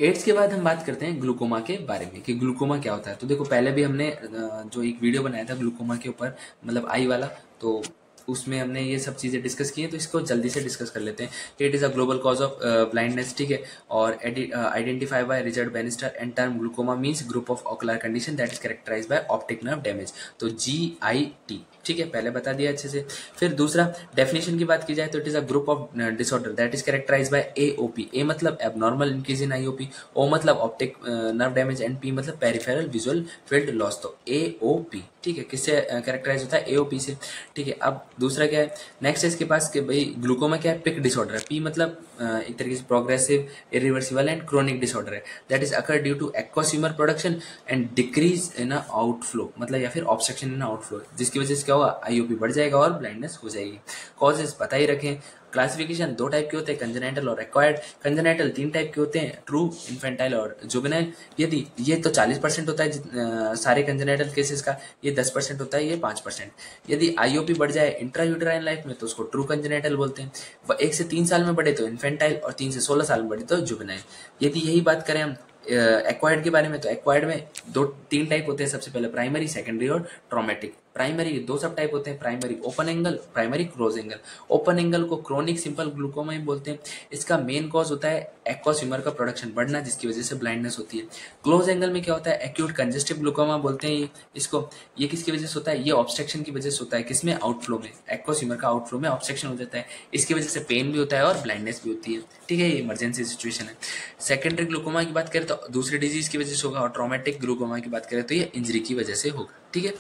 एड्स के बाद हम बात करते हैं ग्लूकोमा के बारे में, कि ग्लूकोमा क्या होता है। तो देखो पहले भी हमने जो एक वीडियो बनाया था ग्लूकोमा के ऊपर, मतलब आई वाला, तो उसमें हमने ये सब चीज़ें डिस्कस की हैं, तो इसको जल्दी से डिस्कस कर लेते हैं। It is a global cause of blindness, ठीक है, और identify by Richard Bannister, and term glaucoma means group of ocular condition that is characterise by optic nerve damage, तो GIT, ठीक है, पहले बता दिया अच्छे से। फिर दूसरा, डेफिनेशन की बात की जाए तो it is a group of disorder that is characterise by AOP, A मतलब abnormal increase in IOP, O मतलब optic nerve damage, and P मतलब पेरिफेरल विजुअल फील्ड लॉस, तो AOP, ठीक है, किससे कैरेक्टराइज होता है, AOP से, ठीक है। अब दूसरा क्या है, नेक्स्ट है इसके पास कि भाई ग्लूकोमा क्या है, पिक डिसऑर्डर है, P मतलब एक तरीके से progressive, irreversible and chronic disorder है, that is occur due to aqueous humour production and decrease in outflow, मतलब या फिर ऑब्स्ट्रक्शन इन आउटफ्लो, जिसकी वजह से क्या होगा, IOP बढ़ जाएगा और ब्लाइंडनेस हो जाएगी। कॉजेस पता ही रखें। क्लासिफिकेशन 2 टाइप के होते हैं, कंजेनाइटल और एक्वायर्ड। कंजेनाइटल 3 टाइप के होते हैं, ट्रू, इन्फेंटाइल और जुवेनाइल। यदि ये तो 40% होता है सारे कंजेनाइटल केसेस का, ये 10% होता है, ये 5%। यदि IOP बढ़ जाए इंट्रायूटेराइन लाइफ में तो उसको ट्रू कंजेनाइटल बोलते हैं, 1 से 3 साल में बढ़े तो इन्फेंटाइल, और 3 से 16 साल में बढ़े तो जुवेनाइल। यदि यही बात करें हम एक्वायर्ड के बारे में, तो एक्वायर्ड में 2-3 टाइप होते हैं, सबसे पहले प्राइमरी, सेकेंडरी और ट्रॉमेटिक। प्राइमरी दो सब टाइप होते हैं, primary open angle, primary close angle. Open angle को क्रोनिक सिंपल ग्लूकोमा ही बोलते हैं। इसका मेन कॉज होता है एक्वस ह्यूमर का प्रोडक्शन बढ़ना, जिसकी वजह से ब्लाइंडनेस होती है। क्लोज एंगल में क्या होता है, एक्यूट कंजेस्टिव ग्लूकोमा बोलते हैं इसको। ये किसकी वजह से होता है, ये ऑब्स्ट्रक्शन की वजह से होता है। किसमें, आउटफ्लो में, एक्वस ह्यूमर का आउटफ्लो में ऑब्स्ट्रक्शन हो जाता है, इसकी वजह से पेन भी होता है और ब्लाइंडनेस भी होती है। ठीक है, ये इमरजेंसी सिचुएशन है। सेकेंडरी ग्लूकोमा की बात करें तो दूसरी डिजीज की वजह से होगा, और ट्रॉमेटिक ग्लूकोमा की बात करें तो ये इंजरी की वजह से होगा। ठीक है,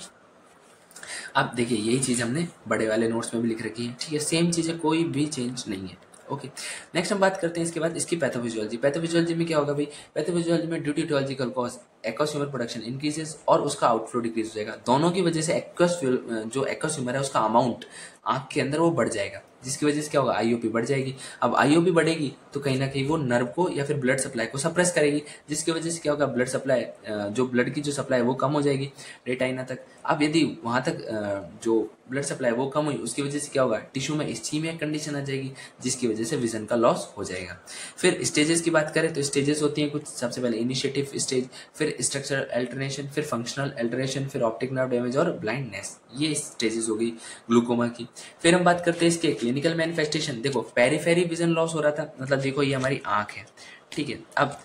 अब देखिए यही चीज़ हमने बड़े वाले नोट्स में भी लिख रखी है। ठीक है, सेम चीज़ है, कोई भी चेंज नहीं है। ओके, नेक्स्ट हम बात करते हैं इसके बाद इसकी पैथोफिजियोलॉजी। पैथोफिजियोलॉजी में क्या होगा भाई, पैथोफिजियोलॉजी में due to aetiological cause aqueous humour production increases और उसका आउटफ्लो डिक्रीज हो जाएगा। दोनों की वजह से जो एक्वस ह्यूमर है उसका अमाउंट आंख के अंदर वो बढ़ जाएगा, जिसकी वजह से क्या होगा, आईओपी बढ़ जाएगी। अब आईओपी बढ़ेगी तो कहीं ना कहीं वो नर्व को या फिर ब्लड सप्लाई को सप्रेस करेगी, जिसकी वजह से क्या होगा, ब्लड सप्लाई जो ब्लड की जो सप्लाई है वो कम हो जाएगी रेटाइना तक। अब यदि वहां तक जो ब्लड सप्लाई वो कम हुई, उसकी वजह से क्या होगा, टिश्यू में इस्चीमिया कंडीशन आ जाएगी, जिसकी वजह से विजन का लॉस हो जाएगा। फिर स्टेजेस की बात करें तो स्टेजेस होती हैं कुछ, सबसे पहले इनिशिएटिव स्टेज, फिर स्ट्रक्चरल अल्टरेशन, फिर फंक्शनल अल्टरेशन, फिर ऑप्टिक नर्व डैमेज और ब्लाइंडनेस। ये स्टेजेस हो गई ग्लूकोमा की। फिर हम बात करते हैं इसके क्लिनिकल मैनिफेस्टेशन। देखो पेरीफेरी विजन लॉस हो रहा था, मतलब देखो ये हमारी आंख है, ठीक है। अब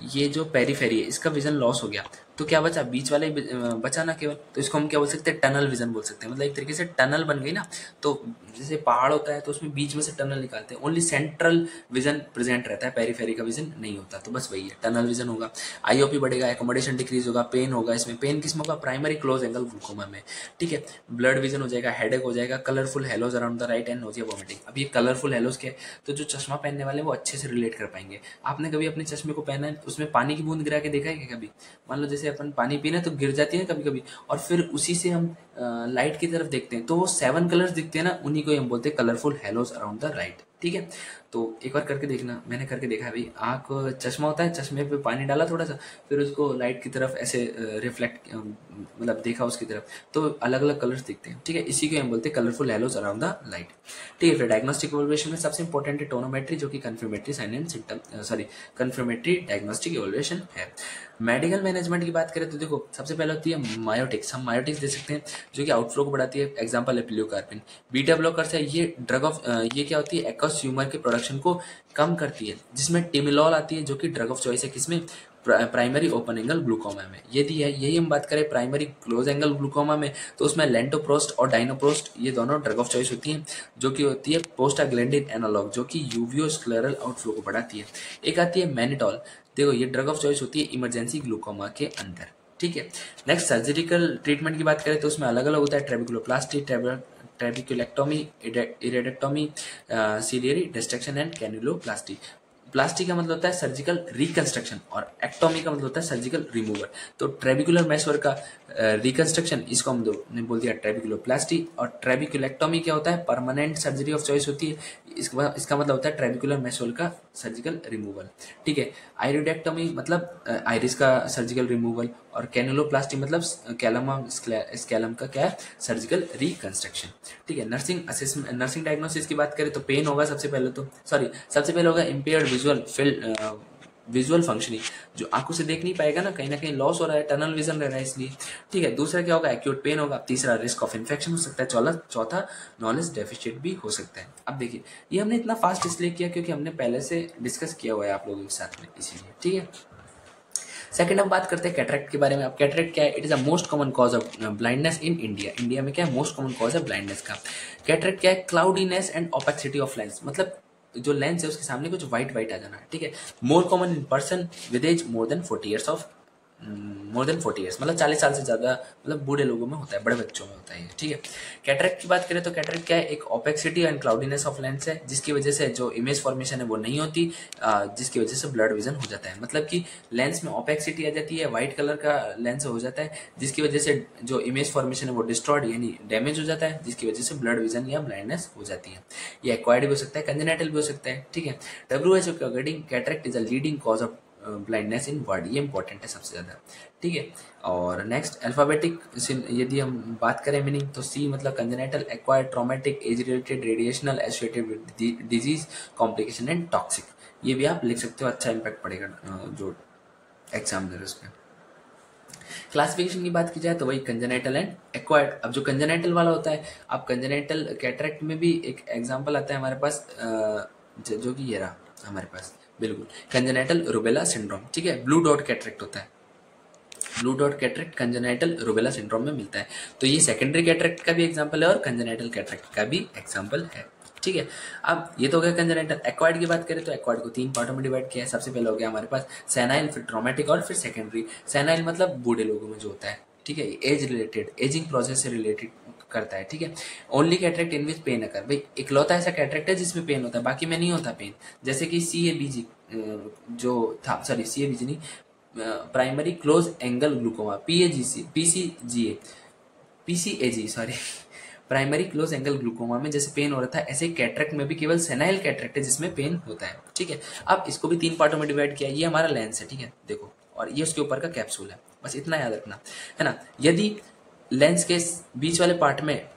ये जो पेरीफेरी है इसका विजन लॉस हो गया, तो क्या बचा, बीच वाले बचा ना केवल, तो इसको हम क्या बोल सकते हैं, टनल विजन बोल सकते हैं। मतलब एक तरीके से टनल बन गई ना, तो जैसे पहाड़ होता है तो उसमें बीच में से टनल निकालते हैं, ओनली सेंट्रल विजन प्रेजेंट रहता है, पेरीफेरी का विजन नहीं होता, तो बस वही है, टनल विजन होगा। आईओपी बढ़ेगा, एकोमोडेशन डिक्रीज होगा, पेन होगा। इसमें पेन किसमें होगा, प्राइमरी क्लोज एंगल ग्लूकोमा में। ठीक है, ब्लड विजन हो जाएगा, हेडेक हो जाएगा, colourful haloes around the right and nausea vomiting. अब ये कलरफुल हेलोज के, तो जो चश्मा पहनने वाले वो अच्छे से रिलेट कर पाएंगे। आपने कभी अपने चश्मे को पहना है, उसमें पानी की बूंद गिरा के देखा है क्या कभी? मान लो जैसे अपन पानी पीना तो गिर जाती है कभी कभी, और फिर उसी से हम लाइट की तरफ देखते हैं, तो वो 7 कलर्स दिखते हैं ना, उन्हीं को हम बोलते हैं colourful haloes around the right. ठीक है, तो एक बार करके देखना, मैंने करके देखा है भाई। आँख चश्मा होता है, चश्मे पे पानी डाला थोड़ा सा, फिर उसको लाइट की तरफ ऐसे रिफ्लेक्ट मतलब देखा उसकी तरफ, तो अलग अलग कलर्स दिखते हैं। ठीक है, इसी को हम बोलते हैं colourful haloes around the light. ठीक है, फिर डायग्नोस्टिक इवैल्यूएशन में सबसे इंपॉर्टेंट है टोनोमेट्री, जो कि confirmatory sign and symptom confirmatory diagnostic evaluation है। मेडिकल मैनेजमेंट की बात करें तो देखो सबसे पहले होती है मायोटिक्स। हम मायोटिक्स दे सकते हैं जो कि आउटफ्लो को बढ़ाती है, एग्जांपल है पिलियोकार्पिन। बीटा ब्लॉकर्स है, ये ड्रग ऑफ ये क्या होती है, एक्वस ह्यूमर के प्रोडक्शन को कम करती है, जिसमें टिमिलॉल आती है जो कि ड्रग ऑफ चॉइस है, किसमें, प्राइमरी ओपन एंगल ग्लूकोमा में। यदि है यही हम बात करें प्राइमरी क्लोज एंगल ग्लूकोमा में, तो उसमें लेंटोप्रोस्ट और डाइनोप्रोस्ट ये दोनों ड्रग ऑफ चॉइस होती हैं, जो कि होती है प्रोस्टाग्लैंडिन एनालॉग, जो कि यूवियोस्क्लेरल आउटफ्लो को बढ़ाती है। एक आती है मैनिटॉल, देखो ये ड्रग ऑफ चॉइस होती है इमरजेंसी ग्लूकोमा के अंदर। ठीक है, नेक्स्ट सर्जिकल ट्रीटमेंट की बात करें तो उसमें अलग अलग होता है, ट्रेबिकुलोप्लास्टी, ट्रेबिकुलेक्टोमी, इरेडेक्टोमी, सीलियरी डिस्ट्रक्शन एंड कैनुलोप्लास्टी। प्लास्टी का मतलब होता है सर्जिकल रिकंस्ट्रक्शन, और एक्टोमी का मतलब होता है सर्जिकल रिमूवल। तो ट्रेबिकुलर मेशवर का रिकंस्ट्रक्शन, इसको हम ने बोल दिया ट्रेबिकुलोप्लास्टी। और ट्रेबिकुलेक्टोमी क्या होता है, परमानेंट सर्जरी ऑफ चॉइस होती है, इसका मतलब होता है ट्रेबिकुलर मेशवर का सर्जिकल रिमूवल। ठीक है, आइरिडेक्टोमी मतलब आइरिस का सर्जिकल रिमूवल, और कैनुलोप्लास्टी मतलब स्कैलम का क्या है, सर्जिकल रिकंस्ट्रक्शन। ठीक है, नर्सिंग डायग्नोसिस की बात करें तो पेन होगा सबसे पहले होगा इम्पेयर्ड विजुअल फंक्शनिंग, जो आंखों से देख नहीं पाएगा ना कहीं लॉस हो रहा है, टनल विजन रह रहा है इसलिए। ठीक है, दूसरा क्या होगा, एक्यूट पेन होगा। तीसरा रिस्क ऑफ इन्फेक्शन हो सकता है। चौथा नॉलेज डेफिशिएंट भी हो सकता है। अब देखिए ये हमने इतना फास्ट इसलिए किया क्योंकि हमने पहले से डिस्कस किया हुआ है आप लोगों के साथ में, इसीलिए। ठीक है, सेकंड हम बात करते हैं कैटरेक्ट के बारे में। अब कैटरेक्ट क्या है, it is a most common cause of blindness in India. India में क्या है, मोस्ट कॉमन कॉज है ब्लाइंडनेस का। कैटरेक्ट क्या है, cloudiness and opacity of lens, मतलब जो लेंस है उसके सामने कुछ व्हाइट आ जाना है। ठीक है, more common in person with age more than 40 years, मतलब 40 साल से ज्यादा, मतलब बूढ़े लोगों में होता है, बड़े बच्चों में होता है। ठीक है, कैटरेक्ट की बात करें तो कैटरेक्ट क्या है, एक opacity and cloudiness of lens है, जिसकी वजह से जो इमेज फॉर्मेशन है वो नहीं होती, जिसकी वजह से ब्लड विजन हो जाता है। मतलब कि लेंस में ओपेसिटी आ जाती है, व्हाइट कलर का लेंस हो जाता है, जिसकी वजह से जो इमेज फॉर्मेशन है वो डिस्ट्रॉयड यानी डैमेज हो जाता है, जिसकी वजह से ब्लड विजन या ब्लाइंडनेस हो जाती है। ये एक्वायर्ड भी हो सकता है, कंजेनिटल भी हो सकता है। ठीक है, WHO के according cataract is a leading cause of blindness in world, ये इंपॉर्टेंट है सबसे ज्यादा। ठीक है, और नेक्स्ट अल्फाबेटिक यदि हम बात करें मीनिंग तो सी मतलब congenital, acquired, traumatic, age related, radiational, associated with disease, complication and toxic. ये भी आप लिख सकते हो, अच्छा इंपैक्ट पड़ेगा जो एग्जाम दे रहे उस पर। क्लासिफिकेशन की बात की जाए तो वही कंजेनाइटल एंड एक्वायर्ड। अब जो कंजेनाइटल वाला होता है, अब कंजेनाइटल कैटरेक्ट में भी एक एग्जांपल आता है हमारे पास, जो कि ये रहा हमारे पास, बिल्कुल कंजेनाइटल रूबेला सिंड्रोम, ठीक है, ब्लू डॉट कैटरेक्ट होता है। Blue dot cataract congenital rubella syndrome में मिलता है। तो ये सेकेंडरी कैटरेक्ट का भी एग्जांपल है और कंजेनाइटल कैटरेक्ट का भी एग्जांपल है, ठीक है। अब ये तो हो गया कंजेनाइटल। एक्वायर्ड की बात करें तो एक्वायर्ड को 3 पार्टों में डिवाइड किया है। सबसे पहले हो गया हमारे पास सेनाइल, फिर ट्रॉमेटिक और फिर सेकेंडरी। सेनाइल मतलब बूढ़े लोगों में जो होता है, ठीक है, एज रिलेटेड, एजिंग प्रोसेस से रिलेटेड करता है, ठीक है। Only cataract in which pen अकर, भाई इकलौता ऐसा कैटरेक्ट है जिसमें पेन होता है, बाकी में नहीं होता पेन। जैसे कि CABG जो था, सॉरी CABG नहीं, primary close angle glaucoma, PCAG sorry, primary close angle glaucoma में जैसे पेन हो रहा था, ऐसे कैटरेक्ट में भी केवल सेनाइल कैटरेक्ट है जिसमें पेन होता है, ठीक है। अब इसको भी 3 पार्टों में डिवाइड किया। ये हमारा लेंस है, ठीक है, देखो, और ये उसके ऊपर का कैप्सूल है, बस इतना याद रखना है ना। यदि लेंस के बीच वाले पार्ट में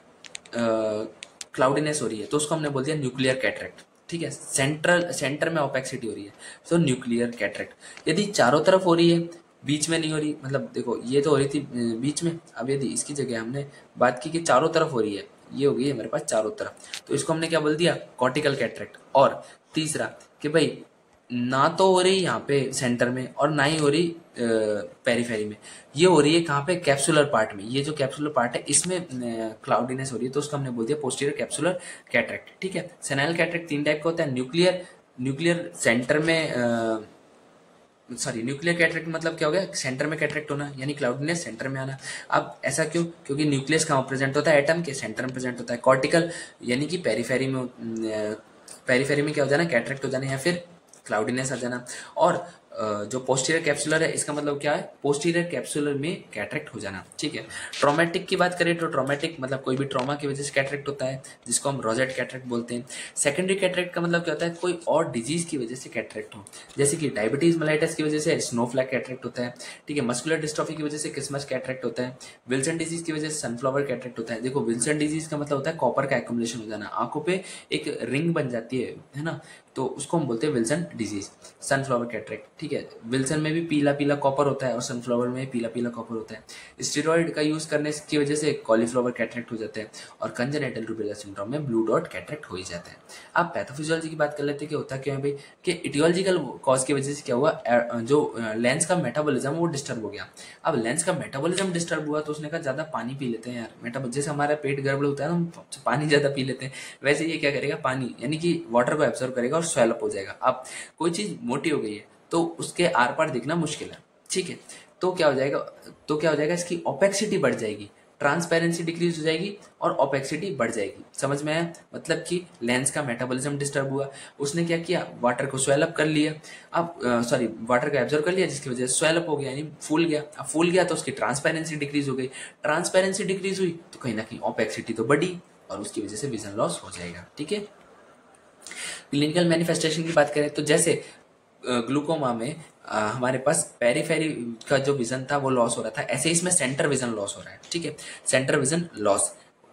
क्लाउडीनेस हो रही है तो उसको हमने बोल दिया न्यूक्लियर कैटरेक्ट, ठीक है। सेंटर में ओपेक्सिटी हो रही है तो न्यूक्लियर कैटरेक्ट। यदि चारों तरफ हो रही है, बीच में नहीं हो रही, मतलब देखो ये तो हो रही थी बीच में, अब यदि इसकी जगह हमने बात की कि चारों तरफ हो रही है, ये हो गई है मेरे पास चारों तरफ, तो इसको हमने क्या बोल दिया, कॉर्टिकल कैटरेक्ट। और तीसरा कि भाई ना तो हो रही यहाँ पे सेंटर में और ना ही हो रही पेरीफेरी में, ये हो रही है कहाँ पे, कैप्सुलर पार्ट में। ये जो कैप्सुलर पार्ट है इसमें क्लाउडीनेस हो रही है, तो उसको हमने बोल दिया पोस्टीरियर कैप्सुलर कैटरेक्ट, ठीक है। सेनाइल कैटरेक्ट 3 टाइप का होता है, न्यूक्लियर सेंटर में, सॉरी न्यूक्लियर कैटरेक्ट मतलब क्या हो गया, सेंटर में कैटरेक्ट होना, यानी क्लाउडीनेस सेंटर में आना। अब ऐसा क्यों, क्योंकि न्यूक्लियस कहाँ प्रेजेंट होता है, एटम के सेंटर में प्रेजेंट होता है। कॉर्टिकल यानी कि पेरीफेरी में क्या हो जाना, कैटरेक्ट हो जाना या फिर क्लाउडीनेस आ जाना। और जो पोस्टीरियर कैप्सुलर है, इसका मतलब क्या है, पोस्टीरियर कैप्सुलर में कैटरेक्ट हो जाना, ठीक है। ट्रॉमेटिक की बात करें तो ट्रॉमेटिक मतलब कोई भी ट्रॉमा की वजह से कैटरेक्ट होता है, जिसको हम रोजेट कैटरेक्ट बोलते हैं। सेकेंडरी कैटरेक्ट का मतलब क्या होता है, कोई और डिजीज की वजह से कैटरेक्ट हो, जैसे कि डायबिटीज मेलाइटिस की वजह से स्नोफ्लैक कैटरेक्ट होता है, ठीक है। मस्कुलर डिस्ट्रॉफी की वजह से क्रिसमस कैटरेक्ट होता है। विल्सन डिजीज की वजह से सनफ्लावर कैटरेक्ट होता है। देखो विल्सन डिजीज का मतलब होता है कॉपर का एक्युमुलेशन हो जाना, आंखों पे एक रिंग बन जाती है ना, तो उसको हम बोलते हैं विल्सन डिजीज। सनफ्लावर कैटरेक्ट, ठीक है, विल्सन में भी पीला पीला कॉपर होता है और सनफ्लावर में पीला पीला कॉपर होता है। स्टेरॉइड का यूज करने की वजह से कॉलीफ्लावर कैटरेक्ट हो जाता है और कंजेनिटल रूबेला सिंड्रोम में ब्लू डॉट कैटरेक्ट हो ही जाता है। अब पैथोफिजियोलॉजी की बात कर लेते हैं कि होता क्या है भाई, कि इटियोलॉजिकल कॉज की वजह से क्या हुआ, जो लेंस का मेटाबॉलिज्म वो डिस्टर्ब हो गया। अब लेंस का मेटाबॉलिज्म डिस्टर्ब हुआ तो उसने कहा ज्यादा पानी पी लेते हैं यार, मेटाबॉल जैसे हमारा पेट गड़बड़ होता है ना, हम पानी ज्यादा पी लेते हैं, वैसे ये क्या करेगा, पानी यानी कि वाटर को एब्जॉर्ब करेगा और स्वेल अप हो जाएगा। अब कोई चीज मोटी हो गई है तो उसके आर पार दिखना मुश्किल है, ठीक है, तो क्या हो जाएगा, इसकी ओपेक्सिटी बढ़ जाएगी, ट्रांसपेरेंसी डिक्रीज हो जाएगी और ओपेक्सिटी बढ़ जाएगी। समझ में आया, मतलब कि लेंस का मेटाबॉलिज्म डिस्टर्ब हुआ, उसने क्या किया, वाटर को स्वेल अप कर लिया, अब सॉरी वाटर को एब्जॉर्ब कर लिया जिसकी वजह से स्वेल अप हो गया यानी फूल गया। अब फूल गया तो उसकी ट्रांसपेरेंसी डिक्रीज हो गई, ट्रांसपेरेंसी डिक्रीज हुई तो कहीं ना कहीं ओपेक्सिटी तो बढ़ी और उसकी वजह से विजन लॉस हो जाएगा, ठीक है। क्लिनिकल मैनिफेस्टेशन की बात करें तो जैसे ग्लूकोमा में हमारे पास पेरीफेरी का जो विजन था वो लॉस हो रहा था, ऐसे इसमें सेंटर विजन लॉस हो रहा है, ठीक है। Centre vision loss,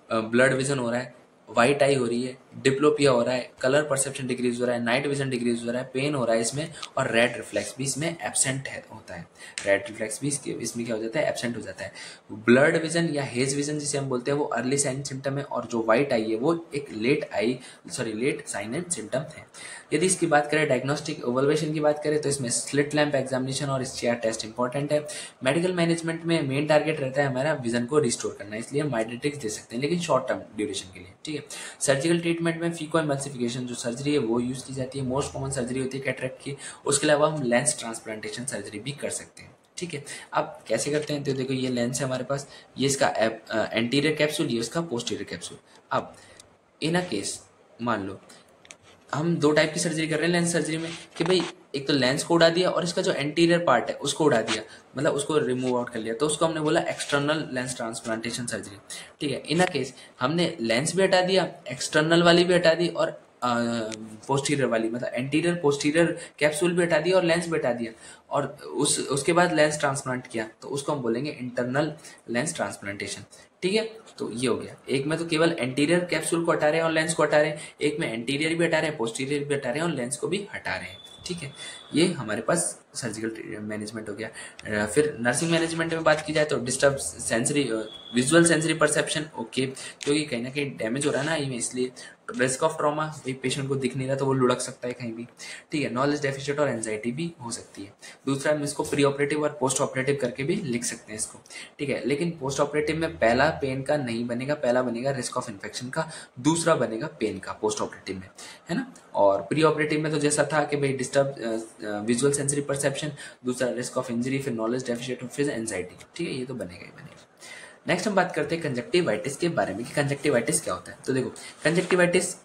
blood vision हो रहा है, व्हाइट आई हो रही है, डिप्लोपिया हो रहा है, कलर परसेप्शन डिक्रीज हो रहा है, नाइट विजन डिक्रीज हो रहा है, पेन हो रहा है इसमें, और रेड रिफ्लेक्स भी इसमें एब्सेंट होता है। रेड रिफ्लेक्स भी इसमें क्या हो जाता है, एब्सेंट हो जाता है। ब्लड विजन या हेज विजन जिसे हम बोलते हैं वो अर्ली साइन सिम्टम है, और जो व्हाइट आई है वो एक लेट साइन एंड सिम्टम है। यदि इसकी बात करें डायग्नोस्टिक इवैल्यूएशन की बात करें तो इसमें स्लिट लैंप एग्जामिनेशन और स्टीआर टेस्ट इंपॉर्टेंट है। मेडिकल मैनेजमेंट में मेन टारगेट रहता है हमारा विजन को रिस्टोर करना, इसलिए हम माइड्रेटिक्स दे सकते हैं लेकिन शॉर्ट टर्म ड्यूरेशन के लिए, ठीक है। सर्जिकल ट्रीटमेंट में फीको एमल्सिफिकेशन जो सर्जरी है वो यूज की जाती है, मोस्ट कॉमन सर्जरी होती है कैटरेक्ट की। उसके अलावा हम लेंस ट्रांसप्लांटेशन सर्जरी भी कर सकते हैं, ठीक है। अब कैसे करते हैं तो देखो ये लेंस है हमारे पास, ये इसका एंटीरियर कैप्सूल, ये इसका पोस्टीरियर कैप्सूल। अब इन अ केस मान लो हम 2 टाइप की सर्जरी कर रहे हैं लेंस सर्जरी में, कि भाई एक तो लेंस को उड़ा दिया और इसका जो एंटीरियर पार्ट है उसको उड़ा दिया, मतलब उसको रिमूव आउट कर लिया, तो उसको हमने बोला एक्सटर्नल लेंस ट्रांसप्लांटेशन सर्जरी, ठीक है। इन अ केस हमने लेंस भी हटा दिया, एक्सटर्नल वाली भी हटा दी और पोस्टीरियर वाली मतलब एंटीरियर पोस्टीरियर कैप्सूल भी हटा दिया और लेंस भी हटा दिया, और उसके बाद लेंस ट्रांसप्लांट किया तो उसको हम बोलेंगे इंटरनल लेंस ट्रांसप्लांटेशन, ठीक है। तो ये हो गया, एक में तो केवल एंटीरियर कैप्सूल को हटा रहे हैं और लेंस को हटा रहे हैं, एक में एंटीरियर भी हटा रहे हैं, पोस्टीरियर भी हटा रहे हैं और लेंस को भी हटा रहे हैं, ठीक है, ये हमारे पास सर्जिकल मैनेजमेंट हो गया। फिर नर्सिंग मैनेजमेंट में बात की जाए तो disturb sensory visual sensory perception, okay, क्योंकि कहीं ना कहीं डैमेज हो रहा है ना आई में, इसलिए रिस्क ऑफ ट्रॉमा, भाई पेशेंट को दिख नहीं रहा तो वो लुढ़क सकता है कहीं भी, ठीक है। नॉलेज डेफिशिएट और एंजाइटी भी हो सकती है। दूसरा हम इसको प्री ऑपरेटिव और पोस्ट ऑपरेटिव करके भी लिख सकते हैं इसको, ठीक है। लेकिन पोस्ट ऑपरेटिव में पहला पेन का नहीं बनेगा, पहला बनेगा रिस्क ऑफ इन्फेक्शन का, दूसरा बनेगा पेन का पोस्ट ऑपरेटिव में, है ना। और प्री ऑपरेटिव में तो जैसा था कि भाई डिस्टर्ब विजुअल सेंसरी परसेप्शन, दूसरा रिस्क ऑफ इंजरी, फिर नॉलेज डेफिशिएट, फिर एंजाइटी, ठीक है, ये तो बनेगा ही बनेगा। नेक्स्ट हम बात करते हैं कंजक्टिवाइटिस के बारे में कि कंजक्टिवाइटिस क्या होता है। तो देखो कंजक्टिवाइटिस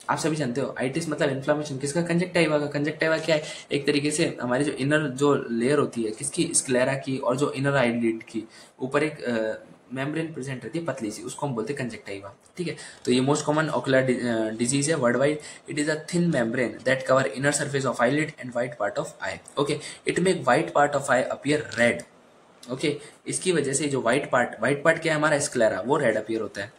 आप सभी जानते हो, आइटिस मतलब इन्फ्लामेशन किसका, कंजक्टिवा का। कंजक्टिवा क्या है, एक तरीके से हमारी जो इनर जो लेयर होती है किसकी, स्क्लेरा की, और जो इनर आईलिड की ऊपर एक मेम्ब्रेन प्रेजेंट रहती है पतली सी, उसको हम बोलते हैं कंजक्टिवा, ठीक है। तो ये मोस्ट कॉमन ऑकुलर डिजीज है world wide. It is a thin membrane that cover inner surface of eyelid and white part of eye, okay. It make white part of I appear red, okay. इसकी वजह से जो white part क्या है हमारा, sclera, वो red appear होता है,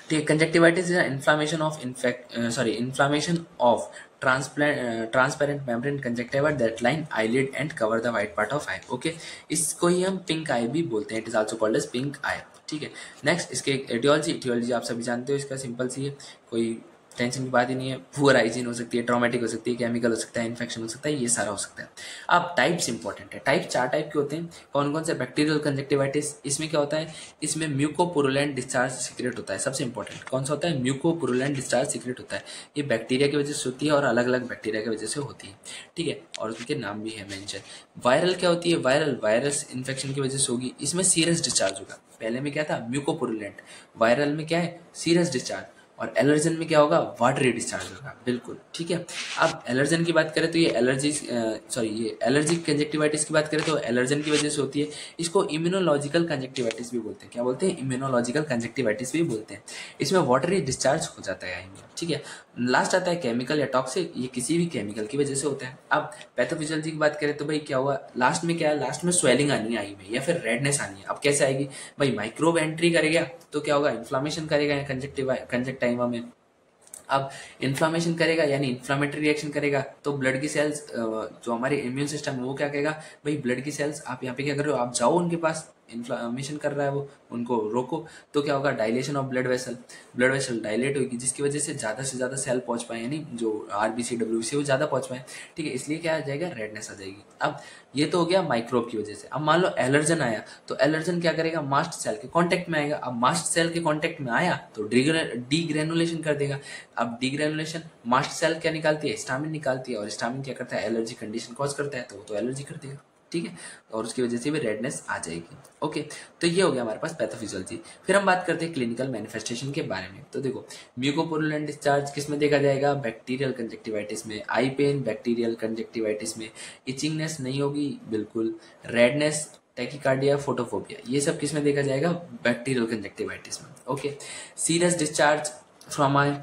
ठीक है। Conjunctivitis is inflammation of inflammation of transparent membrane conjunctiva that line eyelid and cover the white part of eye, okay. इसको ही हम पिंक आई भी बोलते हैं, it is also called as pink eye, ठीक है। नेक्स्ट इसके एटियोलॉजी आप सभी जानते हो, इसका सिंपल सी है, कोई टेंशन की बात ही नहीं है। पुअर हाइजीन हो सकती है, ट्रॉमेटिक हो सकती है, केमिकल हो सकता है, इन्फेक्शन हो सकता है, ये सारा हो सकता है। अब टाइप्स इंपॉर्टेंट है, टाइप 4 टाइप के होते हैं। कौन कौन से, बैक्टीरियल कंजक्टिवाइटिस, इसमें क्या होता है, इसमें म्यूकोपुरुलेंट डिस्चार्ज सीक्रेट होता है, सबसे इंपॉर्टेंट कौन सा होता है, म्यूकोपुरुलेंट डिस्चार्ज सीक्रेट होता है। ये बैक्टीरिया की वजह से होती है और अलग अलग बैक्टीरिया की वजह से होती है, ठीक है, और उनके नाम भी है मेंशन। वायरल क्या होती है, वायरस इन्फेक्शन की वजह से होगी, इसमें सीरियस डिस्चार्ज होगा। पहले में क्या था, म्यूकोपुरुलेंट, वायरल में क्या है, सीरियस डिस्चार्ज, और एलर्जन में क्या होगा, वाटरी डिस्चार्ज होगा, बिल्कुल, ठीक है। अब एलर्जन की बात करें तो ये ये एलर्जिक कंजक्टिवाइटिस की बात करें तो एलर्जन की वजह से होती है। इसको इम्यूनोलॉजिकल कंजक्टिवाइटिस भी बोलते हैं, क्या बोलते हैं, इम्यूनोलॉजिकल कंजक्टिवाइटिस भी बोलते हैं। इसमें वाटरी डिस्चार्ज हो जाता है, ठीक है। लास्ट आता है केमिकल या टॉक्सिक, ये किसी भी केमिकल की वजह से होता है। अब पैथोफिजियोलॉजी की बात करें तो भाई क्या हुआ, लास्ट में क्या है, लास्ट में स्वेलिंग आनी है आई में, या फिर रेडनेस आनी है। अब कैसे आएगी भाई, माइक्रोब एंट्री करेगा तो क्या होगा, इन्फ्लामेशन करेगा कंजक्टिवा में। अब इन्फ्लामेशन करेगा यानी इन्फ्लामेटरी रिएक्शन करेगा, तो ब्लड की सेल्स जो हमारे इम्यून सिस्टम है वो क्या कहेगा, भाई ब्लड की सेल्स आप यहाँ पे क्या कर रहे हो, आप जाओ उनके पास, इन्फ्लामेशन कर रहा है वो, उनको रोको। तो क्या होगा, dilation of blood vessel dilate होगी, जिसकी वजह से ज्यादा सेल पहुंच पाए, यानी जो आरबीसी डब्ल्यूसी वो ज्यादा पहुंच पाए, ठीक है, इसलिए क्या आ जाएगा, रेडनेस आ जाएगी। अब ये तो हो गया माइक्रोब की वजह से। अब मान लो एलर्जन आया, तो एलर्जन क्या करेगा, मास्ट सेल के कांटेक्ट में आएगा। अब मास्ट सेल के कांटेक्ट में आया तो डीग्रेनुलेशन कर देगा। अब डीग्रेनुलेशन, मास्ट सेल क्या निकालती है, हिस्टामिन निकालती है, और हिस्टामिन क्या करता है, एलर्जी कंडीशन कॉज करता है, तो वो तो एलर्जी कर देगा, ठीक है, और उसकी वजह से भी रेडनेस आ जाएगी, ओके। तो ये हो गया हमारे पास पैथोफिजियोलॉजी। फिर हम बात करते हैं क्लिनिकल मैनिफेस्टेशन के बारे में। तो देखो म्यूकोपुरुलेंट डिस्चार्ज किस में देखा जाएगा, बैक्टीरियल कंजक्टिवाइटिस में। आई पेन बैक्टीरियल कंजक्टिवाइटिस में। इचिंगनेस नहीं होगी बिल्कुल। रेडनेस, टैकीकार्डिया, फोटोफोबिया, ये सब किस में देखा जाएगा, बैक्टीरियल कंजक्टिवाइटिस में, okay. Serious discharge from eye,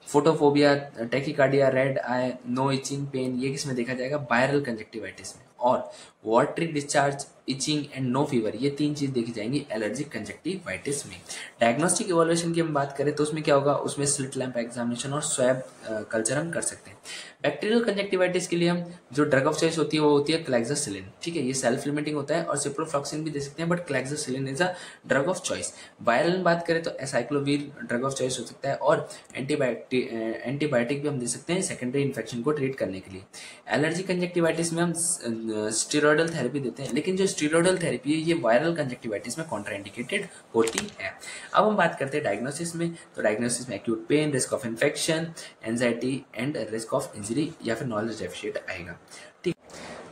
photophobia, tachycardia, red eye, no itching, pain, ये किस में देखा जाएगा, वायरल कंजक्टिवाइटिस में। और watery discharge, itching and no fever, ये 3 चीज देखी जाएंगी एलर्जिक कंजक्टिवाइटिस में। डायग्नोस्टिक इवोल्यूशन की हम बात करें तो उसमें क्या होगा, उसमें स्लिट लैंप एग्जामिनेशन और स्वैब कल्चर हम कर सकते हैं। बैक्टीरियल कंजक्टिवाइटिस के लिए हम जो ड्रग ऑफ चॉइस होती है वो होती है क्लैक्सासिलिन, ठीक है, ये सेल्फ लिमिटिंग होता है, और सिप्रोफ्लॉक्सिन भी दे सकते हैं, but cloxacillin is a drug of choice. Viral में बात करें तो एसाइक्लोवीर ड्रग ऑफ चॉइस हो सकता है, और एंटीबायोटिक भी हम दे सकते हैं सेकेंडरी इन्फेक्शन को ट्रीट करने के लिए। एलर्जी कंजक्टिवाइटिस में हम स्टेरॉयडल थेरेपी देते हैं, लेकिन जो स्टेरॉयडल थेरेपी है ये वायरल कंजक्टिवाइटिस में कॉन्ट्राइंडिकेटेड होती है। अब हम बात करते हैं डायग्नोसिस में। तो डायग्नोसिस में acute pain, risk of infection, anxiety and risk of injury या फिर नॉलेज डेफिशिएंट आएगा, ठीक।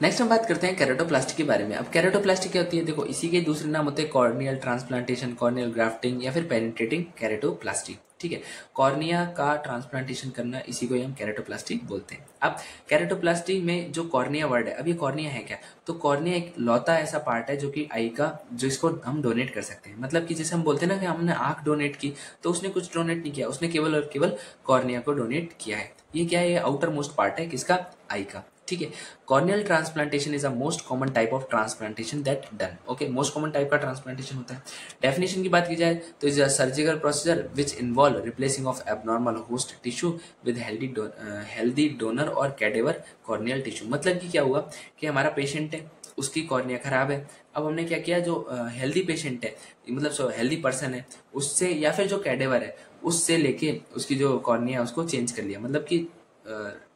नेक्स्ट हम बात करते हैं केराटोप्लास्टी के बारे में। अब केराटोप्लास्टी क्या होती है, देखो इसी के दूसरे नाम होते हैं कॉर्नियल ट्रांसप्लांटेशन, कॉर्नियल ग्राफ्टिंग या फिर पेनिट्रेटिंग केराटोप्लास्टी, ठीक है। कॉर्निया का ट्रांसप्लांटेशन करना, इसी को हम केराटोप्लास्टी बोलते हैं। अब केराटोप्लास्टी में जो कॉर्निया वर्ड है, अब ये कॉर्निया है क्या, तो कॉर्निया एक लौता ऐसा पार्ट है जो कि आई का, जो इसको हम डोनेट कर सकते हैं। मतलब कि जैसे हम बोलते हैं ना कि हमने आंख डोनेट की, तो उसने कुछ डोनेट नहीं किया, उसने केवल और केवल कॉर्निया को डोनेट किया है। ये क्या है, ये आउटर मोस्ट पार्ट है किसका, आई का, ठीक ठीक है। Corneal transplantation is a most common type of transplantation that done. Okay, most common type का ट्रांसप्लांटेशन होता है। डेफिनेशन की बात की जाए तो is a surgical procedure which involve replacing of abnormal host tissue with healthy donor और cadaver corneal tissue. मतलब कि क्या हुआ कि हमारा पेशेंट है, उसकी कॉर्निया खराब है, अब हमने क्या किया, जो हेल्दी पेशेंट है, मतलब हेल्दी पर्सन है, उससे या फिर जो कैडेवर है उससे लेके उसकी जो कॉर्निया है उसको चेंज कर लिया। मतलब कि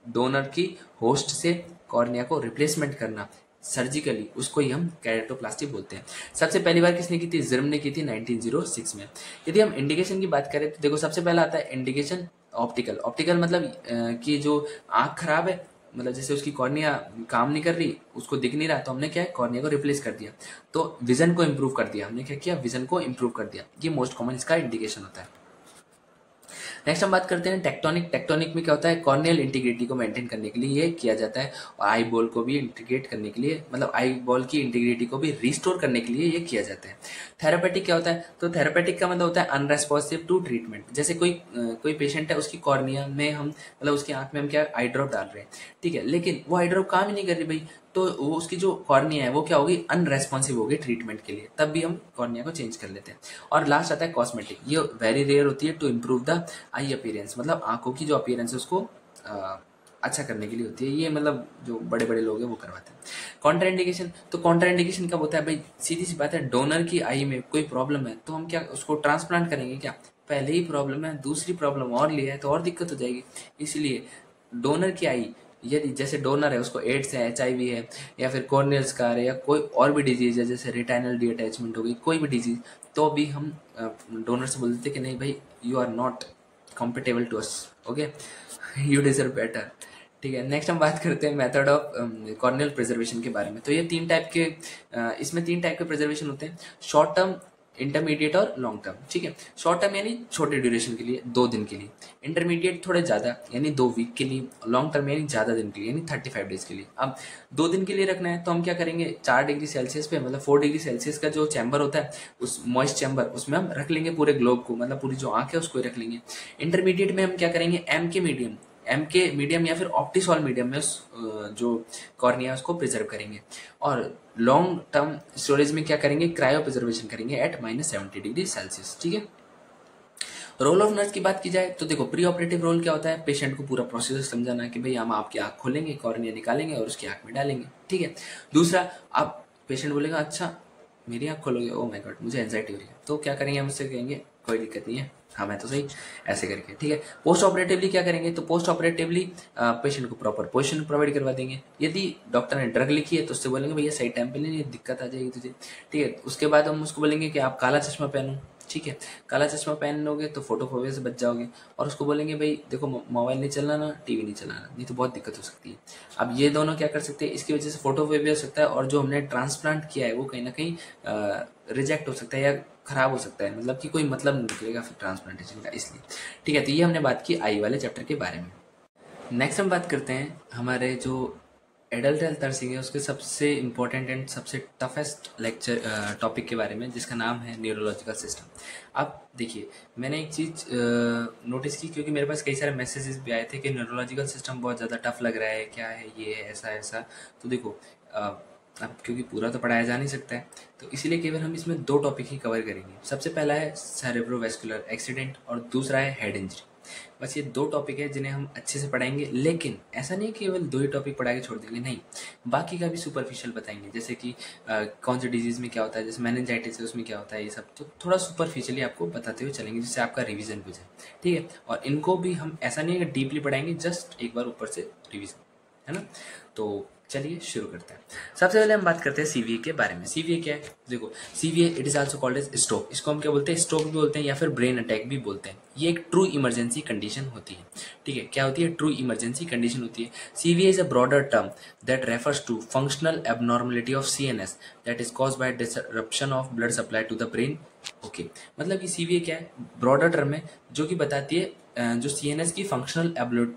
डोनर की होस्ट से कॉर्निया को रिप्लेसमेंट करना सर्जिकली, उसको ही हम कैरेटोप्लास्टी बोलते हैं। सबसे पहली बार किसने की थी? जिर्म ने की थी 1906 में। यदि हम इंडिकेशन की बात करें तो देखो सबसे पहला आता है इंडिकेशन ऑप्टिकल। ऑप्टिकल मतलब कि जो आँख खराब है, मतलब जैसे उसकी कॉर्निया काम नहीं कर रही, उसको दिख नहीं रहा, तो हमने क्या है, कॉर्निया को रिप्लेस कर दिया, तो विजन को इम्प्रूव कर दिया। हमने क्या किया, विजन को इम्प्रूव कर दिया। ये मोस्ट कॉमन इसका इंडिकेशन होता है। नेक्स्ट हम बात करते हैं टेक्टोनिक। टेक्टोनिक में क्या होता है, कॉर्नियल इंटीग्रिटी को मेंटेन करने के लिए ये किया जाता है, और आई बॉल को भी इंटीग्रेट करने के लिए, मतलब आई बॉल की इंटीग्रिटी को भी रिस्टोर करने के लिए ये किया जाता है। थेरापेटिक क्या होता है, तो थेरापेटिक का मतलब होता है अनरेस्पॉन्सिव टू ट्रीटमेंट। जैसे कोई पेशेंट है, उसकी कॉर्निया में हम, मतलब उसकी आंख में हम क्या आई ड्रॉप डाल रहे हैं, ठीक है, लेकिन वो आई ड्रॉप काम ही नहीं कर रही भाई, तो वो उसकी जो कॉर्निया है वो क्या होगी, अनरेस्पॉन्सिव होगी ट्रीटमेंट के लिए, तब भी हम कॉर्निया को चेंज कर लेते हैं। और लास्ट आता है कॉस्मेटिक। ये वेरी रेयर होती है to improve the eye appearance, मतलब आंखों की जो अपीयरेंस है उसको अच्छा करने के लिए होती है। ये मतलब जो बड़े बड़े लोग हैं वो करवाते हैं। कॉन्ट्राइंडिकेशन, तो कॉन्ट्राइंडिकेशन कब होता है भाई, सीधी सी बात है, डोनर की आई में कोई प्रॉब्लम है तो हम क्या उसको ट्रांसप्लांट करेंगे क्या? पहले ही प्रॉब्लम है, दूसरी प्रॉब्लम और लिया है तो और दिक्कत हो जाएगी। इसलिए डोनर की आई, यदि जैसे डोनर है उसको एड्स है, HIV है, या फिर कॉर्नियल स्कार है, या कोई और भी डिजीज है जैसे रिटाइनल डिअटैचमेंट हो गई, कोई भी डिजीज, तो भी हम डोनर से बोल देते कि नहीं भाई, you are not compatible to us, okay, you deserve better. ठीक है, नेक्स्ट हम बात करते हैं मेथड ऑफ कॉर्नियल प्रिजर्वेशन के बारे में। तो ये इसमें तीन टाइप के प्रिजर्वेशन होते हैं, शॉर्ट टर्म, इंटरमीडिएट और लॉन्ग टर्म। ठीक है, शॉर्ट टर्म यानी छोटे ड्यूरेशन के लिए, 2 दिन के लिए, इंटरमीडिएट थोड़े ज़्यादा यानी 2 वीक के लिए, लॉन्ग टर्म यानी ज़्यादा दिन के लिए यानी 35 डेज के लिए। अब 2 दिन के लिए रखना है तो हम क्या करेंगे, 4 डिग्री सेल्सियस पे, मतलब 4 डिग्री सेल्सियस का जो चैम्बर होता है, उस मॉइस्ट चैम्बर, उसमें हम रख लेंगे पूरे ग्लोब को, मतलब पूरी जो आँख है उसको ही रख लेंगे। इंटरमीडिएट में हम क्या करेंगे, एम के मीडियम या फिर ऑप्टिसॉल मीडियम में उस जो कॉर्निया उसको प्रिजर्व करेंगे। और लॉन्ग टर्म स्टोरेज में क्या करेंगे, क्रायो प्रिजर्वेशन करेंगे एट -70 डिग्री सेल्सियस। ठीक है, रोल ऑफ नर्स की बात की जाए तो देखो प्री ऑपरेटिव रोल क्या होता है, पेशेंट को पूरा प्रोसीजर समझाना कि भाई हम आपकी आँख खोलेंगे, कॉर्निया निकालेंगे और उसकी आँख में डालेंगे। ठीक है, दूसरा, आप पेशेंट बोलेगा अच्छा मेरी आँख खोलोगे, ओ माय गॉड मुझे एंजाइटी हो रही है, तो क्या करेंगे, हम उससे कहेंगे कोई दिक्कत नहीं है, हाँ मैं तो सही, ऐसे करके। ठीक है, पोस्ट ऑपरेटिवली क्या करेंगे, तो पोस्ट ऑपरेटिवली पेशेंट को प्रॉपर पोजीशन प्रोवाइड करवा देंगे। यदि डॉक्टर ने ड्रग लिखी है तो उससे बोलेंगे भैया सही टाइम पे लेनी, दिक्कत आ जाएगी तुझे। ठीक है, उसके बाद हम उसको बोलेंगे कि आप काला चश्मा पहनो। ठीक है, काला चश्मा पहन लोगे तो फोटोफोबिया से बच जाओगे, और उसको बोलेंगे भाई देखो मोबाइल नहीं चलाना, टीवी नहीं चलाना, नहीं तो बहुत दिक्कत हो सकती है। अब ये दोनों क्या कर सकते हैं, इसकी वजह से फोटोफोबिया हो सकता है, और जो हमने ट्रांसप्लांट किया है वो कहीं ना कहीं रिजेक्ट हो सकता है या खराब हो सकता है, मतलब कि कोई मतलब नहीं निकलेगा फिर ट्रांसप्लांटेशन का, इसलिए। ठीक है, तो ये हमने बात की आई वाले चैप्टर के बारे में। नेक्स्ट हम बात करते हैं हमारे जो एडल्ट हेल्थ नर्सिंग है उसके सबसे इम्पोर्टेंट एंड सबसे टफेस्ट लेक्चर टॉपिक के बारे में, जिसका नाम है न्यूरोलॉजिकल सिस्टम। अब देखिए, मैंने एक चीज़ नोटिस की, क्योंकि मेरे पास कई सारे मैसेजेस भी आए थे कि न्यूरोलॉजिकल सिस्टम बहुत ज़्यादा टफ लग रहा है, क्या है ये, ऐसा ऐसा। तो देखो अब क्योंकि पूरा तो पढ़ाया जा नहीं सकता है, तो इसीलिए केवल हम इसमें 2 टॉपिक ही कवर करेंगे। सबसे पहला है सेरेब्रोवैस्कुलर एक्सीडेंट और दूसरा है हेड इंजरी। बस ये 2 टॉपिक है जिन्हें हम अच्छे से पढ़ाएंगे, लेकिन ऐसा नहीं केवल 2 ही टॉपिक पढ़ा के छोड़ देंगे, नहीं, बाकी का भी सुपरफिशियल बताएंगे, जैसे कि कौन सी डिजीज़ में क्या होता है, जैसे मेनिंजाइटिस है उसमें क्या होता है, ये सब तो थोड़ा सुपरफिशियली आपको बताते हुए चलेंगे, जिससे आपका रिवीजन हो जाए। ठीक है, और इनको भी हम ऐसा नहीं है कि डीपली पढ़ाएंगे, जस्ट एक बार ऊपर से रिवीजन, है ना। तो चलिए शुरू करते हैं। सबसे पहले हम बात करते हैं सीवीए के बारे में। सीवीए क्या है, देखो CVA it is also called as stroke. इसको हम क्या बोलते हैं, स्ट्रोक भी बोलते हैं या फिर ब्रेन अटैक भी बोलते हैं। ये एक ट्रू इमरजेंसी कंडीशन होती है। ठीक है, क्या होती है, ट्रू इमरजेंसी कंडीशन होती है। CVA is a broader term that refers to functional abnormality of CNS that is caused by disruption of blood supply to the brain. Okay, मतलब कि सीवीए क्या है, ब्रॉडर टर्म है जो कि बताती है जो सीएनएस की फंक्शनल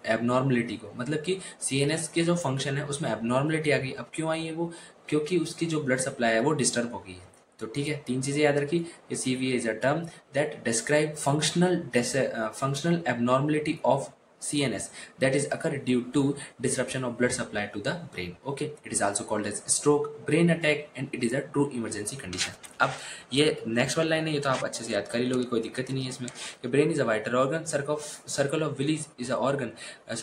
एबनॉर्मलिटी को, मतलब कि सीएनएस के जो फंक्शन है उसमें एबनॉर्मलिटी आ गई। अब क्यों आई है वो, क्योंकि उसकी जो ब्लड सप्लाई है वो डिस्टर्ब हो गई है। तो ठीक है, 3 चीजें याद रखी, CVA is a term that describe functional abnormality of CNS, that is occur due to disruption of blood supply to the brain. Okay, it is also called as stroke, brain attack, and it is a true emergency condition. अब ये next वाला line है, ये तो आप अच्छे से याद कर ही लोगे, कोई दिक्कत ही नहीं है इसमें. Brain is a vital organ, circle of Willis is a organ,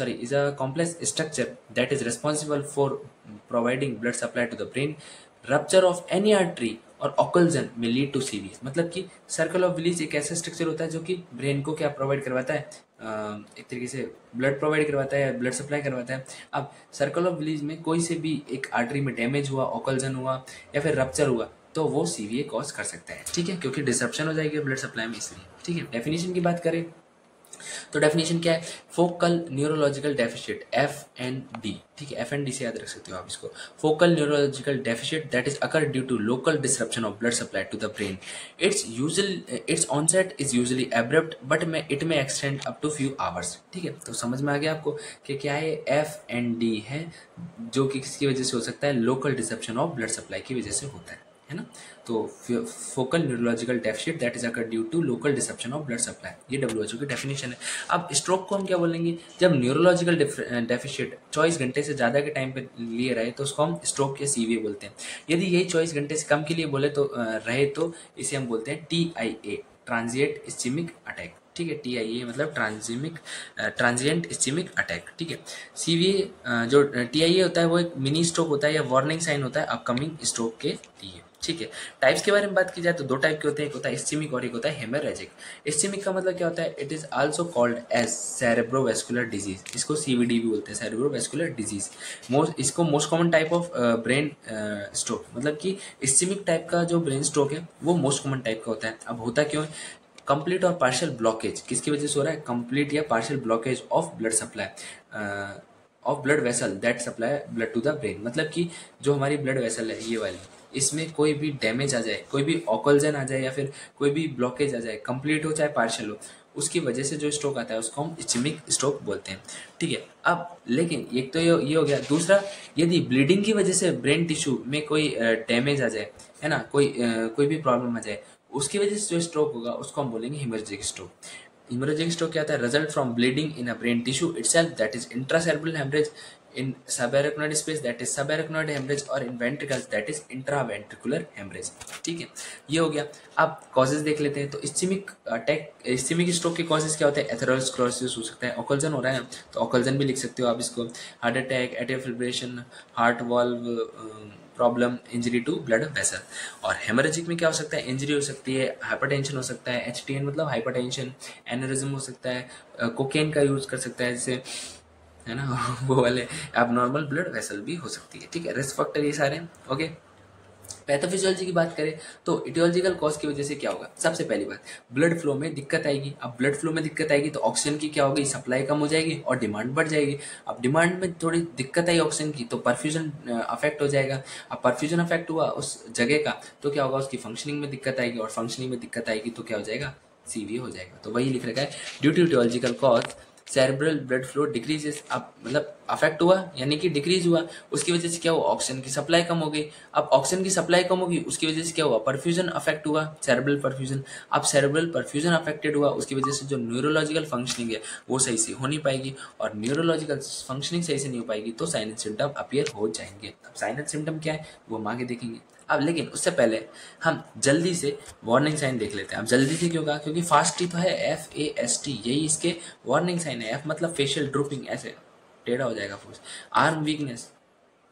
is a complex structure that is responsible for providing blood supply to the brain. Rupture of any artery और ऑकल्जन में लीड टू सीवी. मतलब कि circle of villis एक ऐसा structure होता है जो कि ब्रेन को क्या प्रोवाइड करवाता है, एक तरीके से ब्लड प्रोवाइड करवाता है, ब्लड सप्लाई करवाता है. अब सर्कल ऑफ विलीज में कोई से भी एक आर्टरी में डैमेज हुआ, ऑकल्जन हुआ या फिर रप्चर हुआ तो वो सीवीए कॉज कर सकता है. ठीक है, क्योंकि डिसरप्शन हो जाएगी ब्लड सप्लाई में, इसलिए. ठीक है, डेफिनेशन की बात करें तो डेफिनेशन क्या है, फोकल न्यूरोलॉजिकल डेफिशिट, FND. ठीक है, FND से याद रख सकते हो आप इसको. Focal neurological deficit that is occur due to local disruption of blood supply to the brain. Its onset is usually abrupt but it may extend up to few hours. ठीक है, तो समझ में आ गया आपको कि क्या है, FND है, जो कि किसकी वजह से हो सकता है, local disruption of blood supply की वजह से होता है ना. तो focal neurological deficit that is occur due to local disruption of blood supply, ये WHO की डेफिनेशन है. अब स्ट्रोक को हम क्या बोलेंगे, जब न्यूरोलॉजिकल डेफिशिट 24 घंटे से ज़्यादा के टाइम पे लिए रहे तो उसको हम स्ट्रोक या सीवीए बोलते हैं. यदि यही 24 घंटे से कम के लिए बोले तो रहे तो इसे हम बोलते हैं TIA, ट्रांजिएंट इस्चेमिक अटैक. ठीक है, TIA मतलब ट्रांजिएंट इस्चेमिक अटैक. ठीक है, सीवीए जो TIA होता है वो एक मिनी स्ट्रोक होता है या वार्निंग साइन होता है अपकमिंग स्ट्रोक के लिए. ठीक है, टाइप्स के बारे में बात की जाए तो दो टाइप के होते हैं, एक होता है इस्चेमिक और एक होता है हेमोरेजिक. इस्चेमिक का मतलब क्या होता है, it is also called as cerebrovascular disease, इसको CVD भी बोलते हैं, सेरेब्रोवैस्कुलर डिजीज. इसको most common type of brain stroke, मतलब कि इस्चेमिक टाइप का जो ब्रेन स्ट्रोक है वो मोस्ट कॉमन टाइप का होता है. अब होता क्यों है, कंप्लीट और पार्शियल ब्लॉकेज, किसकी वजह से हो रहा है, कंप्लीट या partial blockage of blood supply of blood vessel that supply blood to the brain. मतलब कि जो हमारी ब्लड वेसल है ये वाली, इसमें कोई भी डैमेज आ जाए, कोई भी ऑकल्जन आ जाए या फिर कोई भी ब्लॉकेज आ जाए, कंप्लीट हो चाहे पार्शियल हो, उसकी वजह से जो स्ट्रोक आता है उसको हम इस्चेमिक स्ट्रोक बोलते हैं. ठीक है, अब लेकिन एक तो ये हो गया. दूसरा, यदि ब्लीडिंग की वजह से ब्रेन टिश्यू में कोई डैमेज आ जाए, है ना, कोई भी प्रॉब्लम आ जाए, उसकी वजह से जो स्ट्रोक होगा उसको हम बोलेंगे हेमोरेजिक स्ट्रोक. हेमोरेजिक स्ट्रोक क्या होता है, result from bleeding in a brain tissue itself that is intracerebral haemorrhage, in subarachnoid space that is subarachnoid hemorrhage और in ventricles that is intraventricular hemorrhage. ठीक है, ये हो गया. अब कॉजेज देख लेते हैं. तो इस्चेमिक अटैक, इस्चेमिक स्ट्रोक के कॉजेज क्या होते हैं, एथेरोस्क्लेरोसिस हो सकता है, ऑकल्जन हो रहा है तो ऑकल्जन भी लिख सकते हो आप इसको, heart attack, atrial fibrillation, heart valve problem, injury to blood vessel. और हेमोरेजिक में क्या हो सकता है, इंजरी हो सकती है, हाइपरटेंशन हो सकता है, HTN मतलब हाइपरटेंशन, एनेरिज्म हो सकता है, कोकेन का यूज कर सकता है जैसे, है ना, वो वाले एबनॉर्मल ब्लड वेसल भी हो सकती है. ठीक है, रिस्क फैक्टर ये सारे. ओके, पैथोफिजियोलॉजी की बात करें तो इटियोलॉजिकल कॉज की वजह से क्या होगा, सबसे पहली बात ब्लड फ्लो में दिक्कत आएगी. अब ब्लड फ्लो में दिक्कत आएगी तो ऑक्सीजन की क्या होगी, सप्लाई कम हो जाएगी और डिमांड बढ़ जाएगी. अब डिमांड में थोड़ी दिक्कत आई ऑक्सीजन की तो परफ्यूजन अफेक्ट हो जाएगा. अब परफ्यूजन अफेक्ट हुआ उस जगह का तो क्या होगा, उसकी फंक्शनिंग में दिक्कत आएगी और फंक्शनिंग में दिक्कत आएगी तो क्या हो जाएगा, सीवीए हो जाएगा. तो वही लिख रखा है, due to aetiological cause cerebral blood flow decreases. अब मतलब अफेक्ट हुआ यानी कि डिक्रीज हुआ, उसकी वजह से क्या हुआ, ऑक्सीजन की सप्लाई कम हो गई. अब ऑक्सीजन की सप्लाई कम होगी उसकी वजह से क्या हुआ, परफ्यूजन अफेक्ट हुआ, सेरेब्रल परफ्यूजन. अब सेरेब्रल परफ्यूजन अफेक्टेड हुआ, उसकी वजह से जो न्यूरोलॉजिकल फंक्शनिंग है वो सही से हो नहीं पाएगी, और न्यूरोलॉजिकल फंक्शनिंग सही से नहीं हो पाएगी तो साइनस सिम्टम अपीयर हो जाएंगे. अब साइनस सिम्टम क्या है वो हम आगे देखेंगे. अब लेकिन उससे पहले हम जल्दी से वार्निंग साइन देख लेते हैं. अब जल्दी से क्यों कहा, क्योंकि फास्ट ही तो है, FAST, यही इसके वार्निंग साइन है. F मतलब फेशियल ड्रूपिंग, ऐसे टेढ़ा हो जाएगा फूस. आर्म वीकनेस,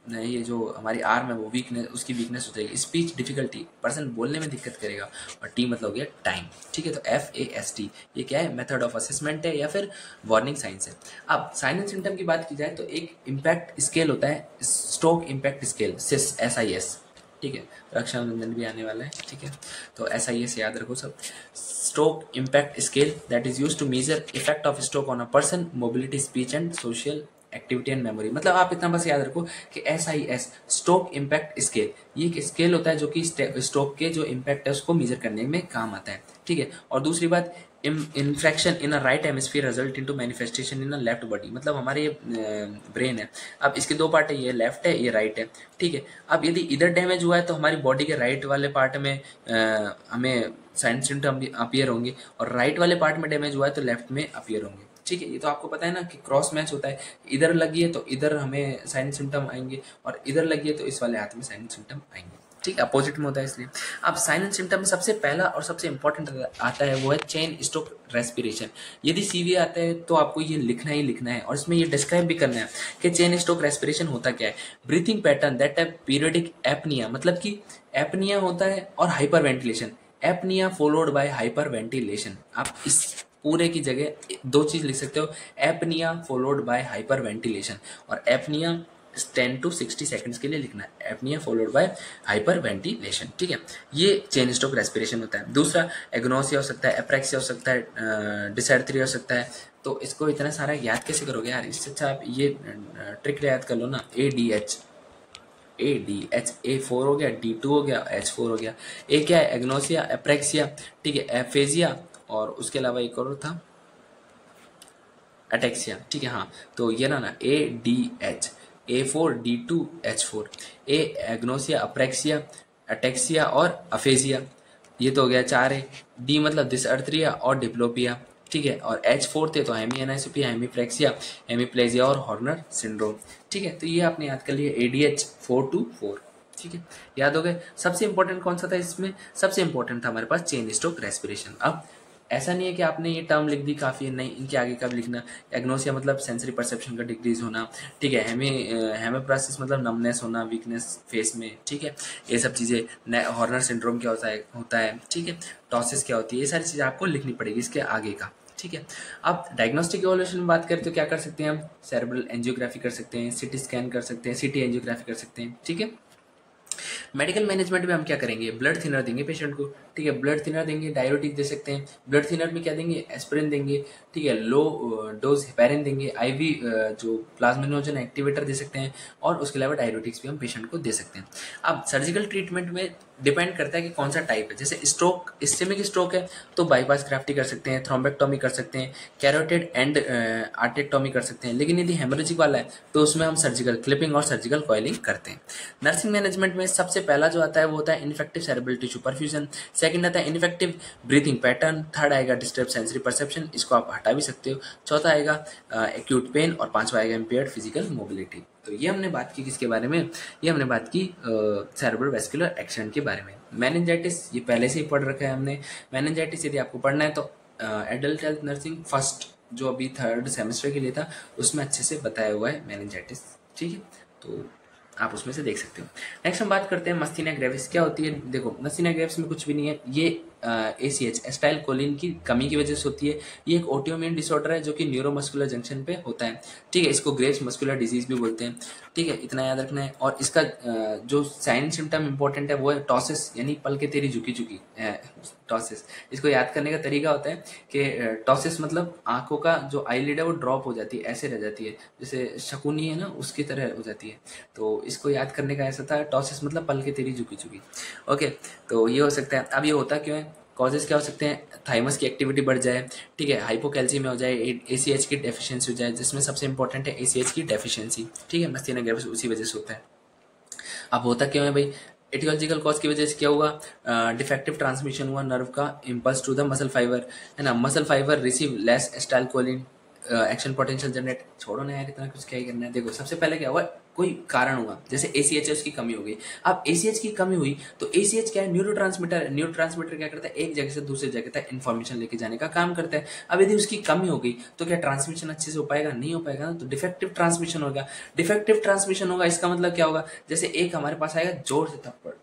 ये जो हमारी आर्म है वो वीकनेस, उसकी वीकनेस हो जाएगी. स्पीच डिफिकल्टी, पर्सन बोलने में दिक्कत करेगा. और T मतलब हो गया टाइम. ठीक है, तो FAST ये क्या है, मेथड ऑफ असेसमेंट है या फिर वार्निंग साइंस है. अब साइनस सिम्टम की बात की जाए तो एक इम्पैक्ट स्केल होता है, स्ट्रोक इम्पैक्ट स्केल, SIS. ठीक है, रक्षाबंधन भी आने वाला है. ठीक है, तो SIS याद रखो सब. Stroke impact scale that is used to measure effect of stroke on a person, mobility, speech and social activity and memory. मतलब आप इतना बस याद रखो कि SIS स्ट्रोक इम्पैक्ट स्केल, ये एक स्केल होता है जो कि स्ट्रोक के जो इम्पैक्ट है उसको मेजर करने में काम आता है. ठीक है, और दूसरी बात, infarction in a right hemisphere result into manifestation in a left body. मतलब हमारे ये ब्रेन है, अब इसके दो पार्ट है, ये लेफ्ट है ये राइट है. ठीक है, अब यदि इधर डैमेज हुआ है तो हमारी बॉडी के राइट वाले पार्ट में हमें साइन सिम्टम अपीयर होंगे, और राइट वाले पार्ट में डैमेज हुआ है तो लेफ्ट में अपीयर होंगे. ठीक है, ये तो आपको पता है ना कि क्रॉस मैच होता है, इधर लगी है तो इधर हमें साइन सिम्टम आएंगे, और इधर लगी है तो इस वाले हाथ में साइन सिम्टम आएंगे। ठीक है, अपोजिट में होता है इसलिए। अब साइन एंड सिम्टम में सबसे पहला और सबसे इंपॉर्टेंट आता है वो है चेन स्टोक रेस्पिरेशन। यदि सीवी आता है तो आपको ये लिखना ही लिखना है, और इसमें ये डिस्क्राइब भी करना है कि चेन स्टोक रेस्पिरेशन होता क्या है। ब्रीथिंग पैटर्न दैट है पीरियडिक एपनिया, मतलब कि एपनिया होता है और hyper ventilation, apnoea followed by hyper ventilation. आप इस पूरे की जगह दो चीज लिख सकते हो, apnoea followed by hyper ventilation, और एपनिया 10 to 60 सेकंड्स के लिए लिखना है, apnoea followed by hyper ventilation. ठीक है, ये चेन स्टोक रेस्पिरेशन होता है। दूसरा एग्नोसिया हो सकता है, एप्रेक्सिया हो सकता है, डिसेंट्री हो सकता है। तो इसको इतना सारा याद कैसे करोगे यार, इससे अच्छा आप ये ट्रिक याद कर लो ना, ADH, A4 हो गया, D2 हो गया, H4 हो गया। ए क्या है, एग्नोसिया, एप्रेक्सिया, ठीक है, एफेजिया, और उसके अलावा एक और था अटेक्सिया। ठीक है, हाँ, तो ये ना ADH, A4, D2, H4, ए एग्नोसिया, अप्रेक्सिया, अटेक्सिया और अफेजिया, ये तो हो गया 4 है। डी मतलब डिसअर्थरिया और डिप्लोपिया। ठीक है, और H4 थे तो हेमी हेमीप्रेक्सिया, हेमीप्लेजिया और हॉर्नर सिंड्रोम। ठीक है, तो ये आपने याद कर लिया ADH 424। ठीक है, याद हो गए। सबसे इंपॉर्टेंट कौन सा था इसमें, सबसे इंपॉर्टेंट था हमारे पास चेन स्टोक रेस्पिरेशन। अब ऐसा नहीं है कि आपने ये टर्म लिख दी काफ़ी है, नहीं, इनके आगे का भी लिखना। एग्नोसिया मतलब सेंसरी परसेप्शन का डिक्रीज होना। ठीक है, हेमेप्रासिस मतलब नमनेस होना, वीकनेस फेस में। ठीक है, ये सब चीज़ें। हॉर्नर सिंड्रोम क्या होता है। ठीक है, टॉसिस क्या होती है, ये सारी चीज़ें आपको लिखनी पड़ेगी इसके आगे का। ठीक है, अब डायग्नोस्टिक इवोल्यूशन में बात करें तो क्या कर सकते हैं हम, सेरेब्रल एंजियोग्राफी कर सकते हैं, सिटी स्कैन कर सकते हैं, सिटी एंजियोग्राफी कर सकते हैं। ठीक है, मेडिकल मैनेजमेंट में हम क्या करेंगे, ब्लड थिनर देंगे पेशेंट को। ठीक है, ब्लड थिनर देंगे, डायरेटिक दे सकते हैं। ब्लड थिनर में क्या देंगे, एस्पिरिन देंगे। ठीक है, लो डोज हेपेरिन देंगे। आईवी जो प्लाज्मिनोजन एक्टिवेटर दे सकते हैं, और उसके अलावा डायरेटिक्स भी हम पेशेंट को दे सकते हैं। अब सर्जिकल ट्रीटमेंट में डिपेंड करता है कि कौन सा टाइप है। जैसे स्ट्रोक, इस्केमिक स्ट्रोक है तो बाईपास ग्राफ्टी कर सकते हैं, थ्रोम्बेक्टोमी कर सकते हैं, कैरोटिड एंड आर्टेक्टोमी कर सकते हैं। लेकिन यदि हेमोरेजिक वाला है तो उसमें हम सर्जिकल क्लिपिंग और सर्जिकल कॉइलिंग करते हैं। नर्सिंग मैनेजमेंट में सबसे पहला जो आता है वो होता है ineffective cerebral tissue perfusion. Second आता है इनफेक्टिव ब्रीथिंग पैटर्न। थर्ड आएगा डिस्टर्ब सेंसरी परसेप्शन, इसको आप हटा भी सकते हो। चौथा आएगा एक्यूट पेन, और पांचवा आएगा इम्पेयर्ड फिजिकल मोबिलिटी। तो ये हमने बात की किसके बारे में, ये हमने बात की सेरेब्रल वेस्कुलर एक्सीडेंट के बारे में। मेनिंजाइटिस ये पहले से ही पढ़ रखा है हमने। मेनिंजाइटिस यदि आपको पढ़ना है तो एडल्ट हेल्थ नर्सिंग फर्स्ट जो अभी 3rd सेमेस्टर के लिए था उसमें अच्छे से बताया हुआ है मेनिंजाइटिस। ठीक है, तो आप उसमें से देख सकते हो। नेक्स्ट हम बात करते हैं मस्तीनिया ग्रेविस। क्या होती है, देखो मस्तीनिया ग्रेविस में कुछ भी नहीं है, ये ACH एस्टाइल कोलिन की कमी की वजह से होती है। ये एक ऑटोइम्यून डिसऑर्डर है जो कि न्यूरोमस्कुलर जंक्शन पे होता है। ठीक है, इसको ग्रेव्स मस्कुलर डिजीज भी बोलते हैं। ठीक है, इतना याद रखना है। और इसका जो साइन सिम्टम इंपॉर्टेंट है वो है टॉसिस, यानी पल के तेरी झुकी झुकी टॉसिस। इसको याद करने का तरीका होता है कि टॉसिस मतलब आंखों का जो आईलिड है वो ड्रॉप हो जाती है, ऐसे रह जाती है, जैसे शकुनी है ना उसकी तरह हो जाती है। तो इसको याद करने का ऐसा था, टॉसिस मतलब पल के तेरी झुकी झुकी। ओके, तो ये हो सकता है। अब ये होता क्यों है, कॉजेज क्या हो सकते हैं, थाइमस की एक्टिविटी बढ़ जाए। ठीक है, हाइपोकैल्सियम हो जाए, ACH की डेफिशिएंसी हो जाए, जिसमें सबसे इंपॉर्टेंट है ACH की डेफिशिएंसी। ठीक है, मस्तीनिया ग्रेविस उसी वजह से होता है। अब होता क्यों है भाई, एटियोलॉजिकल कॉज की वजह से क्या हुआ, डिफेक्टिव ट्रांसमिशन हुआ नर्व का impulse to the muscle fibre, है ना। Muscle fibre receive less acetylcholine, action potential generate. छोड़ो ना यार, इतना कुछ क्या ही करना है। देखो सबसे पहले क्या हुआ, कोई कारण हुआ, जैसे ACH की कमी हो गई। अब ACH की कमी हुई तो ACH क्या है, न्यूरोट्रांसमीटर है। न्यूरोट्रांसमीटर क्या करता है, एक जगह से दूसरी जगह तक इन्फॉर्मेशन लेके जाने का काम करता है। अब यदि उसकी कमी हो गई तो क्या ट्रांसमिशन अच्छे से हो पाएगा, नहीं हो पाएगा ना। तो डिफेक्टिव ट्रांसमिशन होगा। डिफेक्टिव ट्रांसमिशन होगा इसका मतलब क्या होगा, जैसे एक हमारे पास आएगा जोर से थप्पड़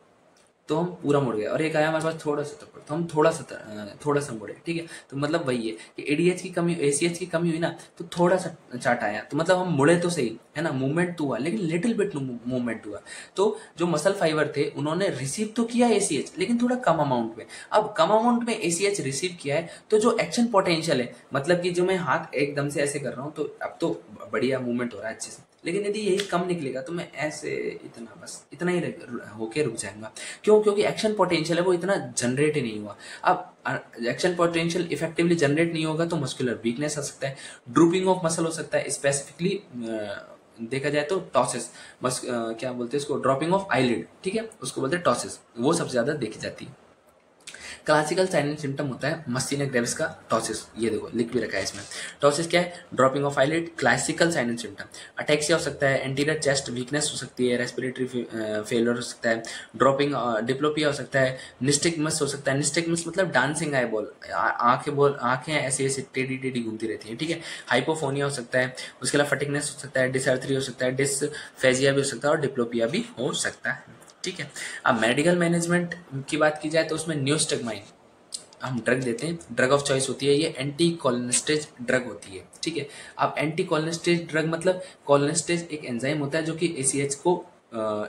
तो हम पूरा मुड़ गए, और एक आया हमारे पास थोड़ा सा थप्पड़ तो हम थोड़ा सा मुड़े। ठीक है, तो मतलब वही है कि ADH की कमी, ACH की कमी हुई ना तो थोड़ा सा चाट आया, तो मतलब हम मुड़े तो सही है ना, मूवमेंट तो हुआ लेकिन लिटिल बिट मूवमेंट हुआ। तो जो मसल फाइबर थे उन्होंने रिसीव तो किया ACH लेकिन थोड़ा कम अमाउंट में। अब कम अमाउंट में ACH रिसीव किया है तो जो एक्शन पोटेंशियल है, मतलब कि जो मैं हाथ एकदम से ऐसे कर रहा हूँ तो अब तो बढ़िया मूवमेंट हो रहा है अच्छे से, लेकिन यदि यही कम निकलेगा तो मैं ऐसे इतना बस इतना ही होके रुक जाऊंगा। क्यों, क्योंकि एक्शन पोटेंशियल है वो इतना जनरेट ही नहीं हुआ। अब एक्शन पोटेंशियल इफेक्टिवली जनरेट नहीं होगा तो मस्कुलर वीकनेस आ सकता है, ड्रूपिंग ऑफ मसल हो सकता है। स्पेसिफिकली देखा जाए तो टॉसिस, क्या बोलते हैं इसको, ड्रॉपिंग ऑफ आईलिड। ठीक है, उसको बोलते हैं टॉसिस, वो सबसे ज्यादा देखी जाती है। क्लासिकल साइन एंड सिम्टम होता है मस्तीनिया ग्रेविस का टॉसिस, ये देखो लिख भी रखा है इसमें। टॉसिस क्या है? Dropping of eyelid, classical sign and symptom. Ataxia हो सकता है, एंटीरियर चेस्ट वीकनेस हो सकती है, रेस्पिरेटरी फेलियर हो सकता है, ड्रॉपिंग डिप्लोपिया हो सकता है, निस्टिगमस हो सकता है। निस्टिगमस मतलब डांसिंग आई बॉल, आंखें ऐसे ऐसे टेढ़ी टेढ़ी घूमती रहती हैं, ठीक है। हाइपोफोनिया हो सकता है, उसके अलावा फटिगनेस हो सकता है, डिसअर्थरी हो सकता है, डिसफेजिया भी हो सकता है और डिप्लोपिया भी हो सकता है, ठीक है। अब मेडिकल मैनेजमेंट की बात की जाए तो उसमें न्यूस्टेगमाइन हम ड्रग देते हैं, ड्रग ऑफ चॉइस होती है, ये एंटी कोलिनेस्टेज ड्रग होती है, ठीक है। अब एंटी कोलिनेस्टेज ड्रग मतलब कोलिनेस्टेज एक एंजाइम होता है जो कि एसीएच को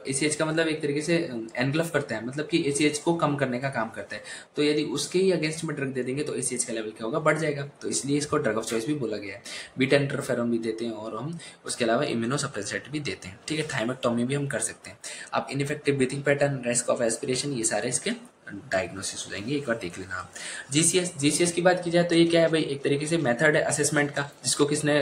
एसीएच का मतलब एक तरीके से एनग्लफ करता है, मतलब कि एसीएच को कम करने का काम करता है। तो यदि उसके ही अगेंस्ट में ड्रग दे देंगे तो एसीएच का लेवल क्या होगा? बढ़ जाएगा। तो इसलिए इसको ड्रग ऑफ चॉइस भी बोला गया है। बीटा इंटरफेरोन भी देते हैं और हम उसके अलावा इम्यूनोसप्रेसेंट भी देते हैं, ठीक है। थाइमेक्टोमी भी हम कर सकते हैं। अब ineffective breathing pattern, risk of aspiration, ये सारे इसके डायग्नोसिस हो जाएंगे, एक बार देख लेना आप। जीसीएस की बात की जाए तो ये क्या है भाई? एक तरीके से मेथड है असेसमेंट का, जिसको किसने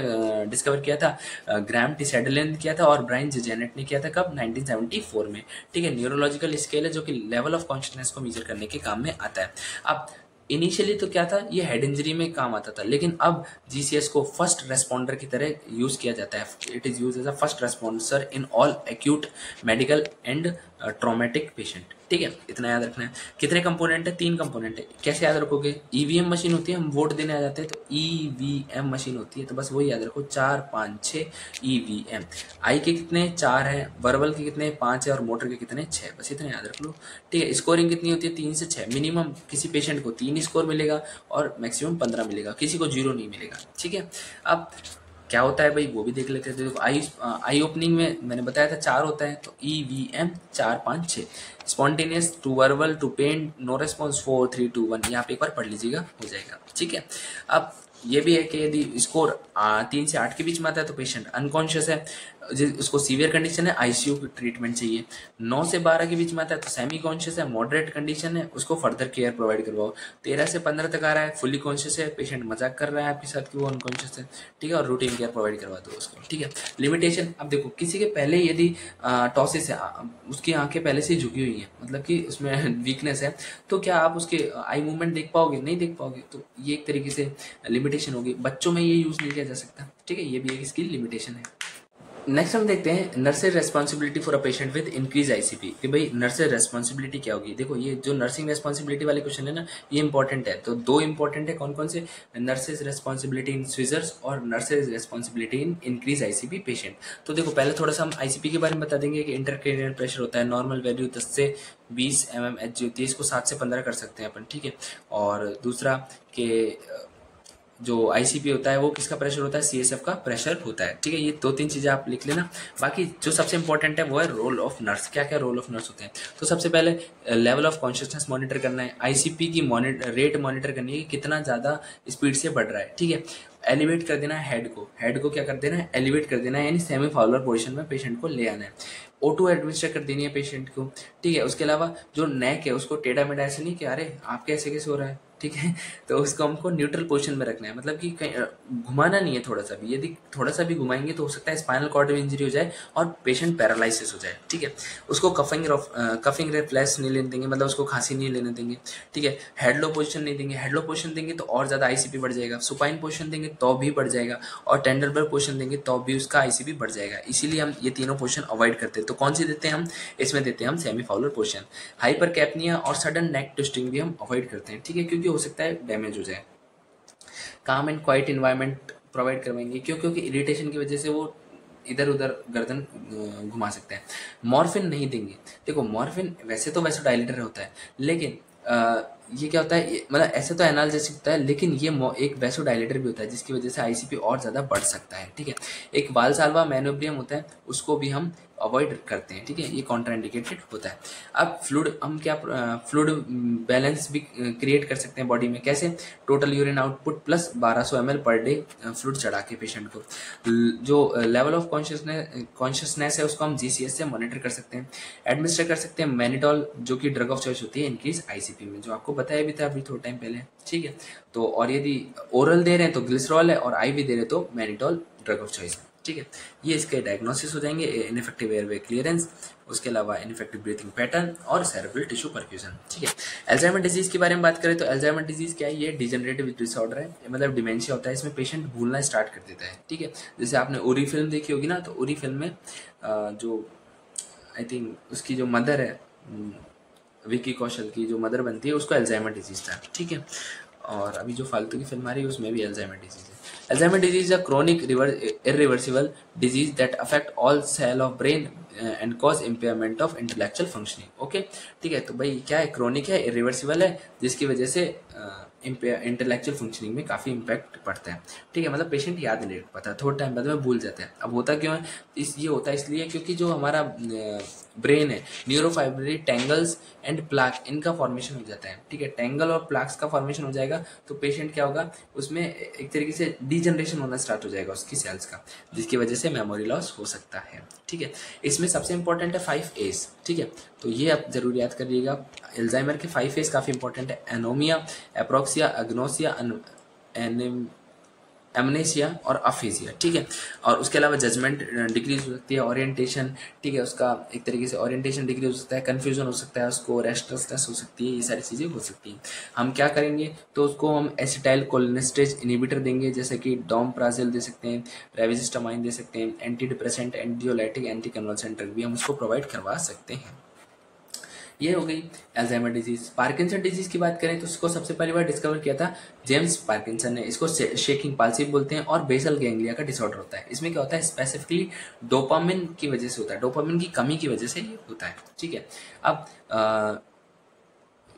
डिस्कवर किया था? ग्राम टी सैडलेन किया था और ब्रायन जेनेट ने किया था। कब? 1974 में, ठीक है। न्यूरोलॉजिकल स्केल है जो कि लेवल ऑफ कॉन्शियसनेस को मेजर करने के काम में आता है। अब इनिशियली तो क्या था, ये हेड इंजरी में काम आता था, लेकिन अब जीसीएस को फर्स्ट रेस्पॉन्डर की तरह यूज किया जाता है। It is use as a first responder in all acute medical and traumatic patient, ठीक है। इतना याद रखना है। कितने कंपोनेंट है? 3 कंपोनेंट है। कैसे याद रखोगे? ईवीएम मशीन होती है, हम वोट देने आ जाते हैं तो ईवीएम मशीन होती है, तो बस वही याद रखो, 4 5 6 ईवीएम। आई के कितने? 4 है, वर्बल के कितने? 5 है और मोटर के कितने? 6। बस इतना याद रख लो, ठीक है। स्कोरिंग कितनी होती है? 3 से 6 मिनिमम। किसी पेशेंट को 3 स्कोर मिलेगा और मैक्सिमम 15 मिलेगा, किसी को 0 नहीं मिलेगा, ठीक है। अब क्या होता है भाई वो भी देख लेते हैं। देखो आई ओपनिंग में मैंने बताया था 4 होता है, तो EVM 4 5 6। Spontaneous, to verbal, to pain, no response, 4 3 2 1। यहाँ पे एक बार पढ़ लीजिएगा, हो जाएगा, ठीक है। अब ये भी है कि यदि स्कोर 3 से 8 के बीच में आता है तो पेशेंट अनकॉन्शियस है, उसको सीवियर कंडीशन है, आईसीयू की ट्रीटमेंट चाहिए। 9 से 12 के बीच में आता है तो सेमी कॉन्शियस है, मॉडरेट कंडीशन है, उसको फर्दर केयर प्रोवाइड करवाओ। 13 से 15 तक आ रहा है, फुली कॉन्शियस है, पेशेंट मजाक कर रहा है आपके साथ कि वो अनकॉन्शियस है, ठीक है, और रूटीन केयर प्रोवाइड करवा दो उसको, ठीक है। लिमिटेशन, अब देखो किसी के पहले यदि टॉसिस है, उसकी आंखें पहले से ही झुकी हुई है, मतलब कि उसमें वीकनेस है, तो क्या आप उसके आई मूवमेंट देख पाओगे? नहीं देख पाओगे, तो ये एक तरीके से लिमिटेशन होगी। बच्चों में ये यूज नहीं किया जा सकता, ठीक है, ये भी एक इसकी लिमिटेशन है। नेक्स्ट हम देखते हैं nurses responsibility for a patient with increase ICP, कि भाई नर्सेज रेस्पॉन्सिबिलिटी क्या होगी। देखो ये जो नर्सिंग रेस्पॉन्सिबिलिटी वाले क्वेश्चन है ना, ये इंपॉर्टेंट है। तो 2 इंपॉर्टेंट है, कौन कौन से? नर्सेज रेस्पॉन्सिबिलिटी इन सीजर्स और nurses responsibility in increase ICP patient. तो देखो पहले थोड़ा सा हम आईसीपी के बारे में बता देंगे कि इंटरक्रेनियल प्रेशर होता है, नॉर्मल वैल्यू 10 से 20 mmHg होती है, इसको 7 से 15 कर सकते हैं अपन, ठीक है। और दूसरा कि जो आईसीपी होता है वो किसका प्रेशर होता है? सीएसएफ का प्रेशर होता है, ठीक है। ये 2-3 चीजें आप लिख लेना। बाकी जो सबसे इंपॉर्टेंट है वो है रोल ऑफ नर्स। क्या क्या रोल ऑफ नर्स होते हैं? तो सबसे पहले लेवल ऑफ कॉन्शियसनेस मॉनिटर करना है, आईसीपी की रेट मॉनिटर करनी है कि कितना ज्यादा स्पीड से बढ़ रहा है, ठीक है। एलिवेट कर देना है हेड को क्या कर देना है? एलिवेट कर देना है, यानी सेमी फाउलर पोजिशन में पेशेंट को ले आना है। O2 एडमिनिस्टर कर देनी है पेशेंट को, ठीक है। उसके अलावा जो नेक है उसको टेढ़ा मेढ़ा ऐसे नहीं कि अरे आप कैसे कैसे हो रहा है, ठीक है, तो उसको हमको न्यूट्रल पोजीशन में रखना है, मतलब कि घुमाना नहीं है थोड़ा सा भी। यदि थोड़ा सा भी घुमाएंगे तो हो सकता है स्पाइनल कॉर्ड में इंजरी हो जाए और पेशेंट पैरालिसिस हो जाए, ठीक है। उसको कफिंग रिफ्लेक्स नहीं लेने देंगे, मतलब उसको खांसी नहीं लेने देंगे, ठीक है। हेड लो पोजीशन नहीं देंगे, हेड लो पोजीशन देंगे तो और ज़्यादा आईसीपी बढ़ जाएगा। सुपाइन पोजीशन देंगे तो भी बढ़ जाएगा, और टेंडरबर्ग पोजीशन देंगे तो भी उसका आईसीपी बढ़ जाएगा। इसीलिए हम ये तीनों पोजीशन अवॉइड करते हैं। तो कौन सी देते हैं हम? इसमें देते हैं हम सेमी फाउलर पोजीशन। हाइपर कैपनिया और सडन नेक ट्विस्टिंग भी हम अवॉइड करते हैं, ठीक है, क्योंकि हो सकता है डैमेज हो जाए। काम एंड क्वाइट इन्वायरमेंट प्रोवाइड करवाएंगे, क्योंकि इरिटेशन की वजह से वो इधर उधर गर्दन घुमा सकते हैं। मॉर्फिन नहीं देंगे। देखो मॉर्फिन वैसे तो वैसोडाइलेटर होता है, लेकिन ये क्या होता है, मतलब ऐसे तो एनाल्जेसिक होता है, लेकिन ये एक वैसोडाइलेटर भी होता है, जिसकी वजह से आईसीपी और ज़्यादा बढ़ सकता है, ठीक है। एक वालसाल्वा मैनोब्रियम होता है, उसको भी हम अवॉइड करते हैं, ठीक है, ये कॉन्ट्राइंडिकेटेड होता है। अब फ्लूड, हम क्या फ्लूड बैलेंस भी क्रिएट कर सकते हैं बॉडी में। कैसे? Total urine output plus 1200 ml per day fluid चढ़ा के पेशेंट को। जो लेवल ऑफ कॉन्शियसनेस है उसको हम जीसीएस से मॉनिटर कर सकते हैं। एडमिनिस्टर कर सकते हैं मैनिटॉल, जो कि ड्रग ऑफ चॉइस होती है इंक्रीज आईसीपी में, जो आपको बताया भी था अभी थोड़ा टाइम पहले, ठीक है। तो और यदि ओरल दे रहे हैं तो ग्लिसरॉल है, और आई भी दे रहे हैं तो मैनिटॉल ड्रग ऑफ चॉइस है। ठीक है, ये इसके डायग्नोसिस हो जाएंगे, इनफेक्टिव एयरवे क्लियरेंस, उसके अलावा इनफेक्टिव ब्रीथिंग पैटर्न और सेरेब्रल टिश्यू परफ्यूजन। ठीक है, अल्जाइमर डिजीज के बारे में बात करें तो अल्जाइमर डिजीज क्या है, ये डिजेनरेटिव डिसऑर्डर है, मतलब डिमेंशिया होता है, इसमें पेशेंट भूलना स्टार्ट कर देता है। ठीक है, जैसे आपने उरी फिल्म देखी होगी ना, तो उरी फिल्म में जो आई थिंक उसकी जो मदर है, विकी कौशल की जो मदर बनती है, उसको अल्जाइमर डिजीज था। ठीक है, और अभी जो फालतू की फिल्म आ रही है उसमें भी अल्जाइमर डिजीज है। Alzheimer disease a chronic irreversible disease that affect all cell of brain and cause impairment of intellectual functioning। Okay, ठीक है, तो भाई क्या है, क्रोनिक है, इरिवर्सिबल है, जिसकी वजह से इंटेलेक्चुअल फंक्शनिंग में काफ़ी इम्पैक्ट पड़ता है। ठीक है, मतलब पेशेंट याद नहीं रख पाता, थोड़ा टाइम बाद में भूल जाता है। अब होता क्यों है, ये होता है इसलिए क्योंकि जो हमारा ब्रेन है, न्यूरोफाइब्रिल टेंगल्स एंड प्लाक, इनका फॉर्मेशन हो जाता है। ठीक है, टेंगल और प्लाक्स का फॉर्मेशन हो जाएगा तो पेशेंट क्या होगा, उसमें एक तरीके से डीजनरेशन होना स्टार्ट हो जाएगा उसकी सेल्स का, जिसकी वजह से मेमोरी लॉस हो सकता है। ठीक है, इसमें सबसे इंपॉर्टेंट है 5 A's। ठीक है, तो ये आप जरूर याद करिएगा, अल्जाइमर के 5 A's काफ़ी इंपॉर्टेंट है, एनोमिया, एप्रोक्सिया, अग्नोसिया, एमनेसिया और अफेजिया। ठीक है, और उसके अलावा जजमेंट डिक्रीज हो सकती है, ओरिएंटेशन, ठीक है, उसका एक तरीके से ओरिएंटेशन डिक्रीज हो सकता है, कन्फ्यूजन हो सकता है, उसको रेस्टलेसनेस हो सकती है, ये सारी चीज़ें हो सकती हैं। हम क्या करेंगे, तो उसको हम एसिटाइल कोलिनेस्टेज इनिबिटर देंगे, जैसे कि डोमप्राजिल दे सकते हैं, रेविजिस्टामाइन दे सकते हैं, anti depressant, anxiolytic, anti convulsant drug भी हम उसको प्रोवाइड करवा सकते हैं। ये हो गई अल्जाइमर डिजीज। पार्किंसन डिजीज की बात करें तो इसको सबसे पहली बार डिस्कवर किया था जेम्स पार्किंसन ने। इसको शेकिंग पाल्सी बोलते हैं और बेसल गैंग्लिया का डिसऑर्डर होता है। इसमें क्या होता है, स्पेसिफिकली डोपामिन की वजह से होता है, डोपामिन की कमी की वजह से ये होता है। ठीक है, अब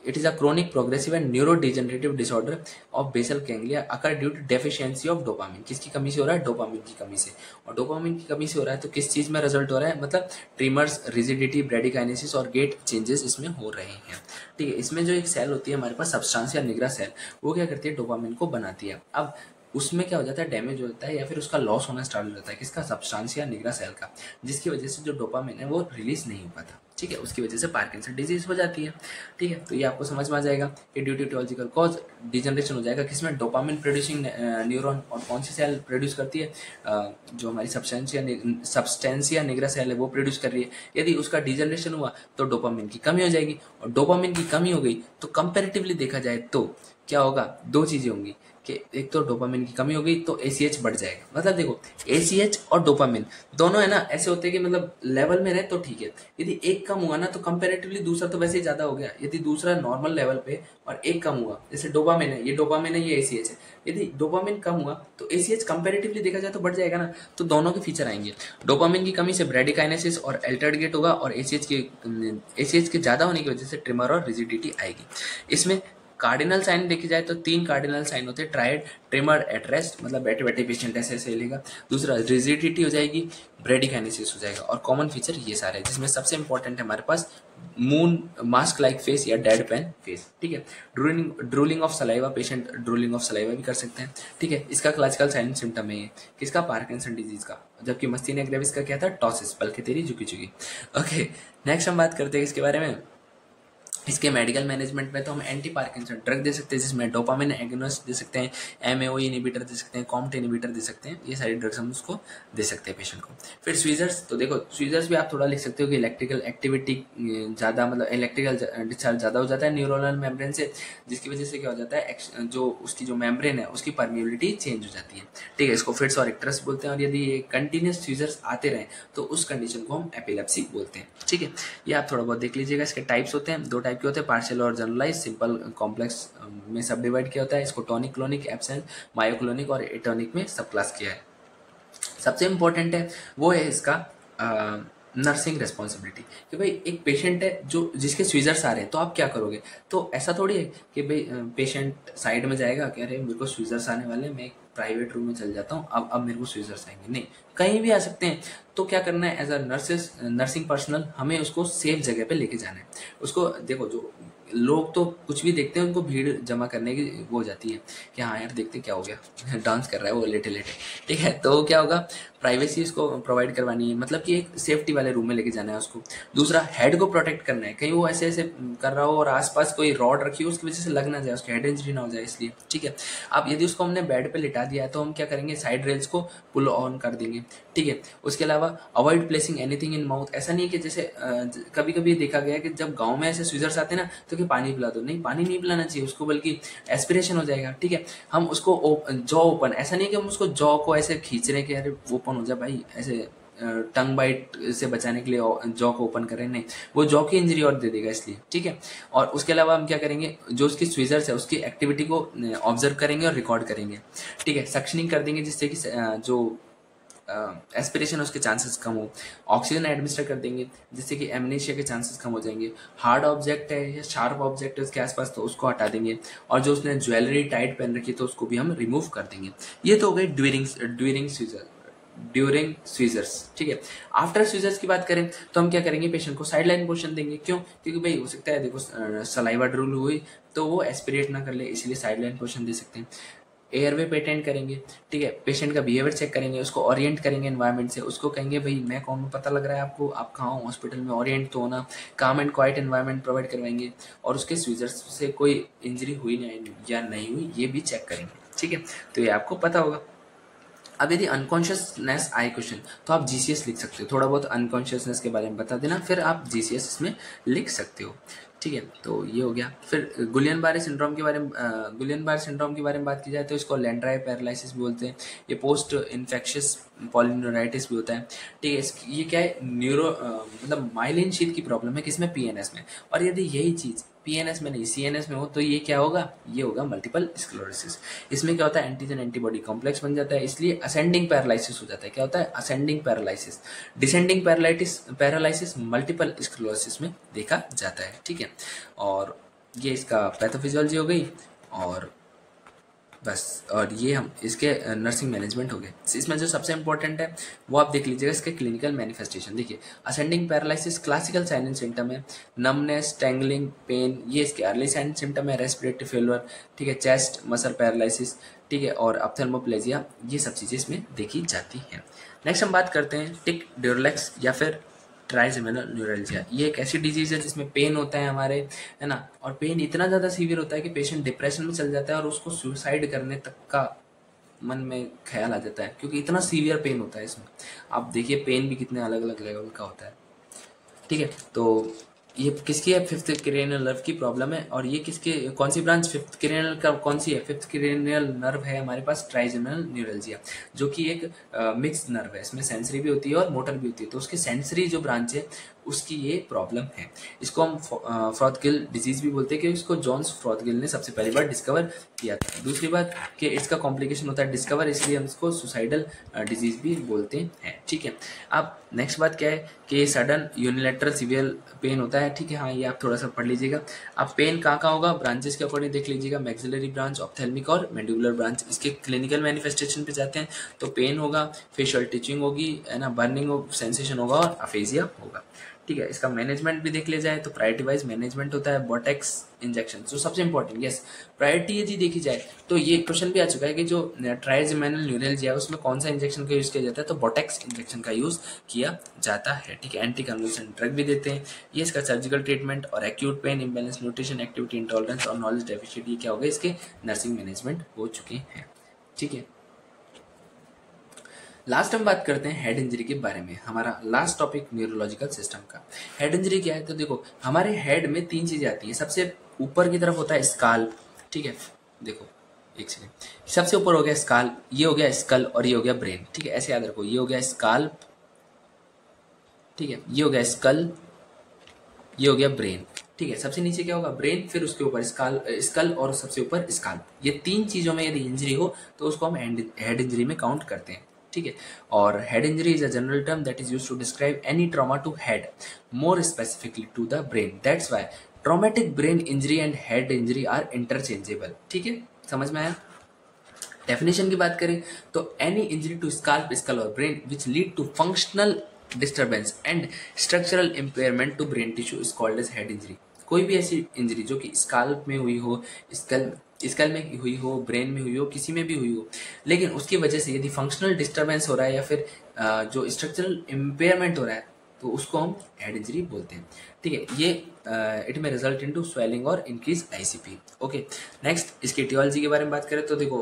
it is a chronic progressive and neurodegenerative disorder of basal ganglia occur due to deficiency of dopamine. किसकी कमी से हो रहा है, डोपामिन की कमी से। और डोपामिन की कमी से हो रहा है तो किस चीज में रिजल्ट हो रहा है, मतलब ट्रिमर्स, रिजिडिटी, ब्रेडिकाइनेसिस और गेट चेंजेस इसमें हो रहे हैं। ठीक है, इसमें जो एक सेल होती है हमारे पास सब्सटेंशिया निग्रा सेल, वो क्या करती है, डोपामिन को बनाती है। अब उसमें क्या हो जाता है, डैमेज हो जाता है या फिर उसका लॉस होना स्टार्ट हो जाता है, किसका, सब्सटेंशिया निग्रा सेल का, जिसकी वजह से जो डोपामिन है वो रिलीज नहीं हो पाता। ठीक है, उसकी वजह से पार्किंसन डिजीज हो जाती है। ठीक है, तो ये आपको समझ में आ जाएगा कि due to aetiological cause degeneration हो जाएगा, किसमें, डोपामिन प्रोड्यूसिंग न्यूरॉन। और कौन सी सेल प्रोड्यूस करती है, जो हमारी सब्सटेंशिया निग्रा सेल है वो प्रोड्यूस कर रही है। यदि उसका डिजनरेशन हुआ तो डोपामिन की कमी हो जाएगी, और डोपामिन की कमी हो गई तो कंपैरेटिवली देखा जाए तो क्या होगा, दो चीजें होंगी कि एक तो डोपामिन की कमी हो गई तो ACH बढ़ जाएगा। मतलब देखो, ACH और डोपामिन दोनों है ना ऐसे होते हैं कि मतलब लेवल में रहे तो ठीक है, यदि एक कम हुआ ना तो कंपैरेटिवली दूसरा तो वैसे ही ज्यादा हो गया। यदि दूसरा नॉर्मल लेवल पे और एक कम हुआ, जैसे डोपामिन है, ये डोपामिन है, ये ACH है, यदि डोपामिन कम हुआ तो ACH कंपैरेटिवली देखा जाए तो बढ़ जाएगा ना, तो दोनों के फीचर आएंगे। डोपामिन की कमी से ब्रेडिकाइनेसिस और अल्टर्ड गेट होगा, और ACH के ज्यादा होने की वजह से ट्रिमर और रिजिडिटी आएगी। इसमें कार्डिनल साइन देखी जाए तो 3 कार्डिनल साइन होते हैं, ट्राइड, ट्रिमर, एट रेस्ट, मतलब बैठे बैठे पेशेंट ऐसे ऐसे लेगा। दूसरा रिजिडिटी हो जाएगी, ब्रेडिकाइनेसिस हो जाएगा, और कॉमन फीचर ये सारे हैं, जिसमें सबसे इंपॉर्टेंट है हमारे पास मून मास्क लाइक फेस या डेड पेन फेस। ठीक है, drooling of saliva, patient drooling of saliva भी कर सकते हैं। ठीक है, इसका क्लासिकल साइन सिम्टम है ये, किसका, पार्किंसन डिजीज का। जबकि मस्तीनिया ग्रेविस का क्या था, टॉसिस, पलके तेरी झुकी झुकी। ओके, नेक्स्ट हम बात करते हैं इसके बारे में। इसके मेडिकल मैनेजमेंट में तो हम एंटी पार्किंसन ड्रग दे सकते हैं, जिसमें डोपामिन एगोनिस्ट दे सकते हैं, MAO इनिबिटर दे सकते हैं, कॉम्ट इनिबिटर दे सकते हैं। ये सारी ड्रग्स हम उसको दे सकते हैं पेशेंट को। फिर स्वीजर्स, तो देखो स्वीजर्स भी आप थोड़ा लिख सकते हो कि इलेक्ट्रिकल एक्टिविटी ज़्यादा, मतलब इलेक्ट्रिकल डिस्चार्ज ज़्यादा हो जाता है न्यूरोनल मेम्ब्रेन से, जिसकी वजह से क्या हो जाता है, जो उसकी जो मेम्ब्रेन है उसकी परमिएबिलिटी चेंज हो जाती है। ठीक है, इसको फिट्स और इक्ट्रस बोलते हैं, और यदि ये कंटिन्यूस स्वीजर्स आते रहें तो उस कंडीशन को हम एपिलेप्सी बोलते हैं। ठीक है, ये आप थोड़ा बहुत देख लीजिएगा। इसके टाइप्स होते हैं, 2 टाइप के होते हैं, पार्शियल और जनरलाइज। सिंपल कॉम्प्लेक्स में सब डिवाइड किया होता है, इसको टॉनिक, क्लोनिक, एब्सेंट, मायोक्लोनिक और एटोनिक में सब क्लास किया है। सबसे इंपॉर्टेंट है वो है इसका नर्सिंग रिस्पॉन्सिबिलिटी, कि भाई एक पेशेंट है जो जिसके स्वीजर्स आ रहे हैं तो आप क्या करोगे। तो ऐसा थोड़ी है कि भाई पेशेंट साइड में जाएगा कि अरे मेरे को स्वीजर्स आने वाले हैं, मैं एक प्राइवेट रूम में चल जाता हूँ, अब मेरे को स्वीजर्स आएंगे, नहीं, कहीं भी आ सकते हैं। तो क्या करना है, एज अ नर्सिंग पर्सनल हमें उसको सेफ जगह पे लेके जाना है। उसको देखो, जो लोग तो कुछ भी देखते हैं, उनको भीड़ जमा करने की वो हो जाती है कि हाँ यार देखते क्या हो गया डांस कर रहा है वो लेटे लेटे। ठीक है, तो क्या होगा, प्राइवेसी उसको प्रोवाइड करवानी है, मतलब कि एक सेफ्टी वाले रूम में लेके जाना है उसको। दूसरा, हेड को प्रोटेक्ट करना है, कहीं वो ऐसे ऐसे कर रहा हो और आसपास कोई रॉड रखी हो उसकी वजह से लग ना जाए, उसकी हेड इंजरी ना हो जाए, इसलिए। ठीक है, अब यदि उसको हमने बेड पे लिटा दिया है तो हम क्या करेंगे, साइड रेल्स को पुल ऑन कर देंगे, ठीक है। उसके अलावा avoid placing anything in mouth. ऐसा नहीं है कि जैसे कभी कभी देखा गया है कि जब गांव में ऐसे स्वीजर्स आते हैं ना तो कि पानी पिला दो, नहीं, पानी नहीं पिलाना चाहिए उसको, बल्कि एस्पिरेशन हो जाएगा, ठीक है। हम उसको जॉ ओपन, ऐसा नहीं कि हम उसको जॉ को ऐसे खींच रहे हैं कि अरे ओपन हो जा भाई, ऐसे टंग बाइट से बचाने के लिए जॉ को ओपन करें, नहीं, वो जॉ की इंजरी और दे देगा इसलिए, ठीक है। और उसके अलावा हम क्या करेंगे, जो उसकी स्वीजर्स है उसकी एक्टिविटी को ऑब्जर्व करेंगे और रिकॉर्ड करेंगे, ठीक है। सक्शनिंग कर देंगे जिससे कि जो एस्पिरेशन उसके चांसेस कम हो। ऑक्सीजन एडमिनिस्टर कर देंगे जिससे कि एमनेशिया के चांसेस कम हो जाएंगे। हार्ड ऑब्जेक्ट है या शार्प ऑब्जेक्ट है उसके आसपास तो उसको हटा देंगे, और जो उसने ज्वेलरी टाइट पहन रखी तो उसको भी हम रिमूव कर देंगे। ये तो हो गई ड्यूरिंग स्वीजर्स, ठीक है। आफ्टर स्वीजर्स की बात करें तो हम क्या करेंगे, पेशेंट को साइड लाइन पोजिशन देंगे। क्यों? क्योंकि भाई हो सकता है देखो सलाइवा ड्रूल हुई तो वो एस्पिरेट ना कर ले, इसलिए साइड लाइन पोजिशन दे सकते हैं। एयरवे पे अटेंड करेंगे, ठीक है। पेशेंट का बिहेवियर चेक करेंगे, उसको ओरिएंट करेंगे एनवायरनमेंट से, उसको कहेंगे भाई मैं कौन हूँ, पता लग रहा है आपको, आप कहाँ हो हॉस्पिटल में, ओरिएंट तो होना। काम एंड क्वाइट एनवायरनमेंट प्रोवाइड करवाएंगे, और उसके स्वीजर्स से कोई इंजरी हुई या नहीं हुई ये भी चेक करेंगे, ठीक है। तो ये आपको पता होगा। अब यदि अनकॉन्शियसनेस आए क्वेश्चन तो आप जीसीएस लिख सकते हो, थोड़ा बहुत अनकॉन्शियसनेस के बारे में बता देना, फिर आप जीसीएस इसमें लिख सकते हो, ठीक है। तो ये हो गया। फिर गुलियन बारे सिंड्रोम के बारे में बात की जाए तो इसको लैंड्राई पैरालिसिस भी बोलते हैं। ये पोस्ट इन्फेक्शियस पॉलिन्यूराइटिस भी होता है, ठीक है। ये क्या है, मतलब माइलिन शीथ की प्रॉब्लम है, किसमें, पीएनएस में। और यदि यही चीज़ पीएनएस में नहीं सीएनएस में हो तो ये क्या होगा, ये होगा मल्टीपल स्क्लेरोसिस। इसमें क्या होता है, एंटीजन एंटीबॉडी कॉम्प्लेक्स बन जाता है, इसलिए असेंडिंग पैरालिसिस हो जाता है। क्या होता है, ascending paralysis. Descending paralysis multiple sclerosis में देखा जाता है, ठीक है। और ये इसका पैथोफिजियोलॉजी हो गई, और बस, और ये हम इसके नर्सिंग मैनेजमेंट हो गए। इसमें जो सबसे इंपॉर्टेंट है वो आप देख लीजिएगा, इसके क्लिनिकल मैनिफेस्टेशन। देखिए, ascending paralysis classical sign and symptom है, नमनेस, टैंगलिंग, पेन, ये इसके अर्ली साइन एंड सिम्टम है, रेस्पिरेटरी फेलर, ठीक है, चेस्ट मसल पैरालिसिस, ठीक है, और अप्थेल्मोप्लेजिया, ये सब चीज़ें इसमें देखी जाती हैं। नेक्स्ट हम बात करते हैं टिक ड्यूरेक्स या फिर ट्राइजेमिनल न्यूरल्जिया। ये एक ऐसी डिजीज है जिसमें पेन होता है हमारे, है ना, और पेन इतना ज़्यादा सीवियर होता है कि पेशेंट डिप्रेशन में चल जाता है और उसको सुसाइड करने तक का मन में ख्याल आ जाता है, क्योंकि इतना सीवियर पेन होता है इसमें। आप देखिए पेन भी कितने अलग अलग लेवल का होता है, ठीक है। तो ये किसकी है, फिफ्थ क्रेनियल नर्व की प्रॉब्लम है। और ये किसके, कौन सी ब्रांच फिफ्थ क्रेनियल का कौन सी है, फिफ्थ क्रेनियल नर्व है हमारे पास ट्राइजेमिनल न्यूरल्जिया, जो कि एक मिक्स नर्व है। इसमें सेंसरी भी होती है और मोटर भी होती है। तो उसकी सेंसरी जो ब्रांच है उसकी ये प्रॉब्लम है। इसको हम फ्रॉथगिल डिजीज भी बोलते हैं, कि इसको जॉन्स फ्रॉथगिल ने सबसे पहली बार डिस्कवर किया था। दूसरी बात कि इसका कॉम्प्लिकेशन होता है डिस्कवर, इसलिए हम इसको सुसाइडल डिजीज भी बोलते हैं, ठीक है। अब नेक्स्ट बात क्या है कि सडन यूनिलेटरल सीवियर पेन होता है, ठीक है। हाँ, ये आप थोड़ा सा पढ़ लीजिएगा। अब पेन कहाँ होगा, ब्रांचेस के अकॉर्डिंग देख लीजिएगा, मैक्सिलरी ब्रांच, ऑप्थेल्मिक और मैंडिबुलर ब्रांच। इसके क्लिनिकल मैनिफेस्टेशन पे जाते हैं तो पेन होगा, फेशियल टिचिंग होगी, है ना, बर्निंग सेंसेशन होगा और अफेजिया होगा, ठीक है। इसका मैनेजमेंट भी देख लिया जाए तो प्रायोरिटी वाइज मैनेजमेंट होता है, बोटेक्स इंजेक्शन जो सबसे इंपॉर्टेंट, यस। प्रायोरिटी यदि देखी जाए तो ये क्वेश्चन भी आ चुका है कि जो ट्राइजेमिनल न्यूरल्जिया है उसमें कौन सा इंजेक्शन का यूज किया जाता है, तो बोटेक्स इंजेक्शन का यूज किया जाता है, ठीक है। एंटी कन्वल्सेंट ड्रग भी देते हैं। ये इसका सर्जिकल ट्रीटमेंट और acute pain, imbalance nutrition, activity intolerance और नॉलेज डेफिशिएंट, ये क्या हो गए, इसके नर्सिंग मैनेजमेंट हो चुके हैं, ठीक है। लास्ट हम बात करते हैं हेड इंजरी के बारे में। हमारा लास्ट टॉपिक न्यूरोलॉजिकल सिस्टम का। हेड इंजरी क्या है, तो देखो हमारे हेड में तीन चीजें आती हैं। सबसे ऊपर की तरफ होता है स्काल्प, ठीक है। देखो एक सेकेंड, सबसे ऊपर हो गया स्काल्प, ये हो गया स्कल और ये हो गया ब्रेन, ठीक है। ऐसे याद रखो, ये हो गया स्काल्प, ठीक है, ये हो गया स्कल, ये हो गया ब्रेन, ठीक है। सबसे नीचे क्या होगा, ब्रेन, फिर उसके ऊपर स्कल और सबसे ऊपर स्काल्प। ये तीन चीजों में यदि इंजरी हो तो उसको हम हेड इंजरी में काउंट करते हैं, ठीक है। और head injury is a general term that is used to describe any trauma to head, more specifically to the brain. That's why traumatic brain injury and head injury are interchangeable, ठीक है। समझ में आया। डेफिनेशन की बात करें तो any injury to scalp, skull और brain which lead to functional disturbance and structural impairment to brain tissue is called as head injury. कोई भी ऐसी इंजरी जो कि स्काल्प में हुई हो, स्कल में हुई हो, ब्रेन में हुई हो, किसी में भी हुई हो, लेकिन उसकी वजह से यदि फंक्शनल डिस्टर्बेंस हो रहा है या फिर जो स्ट्रक्चरल इम्पेयरमेंट हो रहा है तो उसको हम हेड इंजरी बोलते हैं। ठीक है, ये इट में रिजल्ट इनटू स्वेलिंग और इंक्रीज आईसीपी। ओके, नेक्स्ट इसकी टियोलॉजी के बारे में बात करें तो देखो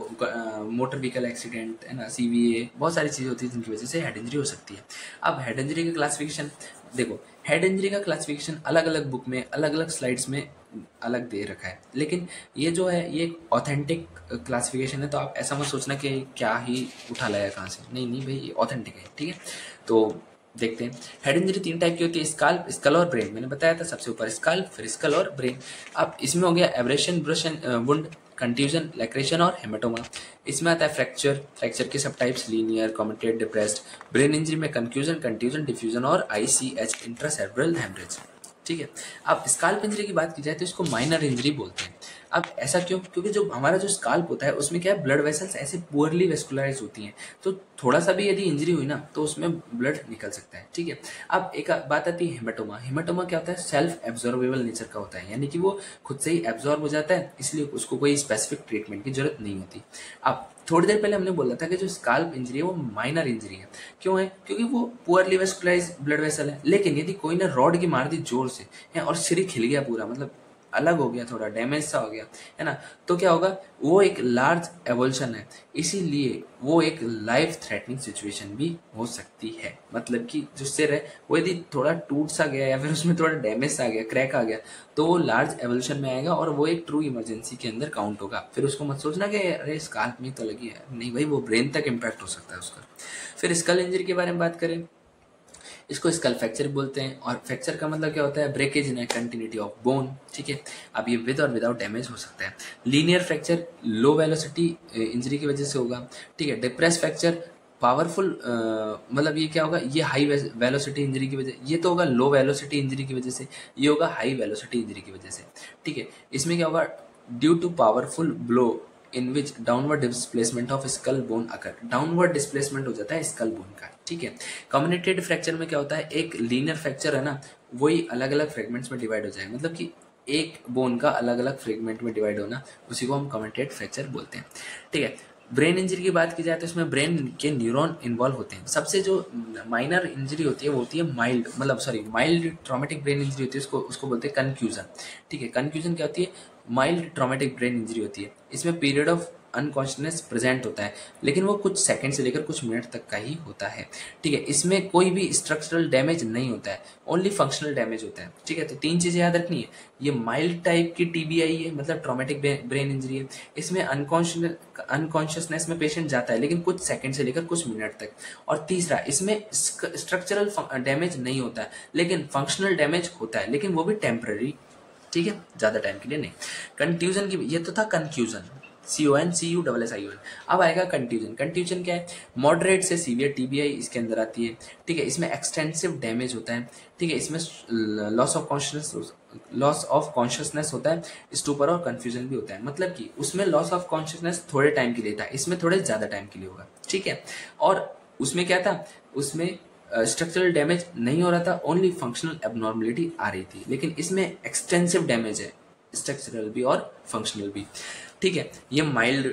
मोटर व्हीकल एक्सीडेंट है ना, सीवीए, बहुत सारी चीज़ें होती है जिनकी वजह से हेड इंजरी हो सकती है। अब हेड इंजरी का क्लासिफिकेशन देखो, हेड इंजरी का क्लासिफिकेशन अलग अलग बुक में अलग अलग स्लाइड्स में अलग दे रखा है, लेकिन ये जो है ये एक ऑथेंटिक क्लासिफिकेशन है, तो आप ऐसा मत सोचना कि क्या ही उठा लाया कहाँ से, नहीं नहीं भाई, ये ऑथेंटिक है। ठीक है, तो देखते हैं। हेड इंजरी 3 टाइप की होती है, स्काल्प, स्कल और ब्रेन। मैंने बताया था सबसे ऊपर स्काल्प, फिर स्कल और ब्रेन। अब इसमें हो गया एब्रेशन, ब्रशन, वुंड, कंट्यूजन, लैक्रेशन और हेमेटोमा। इसमें आता है फ्रैक्चर, फ्रैक्चर के सब types linear, comminuted, depressed. Brain injury में कंफ्यूजन, कंट्यूजन, डिफ्यूजन और ICH, इंट्रासेरेब्रल हेमरेज। ठीक है, अब स्काल्प इंजरी की बात की जाए तो इसको माइनर इंजरी बोलते हैं। अब ऐसा क्यों? क्योंकि जो हमारा जो स्काल्प होता है उसमें क्या है, ब्लड वेसल्स ऐसे पुअरली वेस्कुलराइज होती हैं, तो थोड़ा सा भी यदि इंजरी हुई ना तो उसमें ब्लड निकल सकता है। ठीक है, अब एक बात आती है हेमेटोमा। हेमेटोमा क्या होता है, सेल्फ एब्जॉर्बेबल नेचर का होता है, यानी कि वो खुद से ही एब्जॉर्ब हो जाता है, इसलिए उसको कोई स्पेसिफिक ट्रीटमेंट की जरूरत नहीं होती। अब थोड़ी देर पहले हमने बोला था कि जो स्काल्प इंजरी है वो माइनर इंजरी है। क्यों है? क्योंकि वो पुअरली वेस्कुलराइज ब्लड वेसल है, लेकिन यदि कोई ने रॉड की मार दी जोर से है और सिर हिल गया पूरा, मतलब अलग हो गया, थोड़ा डैमेज सा हो गया है ना, तो क्या होगा, वो एक लार्ज एवोल्यूशन है, इसीलिए वो एक लाइफ थ्रेटनिंग सिचुएशन भी हो सकती है। मतलब कि जो सिर है वो यदि थोड़ा टूट सा गया या फिर उसमें थोड़ा डैमेज सा आ गया, क्रैक आ गया, तो वो लार्ज एवोल्यूशन में आएगा और वो एक ट्रू इमरजेंसी के अंदर काउंट होगा। फिर उसको मत सोचना कि अरे स्काल्प में तो लगी है, नहीं भाई, वो ब्रेन तक इम्पैक्ट हो सकता है उसका। फिर स्कल इंजरी के बारे में बात करें, इसको स्कल फ्रैक्चर बोलते हैं, और फ्रैक्चर का मतलब क्या होता है, breakage in continuity of bone. ठीक है, अब ये विद और विदाउट डैमेज हो सकता है। लीनियर फ्रैक्चर लो वेलोसिटी इंजरी की वजह से होगा। ठीक है, डिप्रेस फ्रैक्चर पावरफुल, मतलब ये क्या होगा, ये हाई वेलोसिटी इंजरी की वजह, ये तो होगा लो वेलोसिटी इंजरी की वजह से, ये होगा हाई वेलोसिटी इंजरी की वजह से। ठीक है, इसमें क्या होगा, due to powerful blow in which downward displacement of skull bone occur, downward displacement हो जाता है स्कल बोन का। ठीक है, कम्युनिकेटेड फ्रैक्चर में क्या होता है, एक लीनियर फ्रैक्चर है ना, वही अलग अलग फ्रेगमेंट्स में डिवाइड हो जाएगा, मतलब कि एक बोन का अलग अलग फ्रेगमेंट में डिवाइड होना, उसी को हम कम्युनिकेटेड फ्रैक्चर बोलते हैं। ठीक है, ब्रेन इंजरी की बात की जाए तो इसमें ब्रेन के न्यूरॉन इन्वॉल्व होते हैं। सबसे जो माइनर इंजरी होती है वो होती है माइल्ड, मतलब sorry mild traumatic brain injury होती है, उसको बोलते हैं कंफ्यूजन। ठीक है, कंफ्यूजन क्या होती है, माइल्ड ट्रॉमेटिक ब्रेन इंजरी होती है, इसमें पीरियड ऑफ अनकॉन्शियसनेस प्रेजेंट होता है, लेकिन वो कुछ सेकंड से लेकर कुछ मिनट तक का ही होता है। ठीक है, इसमें कोई भी स्ट्रक्चरल डैमेज नहीं होता है, ओनली फंक्शनल डैमेज होता है। ठीक है, तो 3 चीजें याद रखनी है, ये माइल्ड टाइप की TBI है, मतलब ट्रॉमेटिक ब्रेन इंजरी है, इसमें अनकॉन्शियसनेस में पेशेंट जाता है लेकिन कुछ सेकंड से लेकर कुछ मिनट तक। और तीसरा, इसमें स्ट्रक्चरल डैमेज नहीं होता है लेकिन फंक्शनल डैमेज होता है, लेकिन वो भी टेम्पररी। ठीक है, ज्यादा टाइम के लिए नहीं। कंफ्यूजन की, ये तो था कंफ्यूजन, CONCUSSION। अब आएगा कंट्यूजन। कंट्यूजन क्या है, मॉडरेट से सीवियर TBI इसके अंदर आती है। ठीक है, इसमें एक्सटेंसिव डैमेज होता है। ठीक है, इसमें लॉस ऑफ कॉन्शियसनेस होता है, स्टूपर और कंफ्यूजन भी होता है, मतलब कि उसमें लॉस ऑफ कॉन्शियसनेस थोड़े टाइम के लिए था, इसमें थोड़े ज्यादा टाइम के लिए होगा। ठीक है, और उसमें क्या था, उसमें स्ट्रक्चरल डैमेज नहीं हो रहा था, ओनली फंक्शनल एबनॉर्मलिटी आ रही थी, लेकिन इसमें एक्सटेंसिव डैमेज है, स्ट्रक्चरल भी और फंक्शनल भी। ठीक है, ये माइल्ड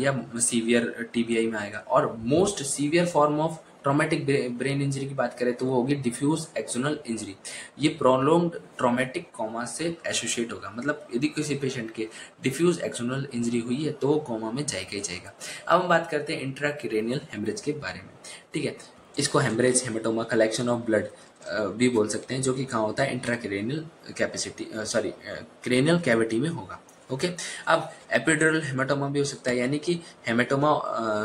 या सीवियर TBI में आएगा। और most severe form of traumatic brain injury की बात करें तो वो होगी डिफ्यूज एक्सोनल इंजरी। ये प्रोलॉन्ग्ड ट्रॉमेटिक कोमा से एसोसिएट होगा, मतलब यदि किसी पेशेंट के डिफ्यूज एक्सोनल इंजरी हुई है तो वो कोमा में जाएगा ही जाएगा। अब हम बात करते हैं इंट्राक्रेनियल हेमरेज के बारे में। ठीक है, इसको haemorrhage, haematoma, collection of blood भी बोल सकते हैं, जो कि कहाँ होता है, इंट्राक्रेनियल क्रेनियल कैविटी में होगा। ओके, अब एपिड्यूरल हेमेटोमा भी हो सकता है, यानी कि हेमेटोमा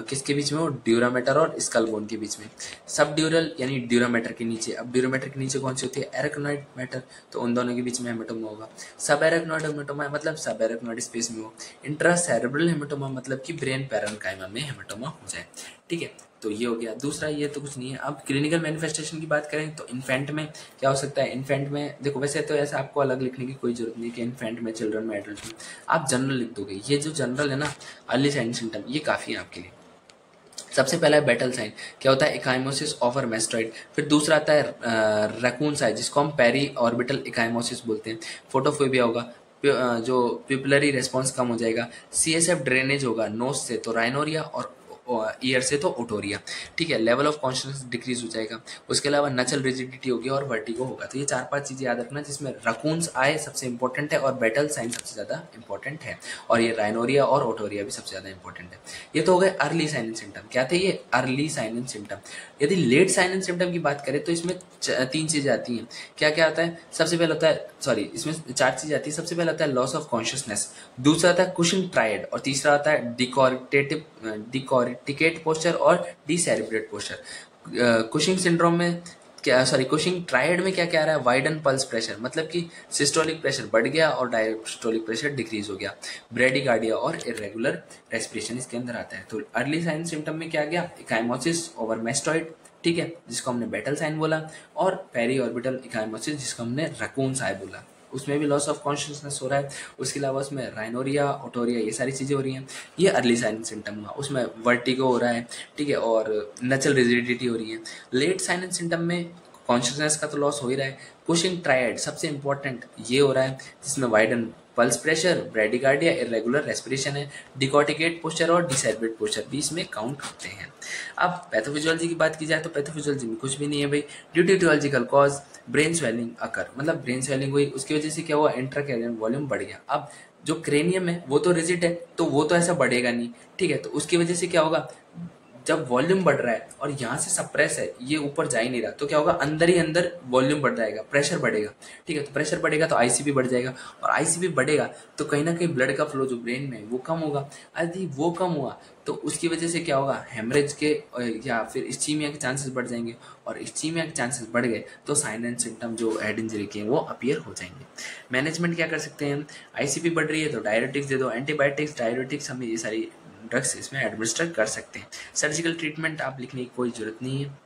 किसके बीच में हो, ड्यूरामेटर और स्कल बोन के बीच में। सब ड्यूरल यानी ड्यूरामेटर के नीचे। अब ड्यूरामेटर के नीचे कौन सी होती है, एरेक्नोइड मैटर, तो उन दोनों के बीच में हेमेटोमा होगा। सब एरेक्नोइड हेमेटोमा मतलब सब एरेक्नोइड स्पेस में हो। इंट्रासेरेब्रल हेमेटोमा मतलब कि ब्रेन पैरेन्काइमा में हेमेटोमा हो जाए। ठीक है, तो ये हो गया। दूसरा, ये तो कुछ नहीं है। अब क्लिनिकल मैनिफेस्टेशन की बात करें तो इन्फेंट में क्या हो सकता है, इन्फेंट में देखो, वैसे तो ऐसा आपको अलग लिखने की कोई जरूरत नहीं कि इन्फेंट में, चिल्ड्रन में, एडल्ट में, आप जनरल लिख दोगे। ये जो जनरल है ना, अर्ली साइन सिम्टम, ये काफी है आपके लिए। सबसे पहला है बैटल साइन, क्या होता है, इकाइमोसिस ऑफ मेस्ट्राइड। फिर दूसरा आता है रैकून साइन, जिसको हम पेरी ऑर्बिटल इकाइमोसिस बोलते हैं। फोटोफोबिया होगा, जो पिपुलरी रेस्पॉन्स कम हो जाएगा। CSF ड्रेनेज होगा नोज से, तो राइनोरिया और ईयर से तो ओटोरिया, ठीक है। लेवल ऑफ कॉन्शियसनेस डिक्रीज हो जाएगा, उसके अलावा नचल रिजिडिटी होगी और वर्टिगो होगा। तो ये 4-5 चीज़ें याद रखना, जिसमें रकून्स आए सबसे इंपॉर्टेंट है और बैटल साइन सबसे ज़्यादा इंपॉर्टेंट है, और ये राइनोरिया और ओटोरिया भी सबसे ज़्यादा इंपॉर्टेंट है। ये तो हो गए अर्ली साइन एंड सिम्टम। क्या थे ये? Early sign and symptom. यदि लेट साइन एंड सिम्टम की बात करें तो इसमें 3 चीज़ें आती हैं। क्या क्या आता है? सबसे पहले होता है, सॉरी, इसमें 4 चीज़ें आती है। सबसे पहले आता है लॉस ऑफ कॉन्शियसनेस, दूसरा आता है कुशिंग ट्रायड, और तीसरा आता है डिकॉर्टिकेट पोस्चर और डिसेरिब्रेट पोस्चर। कुशिंग सिंड्रोम में क्या, सॉरी, कुशिंग ट्रायड में क्या क्या आ रहा है? वाइडन पल्स प्रेशर, मतलब कि सिस्टोलिक प्रेशर बढ़ गया और डायस्टोलिक प्रेशर डिक्रीज हो गया। ब्रेडिकार्डिया और इरेगुलर रेस्पिरेशन इसके अंदर आता है। तो अर्ली साइन सिम्टम में क्या आ गया? इकाइमोसिस ओवर मेस्टॉइड, ठीक है, जिसको हमने बैटल साइन बोला, और पेरी ऑर्बिटल इकाइमोसिस जिसको हमने रकून साइन बोला, उसमें भी लॉस ऑफ कॉन्शियसनेस हो रहा है। उसके अलावा उसमें राइनोरिया, ओटोरिया, ये सारी चीज़ें हो रही हैं। ये अर्ली साइन सिम्टम हुआ, उसमें वर्टिगो हो रहा है, ठीक है, और नचल रिजिडिटी हो रही है। लेट साइन एंड सिम्टम में कॉन्शियसनेस का तो लॉस हो ही रहा है। कुशिंग ट्रायड सबसे इंपॉर्टेंट ये हो रहा है, जिसमें widen pulse pressure, bradycardia, irregular respiration है, डिकॉर्टिकेट पोस्चर और डिसेरिब्रेट पोस्चर भी इसमें काउंट होते हैं। अब पैथोफिजियोलॉजी की बात की जाए तो पैथोफिजियोलॉजी में कुछ भी नहीं है भाई। Due to aetiological cause brain swelling occur, मतलब ब्रेन स्वेलिंग हुई, उसकी वजह से क्या हुआ? इंट्राक्रैनियल वॉल्यूम बढ़ गया। अब जो क्रेनियम है वो तो रिजिड है, तो वो तो ऐसा बढ़ेगा नहीं, ठीक है, तो उसकी वजह से क्या होगा? जब वॉल्यूम बढ़ रहा है और यहाँ से सप्रेस है, ये ऊपर जा ही नहीं रहा, तो क्या होगा? अंदर ही अंदर वॉल्यूम बढ़ जाएगा, प्रेशर बढ़ेगा, ठीक है। तो प्रेशर बढ़ेगा तो आईसीपी बढ़ जाएगा, और आईसीपी बढ़ेगा तो कहीं ना कहीं ब्लड का फ्लो जो ब्रेन में वो कम होगा। यदि वो कम हुआ तो उसकी वजह से क्या होगा? हेमरेज के या फिर इस्चीमिया के चांसेस बढ़ जाएंगे, और इस्चीमिया के चांसेस बढ़ गए तो साइन एंड सिम्टम जो हेड इंजरी के हैं वो अपीयर हो जाएंगे। मैनेजमेंट क्या कर सकते हैं? आईसीपी बढ़ रही है तो डायरेटिक्स दे दो, एंटीबायोटिक्स, डायरेटिक्स, हमें ये सारी ड्रग्स इसमें एडमिनिस्टर कर सकते हैं। सर्जिकल ट्रीटमेंट आप लिखने की कोई ज़रूरत नहीं है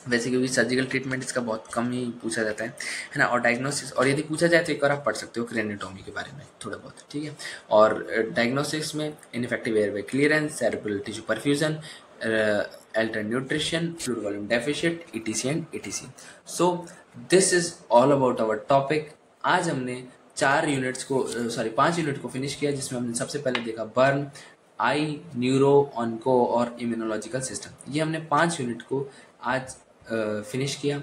वैसे, क्योंकि सर्जिकल ट्रीटमेंट इसका बहुत कम ही पूछा जाता है ना। और डायग्नोसिस, और यदि पूछा जाए तो एक बार आप पढ़ सकते हो क्रेनियोटोमी के बारे में थोड़ा बहुत, ठीक है। और डायग्नोसिस में ineffective airway clearance, cerebral tissue perfusion, alter nutrition, fluid volume deficient, ETC and ETC. So this is all about our topic. आज हमने 5 यूनिट्स को फिनिश किया, जिसमें हमने सबसे पहले देखा बर्न, आई, न्यूरो, ऑन्को और इम्यूनोलॉजिकल सिस्टम। ये हमने 5 यूनिट को आज फिनिश किया।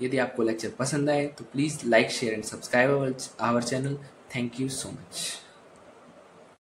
यदि आपको लेक्चर पसंद आए तो please like, share and subscribe our channel. Thank you so much.